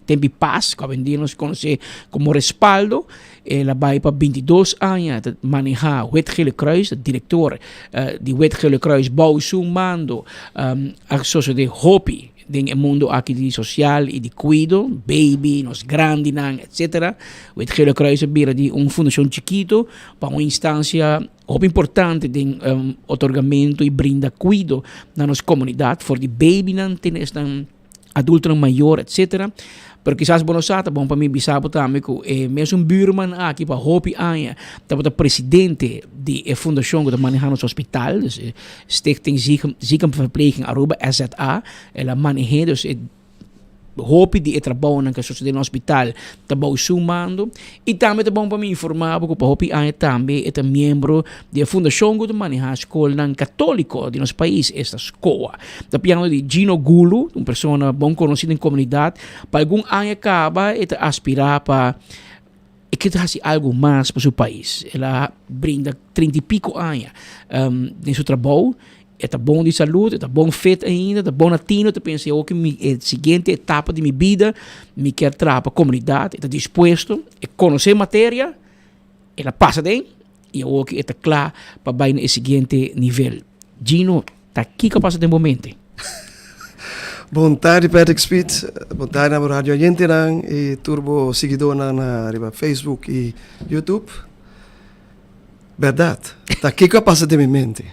Tempi Paz, que nos conhece como respaldo. Ela vai para 22 anos manejar o Wetgele Kruis, diretor de Wetgele Kruis, Bausumando, a socio de Hopi, no mundo aqui de social e de cuido, baby, nos grandes, etc. Wetgele Kruis é de fundação chiquito para uma instância muito importante de otorgamento e brinda cuido na nossa comunidade, for de baby, tem adulto maior, etc. Pero quizás bonosata, bom para mim bisabo também que mesmo um buurman aqui para Hopi Anja, estava presidente da fundação que maneja nosso hospital, dus Stichting Ziekenverpleging Aruba SZA, ela maneja dus Hopi de trabalho na casa do hospital, trabalho sumando e também é bom para mim informar que para Hopi Anja também é membro da fundação que maneja a escola católica de nosso país, esta escola. Da piano de Gino Gulu, uma pessoa bom conhecida em comunidade, para algum ano acaba e aspirar para que fazer algo mais para o seu país. Ela brinda 30 e pico anos em seu trabalho. Está bom de saúde, está bom feito ainda, está bom latino, eu pensei que a seguinte etapa de minha vida, me quer trabalhar para a comunidade, está disposto a conhecer matéria, ela passa bem, e eu que está claro para ir no seguinte nível. Gino, está aqui que passa de momento. Boa tarde, Patrick Speed. Boa tarde, na rádio Yenterang e turbo seguidor na Facebook e YouTube. Verdade, está aqui que passa de momento.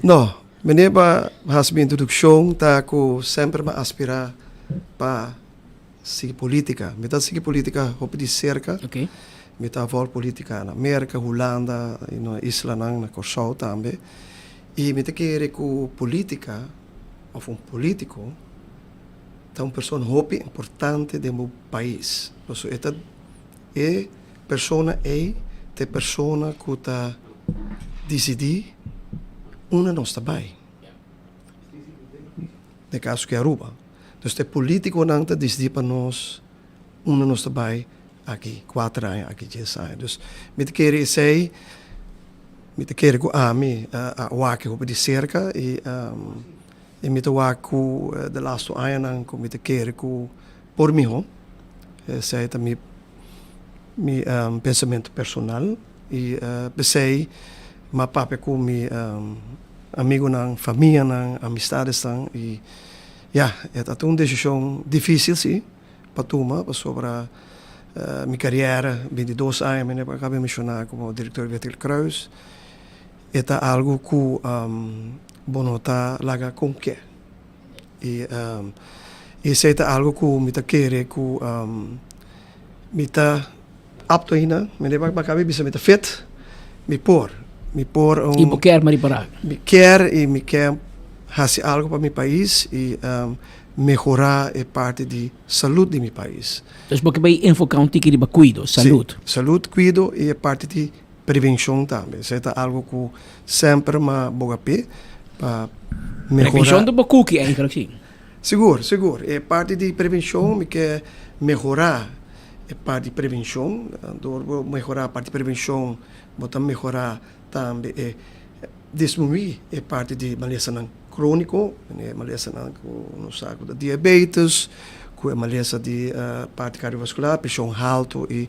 Não, meneer has minha introdução, tá com sempre me aspirar para seguir política. Me tá seguir política hope de cerca. Okay. Me tá vol política na América, Holanda, na Islândia, na Kosovo também. E me tá querer com política, ou um político, tá uma pessoa hope importante do meu país. Então, esta é pessoa que tá decidir una não está bem. No caso que é Aruba. Então, o político não está decidindo para nós, uma não está bem aqui, 4 anos, aqui 10 anos. Então, me querer dizer, me querer que a wake op de cerca e me wake de laatste ano, me querer que por mim, sei também meu pensamento personal e pensei, mas papai com amigo ng família ng amistades ng e esta é uma decisão difícil sim para tomar sobre minha carreira 22 anos eu acabei de mencionar como diretor Betel Cruz esta algo que bonota laga com que e isso é algo que me tá querer que me tá apto ainda me deve acabei bisa me tá fit me por E você quer mariparar? Me quer fazer algo para meu país e melhorar a parte de saúde de meu país. Então você vai enfocar um tique de cuido, saúde. Sim, saúde, cuido e a parte de prevenção também. Isso é algo que sempre me boga pé para melhorar. Prevenção do bacuque é sim. Seguro. É parte de prevenção, me quer melhorar a parte de prevenção. Melhorar a parte de prevenção, botar melhorar também diminuir a parte de maleza crônico, maleza no saco da diabetes, com a maleza de parte cardiovascular, pressão alta e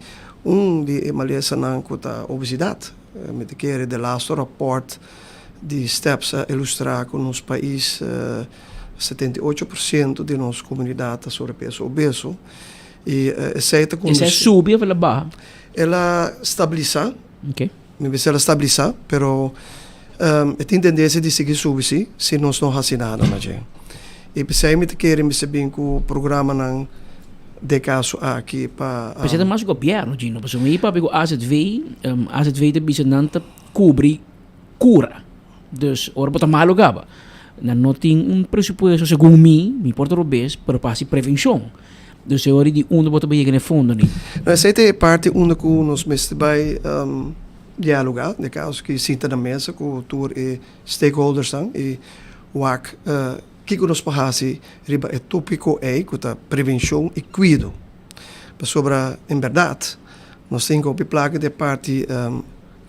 de maleza com a obesidade. Me quer de last report de steps a ilustrar que nos países 78% de nossa comunidade sobrepeso obeso e essa é subir ou ela baixa? Ela estabiliza. Okay. Me vai ela estabilizar, pero tem tendência de seguir subir se nós não fazemos nada na gente. E pensei me querer me saber que o programa não de caso aqui para Mas é mais governo, Gino, porque me para o AZV de bisananta cobre cura. Dus ora bota malo gaba. Não tem presupuesto segundo me importa o bes para passar prevenção. Dus é hora de onde bota bem no fundo nem. Essa é parte onde que nós mestre vai dialogar, de caso que sinta na mesa com tour e stakeholders e o que nós passamos riba é tópico que a prevenção e cuido. Sobre em verdade, nós temos que placa de parte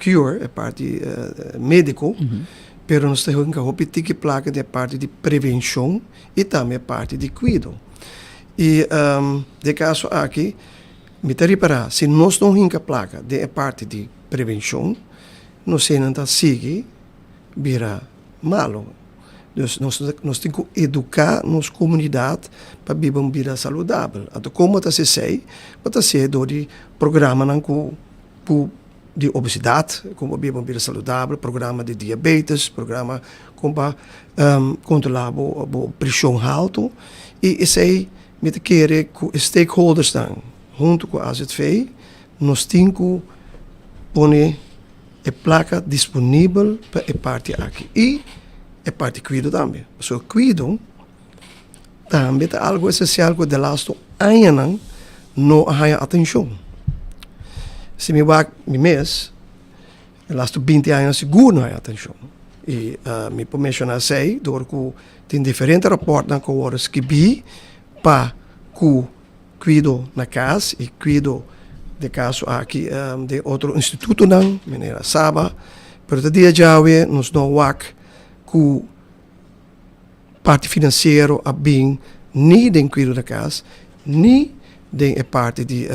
cure, a parte médico, pero nós temos que placa de parte de prevenção e também a parte de cuido. E de caso aqui, me te reparar, se nós não temos placa de parte de prevenção, nós não sigue vira malo. Dus nós temos que educar nossa comunidade para viver uma vida saudável. Então, como se sei, pode ser do programa de obesidade, como viver uma vida saudável, programa de diabetes, programa como controlar a pressão alta. E isso aí, me querer que os stakeholders junto com a AZV, nós temos que pôr a placa disponível para a parte aqui. E a parte cuido também. So, cuido também é algo essencial que de last anos não há atenção. Se me vai mês, de last 20 anos seguro não há atenção. E me pode mencionar sei, door que tem diferentes rapportes que horas que vi para que cuido na casa e cuido de caso aqui de outro instituto não, menina Saba, pero de dia já nós não wak que parte financeira a bem nem de cuidado da casa, nem de parte de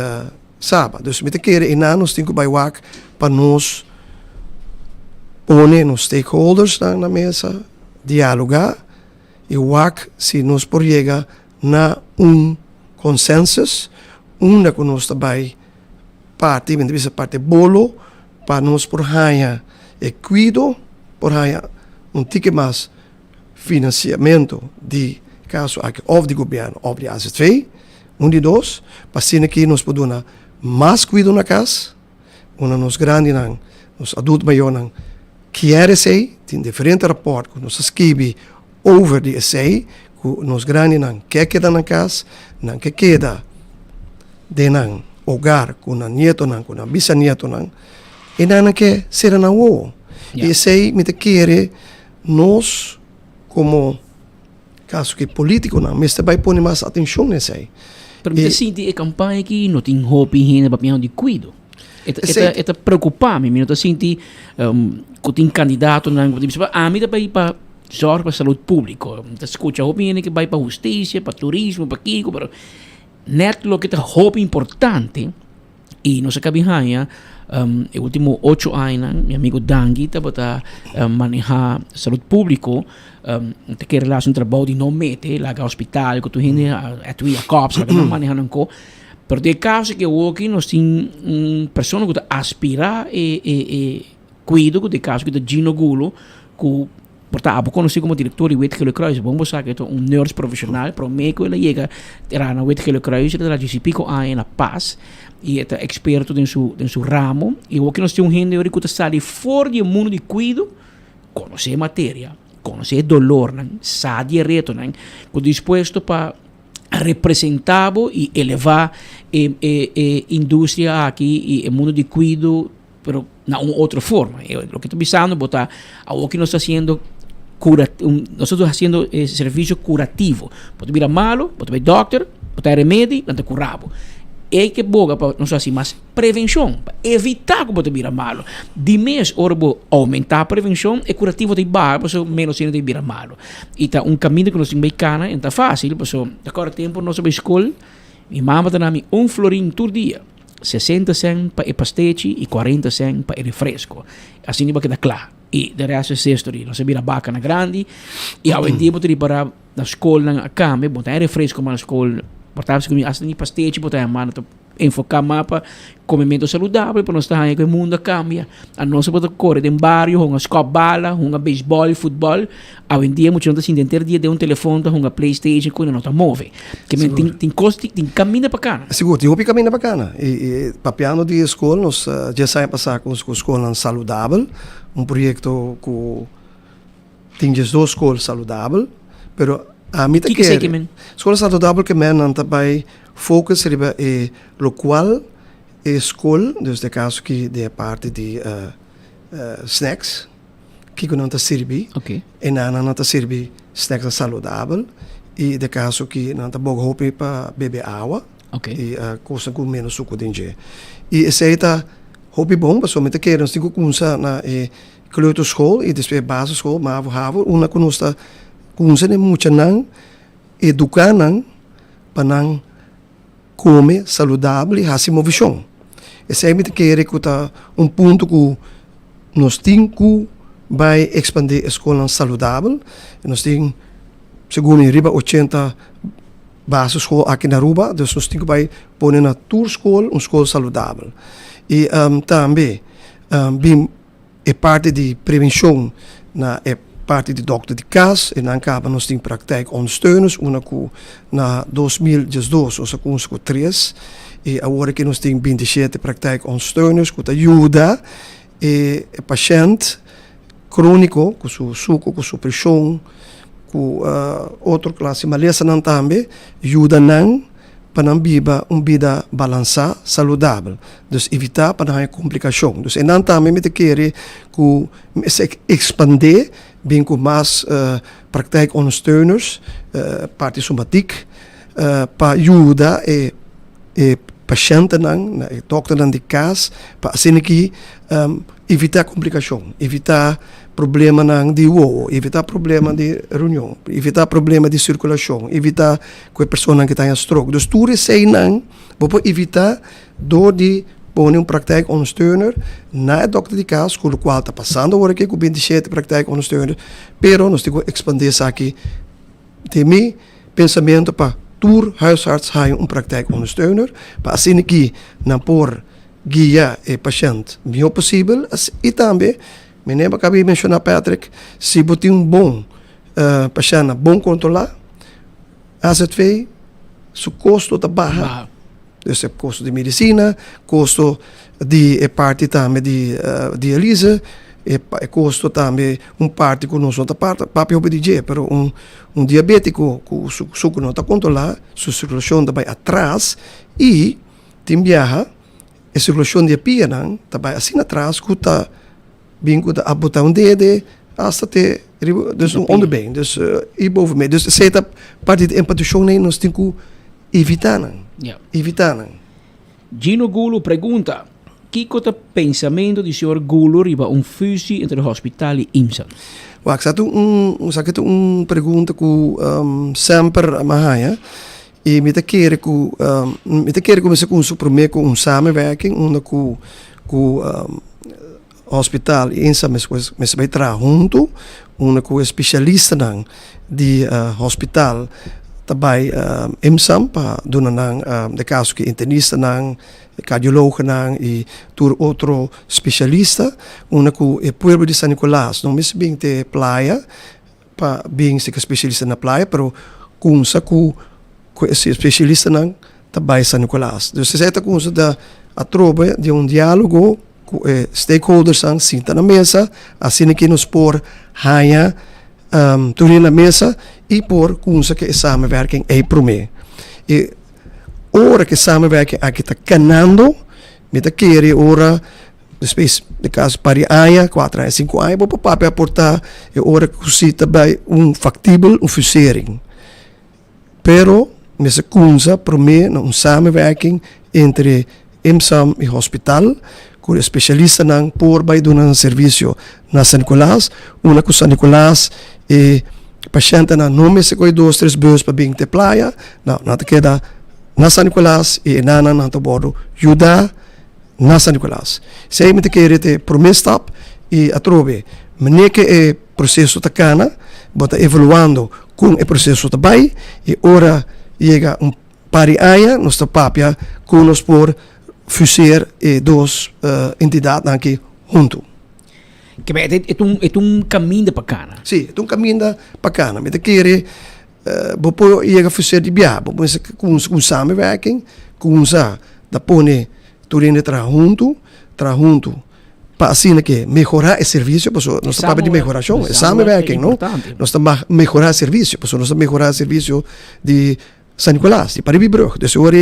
Saba. Dus met de keren in nós temos que baiwak para nós pôr nos stakeholders na mesa, dialogar e wak se nós por chegar na consensus, onde que nós também parte, essa parte bolo, para nós por ganhar e cuido, por ganhar tique mais financiamento de caso aqui, ou de governo, ou de AZV, de dois, para que nós podemos mais cuidado na casa, nos grandes, nos adultos maiores, que é esse, tem diferentes rapportes, que nós escrevemos over de esse, que nos grandes, que queda na casa, que queda de hogar, com a nieto, com a bisnieto, e não que será na rua. E esse, me quer nós, como caso que político, mas também põe mais atenção nesse aí. Pero me sinto a campanha aqui não tem roupa higiene para de cuido. Eta preocupar-me, me não sinto que tem candidato, a mim também para zorg para saúde pública. Então escuta roupa higiene que vai para justiça, para turismo, para Kiko, pero net lo que é roupa importante E nós acabamos os últimos 8 anos, meu amigo Dangi está manejar saúde pública, que relação ao trabalho de não meter lá no hospital, que tu gente a COPS, que não maneja não co. Pero de caso que aqui nós temos pessoa que aspira e cuido de caso que de Gino Gulo, que portanto, conhecido como diretor de Wetgele Kruis, vamos saber que é nurse profissional, pero médico ele chega era na Wetgele Kruis, ele já pico aí na paz e é experto em seu ramo. E o que nós temos gente que está fora do mundo de cuido, conhecer matéria, conhecer dolor, sabe reto, que disposto para representar e elevar a indústria aqui e o mundo de cuido, pero na outra forma. O que estou pensando, botar o que nós estamos fazendo nosotros haciendo servicio curativo. Pode vir a malo, pode vir doctor, pode ter remédio, não te curabo. É que boga para nós assim, mas prevenção, para evitar que pode vir a malo. De mês, ora, aumentar a prevenção, é curativo de bar, para menos de vir a malo. E tá caminho que nós temos bacana, é fácil, para agora tempo nós na escola, minha mãe dá-me florim por dia. 60 cent para o pastete e 40 cent para o refresco. Assim vai quedar claro. E de resto é história. Nós vira bacana grande. E ao em dia, eu para na escola, na cama, botar refresco na escola. Portanto, se assim nem pastete, botar a mão, enfocar mapa, comimento saudável, para nós estar aí que o mundo cambia. A nossa bota corre de barrio, uma escola bala, uma beisebol, futebol. Ao em dia, muitos não se entender dia de telefone, uma PlayStation, quando não está móvel. Que tem costa, tem caminho bacana. Seguro, tem caminho bacana. E papiano de escola, nós já saímos passar com a escola saudável, projeto que tem 2 escolas saudáveis, pero a mim que escola saudável que men também focus riba lo qual escola, desde caso que de parte de snacks que não está servi, e não está servi snacks saudável e de caso que não está bom roupa para beber água, e coisa com menos suco dentro. E esse aí tá roupa bom, mas somente que nós temos que começar na kleuterschool e depois basisschool, maar we hebben una que nós está começando muito não educar não para comer saudável e assim uma visão. Esse é que tá ponto que nós temos que vai expandir a escola saudável. Nós temos, segundo riba 80 basisschool aqui na Aruba, então nós temos que vai pôr na tour school, uma escola saudável. E também é parte de prevenção na parte de dokter de casa en dan acaba nós temos praktijkondersteuners, uma que na 2012 ou com 3 e agora que nós temos 27 praktijkondersteuners que ajuda o paciente crônico com seu suco, com sua pressão, com outra classe maleza não também ajuda não para não viver uma vida balançada, saudável, então evitar para não ter complicação. Então, não também me querer que se expandir bem com mais praktijkondersteuners, parte somatique, para ajudar o paciente, o dokter de casa, para assim que evitar complicação, evitar problema de uo, evitar problema de reunião, evitar problema de circulação, evitar que a pessoa que tenha stroke. Dus tudo isso aí não, vou evitar dor de pôr praktijkondersteuner na dokter de casa, com o qual está passando agora aqui com 27 praktijkondersteuner, pero nós temos que expandir isso aqui. Tem meu pensamento para tour huisarts hebben praktijkondersteuner, para assim que não por guiar o paciente o melhor possível e também me lembro que eu mencionar Patrick, se você tem bom paciente, bom controlar, AZV, o custo está baixo. Então, custo de medicina, custo de parte também de diálise, custo também parte que nós não está papi obediente, pero diabético que o suco não está controlar, sua circulação também atrás e tem viaja, a circulação de pia também assim atrás que está bingo a botar dedo hasta te dus onderbeen dus hierboven mee dus zet op parte de empatização nem nós temos que evitar Gino Gulo pergunta que é o pensamento do senhor Gulo riba fusão entre o hospital e IMSA? Sabe pergunta que sempre mahaya E me te keren começar com primeiro com uma samenwerking onder com hospital e eenzaam met bij tra junto onder com especialista nang di hospital tabay eenzaam pa doen nang de caso que internista nang cardiologe nang e tur outro specialista onder com e pueblo de San Nicolás não mis bem te playa pa bem se especialista na playa pero com saco especialista nang tabay San Nicolás. Dus ze zitten com da a trobe de diálogo com stakeholders ang sinta na mesa, assim que nos por haya turin na mesa e por com que samenwerking é prome. E ora que samenwerking aqui está canando, me tá querer ora depois de caso para haya 4 anos, 5 anos, para papel aportar e ora que se também factível fusering. Pero nessa coisa prome na samenwerking entre IMSAM e hospital, com especialista nang por vai donar um serviço na San Nicolás, uma com San Nicolás e paciente na nome se coi 2, 3 beus para bem te playa, não te queda na San Nicolás e nana na to bordo ajuda na San Nicolás. Se aí me te querer te primeiro stop e atrove, menê que é processo tacana, bota evoluando com o processo também e ora chega pari aya nos papia com nos por fuser e dos entidades aqui junto. Que é um caminho bacana. Sim, é um caminho bacana. Mas querer bopo chega fuser de biabo, mas com samenwerking, com da pone turine tra junto, para assim que melhorar o serviço, porque nós estamos de melhoração, é samenwerking, não? Nós estamos melhorar o serviço, porque nós estamos melhorar o serviço de San Nicolás, de Paribibrug. Dus hoor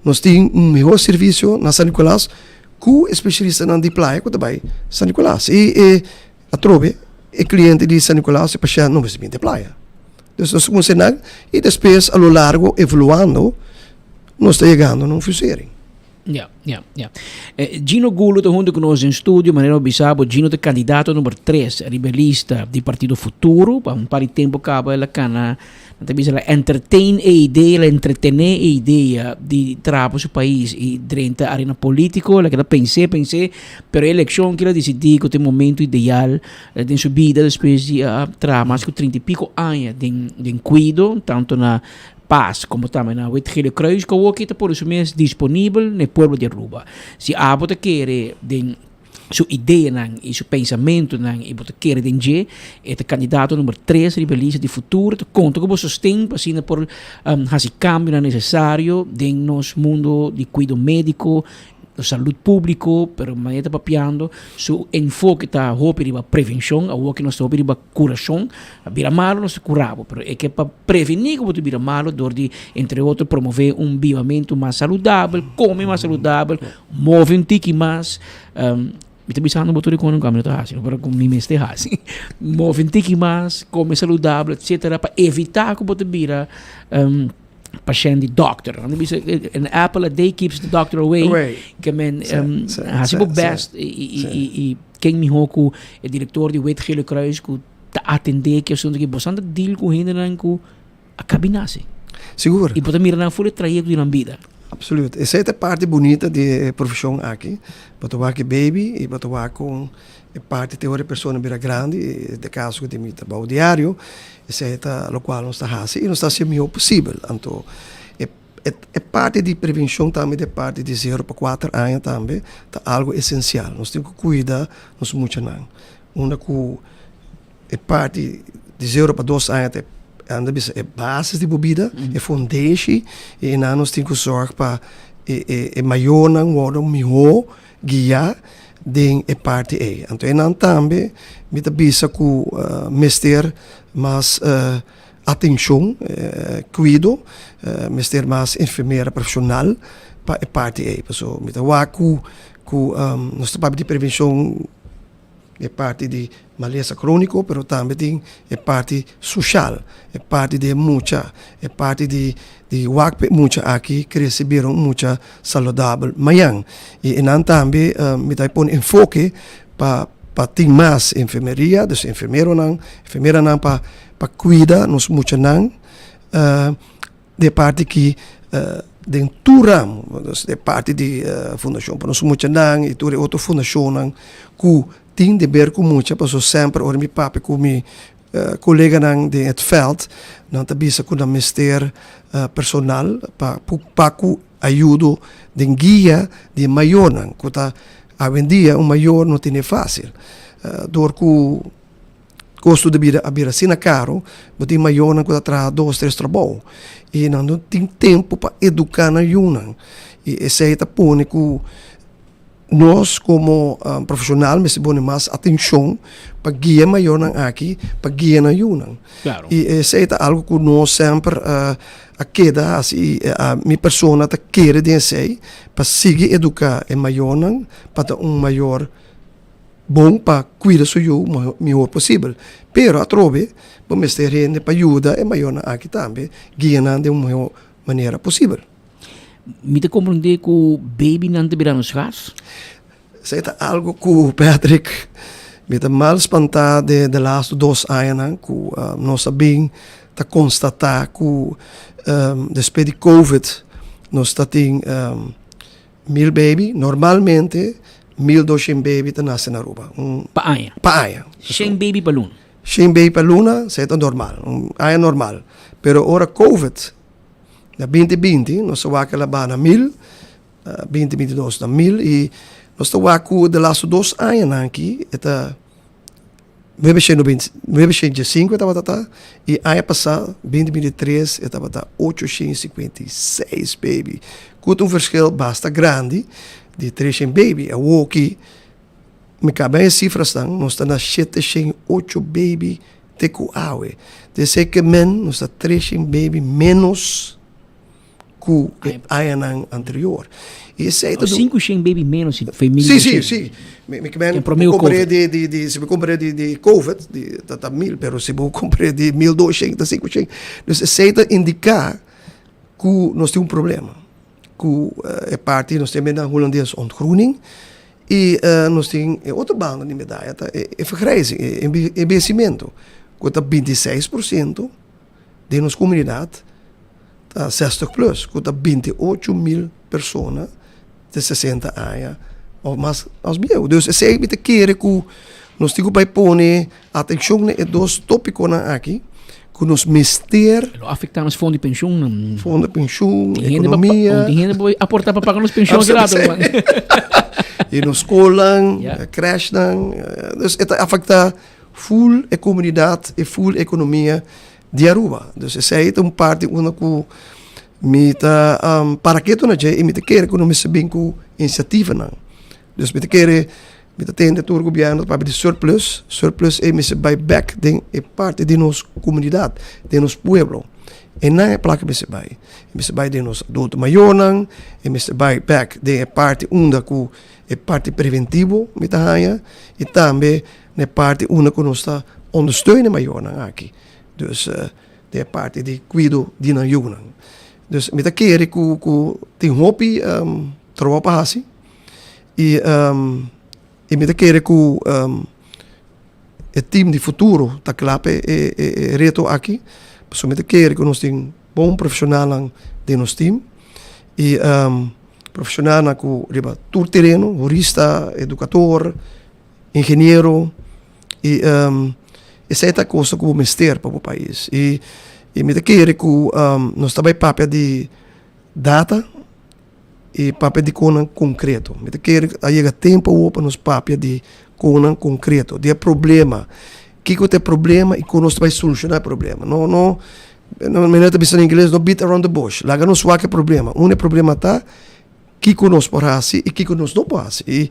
nós temos melhor serviço na San Nicolás com especialista na de playa que também San Nicolás. E a trove, o cliente de San Nicolás é paciente não vai de playa. Dus nós começamos e depois, a lo largo, evoluando, nós está chegando num fusering. Ja. Gino Gulo está junto conosco em estúdio, Manero Bisabo. Gino é candidato número 3, rebelista do Partido Futuro. Para par de tempo acaba ela cana, ela entertain a ideia, ela entretener a ideia de trabalhar o país e dentro da arena política. Ela quer pensar, pero a eleição que ela decidiu que tem momento ideal de sua vida, depois de trabalhar mais de 30 e pico anos de cuido, tanto na paz, como também na Wetgele Kruis, que o que está por isso mesmo disponível no povo de Aruba. Se a bota quer sua ideia e seu pensamento e bota quer de é o candidato número 3 rebelista de futuro, conta com o sustento assim por esse cambio necessário em nosso mundo de cuidado médico, saúde público, pero maneta papiando, su enfoque está a prevenção, a que nós estamos a curação, a vira malo nós curamos, pero é que para prevenir que vira malo, de entre outros promover vivamento mais saudável, come mais saudável, move um tique mais, estou pensando no motor com um caminho tá assim, para com mim este assim, move um tique mais, come saudável, etc, para evitar que vira paciente doctor. An apple a day keeps the doctor away. Que men has o best e quem me hoco o diretor de Wetgele Kruis que ta atender que assunto que bastante deal com hinderan com a cabinase. Seguro. E pode mirar na folha trajecto de vida. Absoluut. Essa é a parte bonita de profissão aqui. Botar aqui baby e botar com a parte teoria pessoa bira grande, de caso que tem o diário. Essa é a qual nós está fazendo e nós está sendo o melhor possível. Então, é parte de prevenção também, é parte de 0 para 4 anos também, é algo essencial. Nós temos que cuidar, nós muito não. Uma que é parte de 0 para 2 anos é base de bebida, é foundation, e nós temos que sorrir para é maior não worden melhor guiar den é parte é. Então, nós também me bisa com mestre mais atenção, cuido, mestre mais enfermeira profissional para parte é. Pessoal, me com nós trabalhamos de prevenção é parte de maleza crônico, pero também tem é parte social, é parte de muita, é parte de muita aqui que receberam muita saudável manhã. E não também me dá um enfoque para ter mais enfermeria, dus enfermeira não para cuidar nos muita não de parte que den turam, dus de parte de fundação para nós muito nang e toda outra fundação nang que tem de ver com muito, passo sempre ora mi papi com mi colega nang de het veld, não tá bisa com o ministério personal para que ajudo de guia de maior nang, que tá hoje em dia maior não tem fácil, dor que custo de vida a sina caro, mas tem maior nang que tá tra 2-3 trabalho e não tem tempo para educar na yunang e esse aí tá põe que nós como profissional me se põe mais atenção para guiar maior nang aqui para guiar na yunang Claro. e esse aí tá algo que nós sempre a queda assim a minha persona tá querer de sei para seguir educar e maior nang para maior bom para cuidar seu o melhor possível. Pero a trove, vamos ter gente para ajudar é maior na aqui também, guiando de uma melhor maneira possível. Me te compreender que o baby não te vira nos gas? Isso é algo que Patrick me tá mal espantado de laatste 2 anos que nós sabemos tá constatar que depois de Covid nós tá tem 1000 baby normalmente 1200 baby te nasce na Aruba. Paaya. Paaya. 100 baby pa luna. 100 baby pa luna, é normal. Aya normal. Pero ora COVID, na 2020, nós estamos lá na 1000, 2022 na 1000, e nós estamos de laatste 2 anos aqui, we hebben 5 estava e ano passado 2023 estava 856 baby. Com verschil basta grande de 300 baby. O que me cabe as cifras estão, nós estamos na 708 baby te kuawe. De que men nós está 300 baby menos que ano anterior. E esse aí 500 baby menos foi 1000. Sim. Se me comprar de COVID, tá 1000, pero se me comprar de 1200, 500. Então, isso aí indica que nós temos problema. Que é parte, nós temos na holandesa ontgroening e nós temos outra banda de medalha, é vergrijzing, é envelhecimento. Que tá 26% de nossa comunidade tá 60 plus, que tá 28.000 pessoas de 60 anos ou mais aos meus. Então, esse é o que nós temos que pôr atenção em 2 tópicos aqui, que nos mister. Afectar nos fundos de pensão. Fundo de pensão, economia. Tem gente que aportar para pagar nos pensões grato. E nos escolas, creche, isso afeta full a comunidade e full a economia de Aruba. Então, essa é uma parte onde me tá para que tu não já e me quer que não me se bem com iniciativa não. Dus me quer me tende todo o governo para de surplus é me se buy back de parte de nossa comunidade, de nosso pueblo. E não é placa me se buy de nosso adulto maior não, e me se buy back de parte onde que é parte preventivo me tá ganha e também na parte onde que nós está ondersteunen maior não aqui. Dus de parte de cuido de na juna. Dus me quer que tem hobby trabalho para assim e me quer que o time de futuro tá claro é reto aqui, so me quer que nós tem bom profissional de nosso time e profissional na que riba todo terreno, jurista, educador, engenheiro e essa é a coisa que o ministério para o país e me quer que nós também papel de data e papel de conan concreto. Me quer chega tempo para nos papel de conan concreto, de problema. Que é problema e que nós vai solucionar o problema. Não me pensando em inglês, não beat around the bush. Lá não só que problema. Problema tá que nós podemos e que nós não podemos. E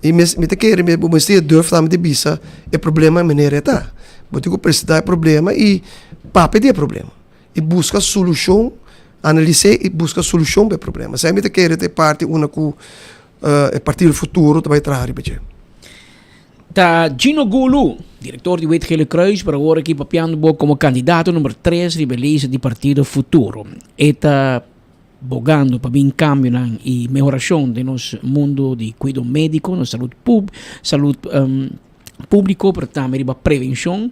me quer me você deve também de bisa é problema maneira tá. Você tem que precisar problema e papel de problema. E busca solução, analisar e busca solução para o problema. Se a gente quer ter parte uma que a partir do futuro vai trazer para Tá Gino Gulu, diretor de Wetgele Kruis, para agora aqui papiando como candidato número 3 de beleza de Partido Futuro. Está bogando para vir cambio e melhoração de nosso mundo de cuidado médico, nossa saúde público, para também para prevenção.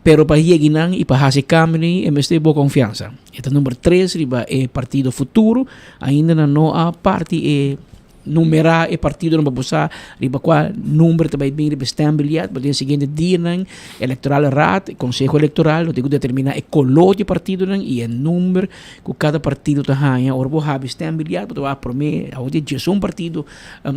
Pero para llegar e para fazer caminho é mesmo boa confiança. Então, número 3 riba é Partido Futuro, ainda não há parte numerar e partido não vai passar riba qual número também bem riba estambilhado, mas no seguinte dia não eleitoral rat, conselho eleitoral não tem que determinar o color de partido não e o número que cada partido tá ganha, ora vou have estambilhado, tu vai prometer a onde é um partido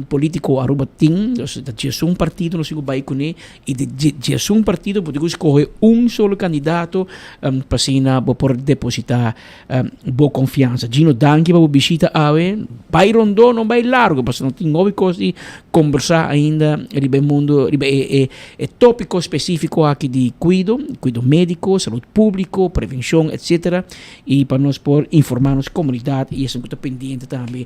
político aruba ting, é um partido não se vai com e de um partido pode escolher solo candidato para sina por depositar boa confiança. Gino danke para visita ave, vai rondon não vai largo, porque não tem nove coisas de conversar ainda no mundo, é tópico específico aqui de cuido médico, saúde pública, prevenção, etc. E para nós por informar nossa comunidade e isso é muito pendente também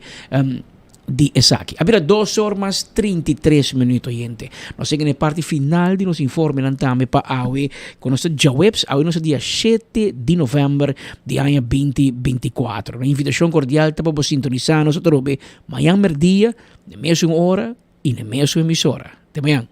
de aqui. Havia 2 horas mais 33 minutos, gente. Nós chegamos na parte final de nosso informe também para AUE, com nossa webs, AUE nosso dia 7 de novembro de ano 2024. Uma invitação cordial para você sintonizar nosso trobe, amanhã dia, na mesma hora e na mesma emissora. Até amanhã.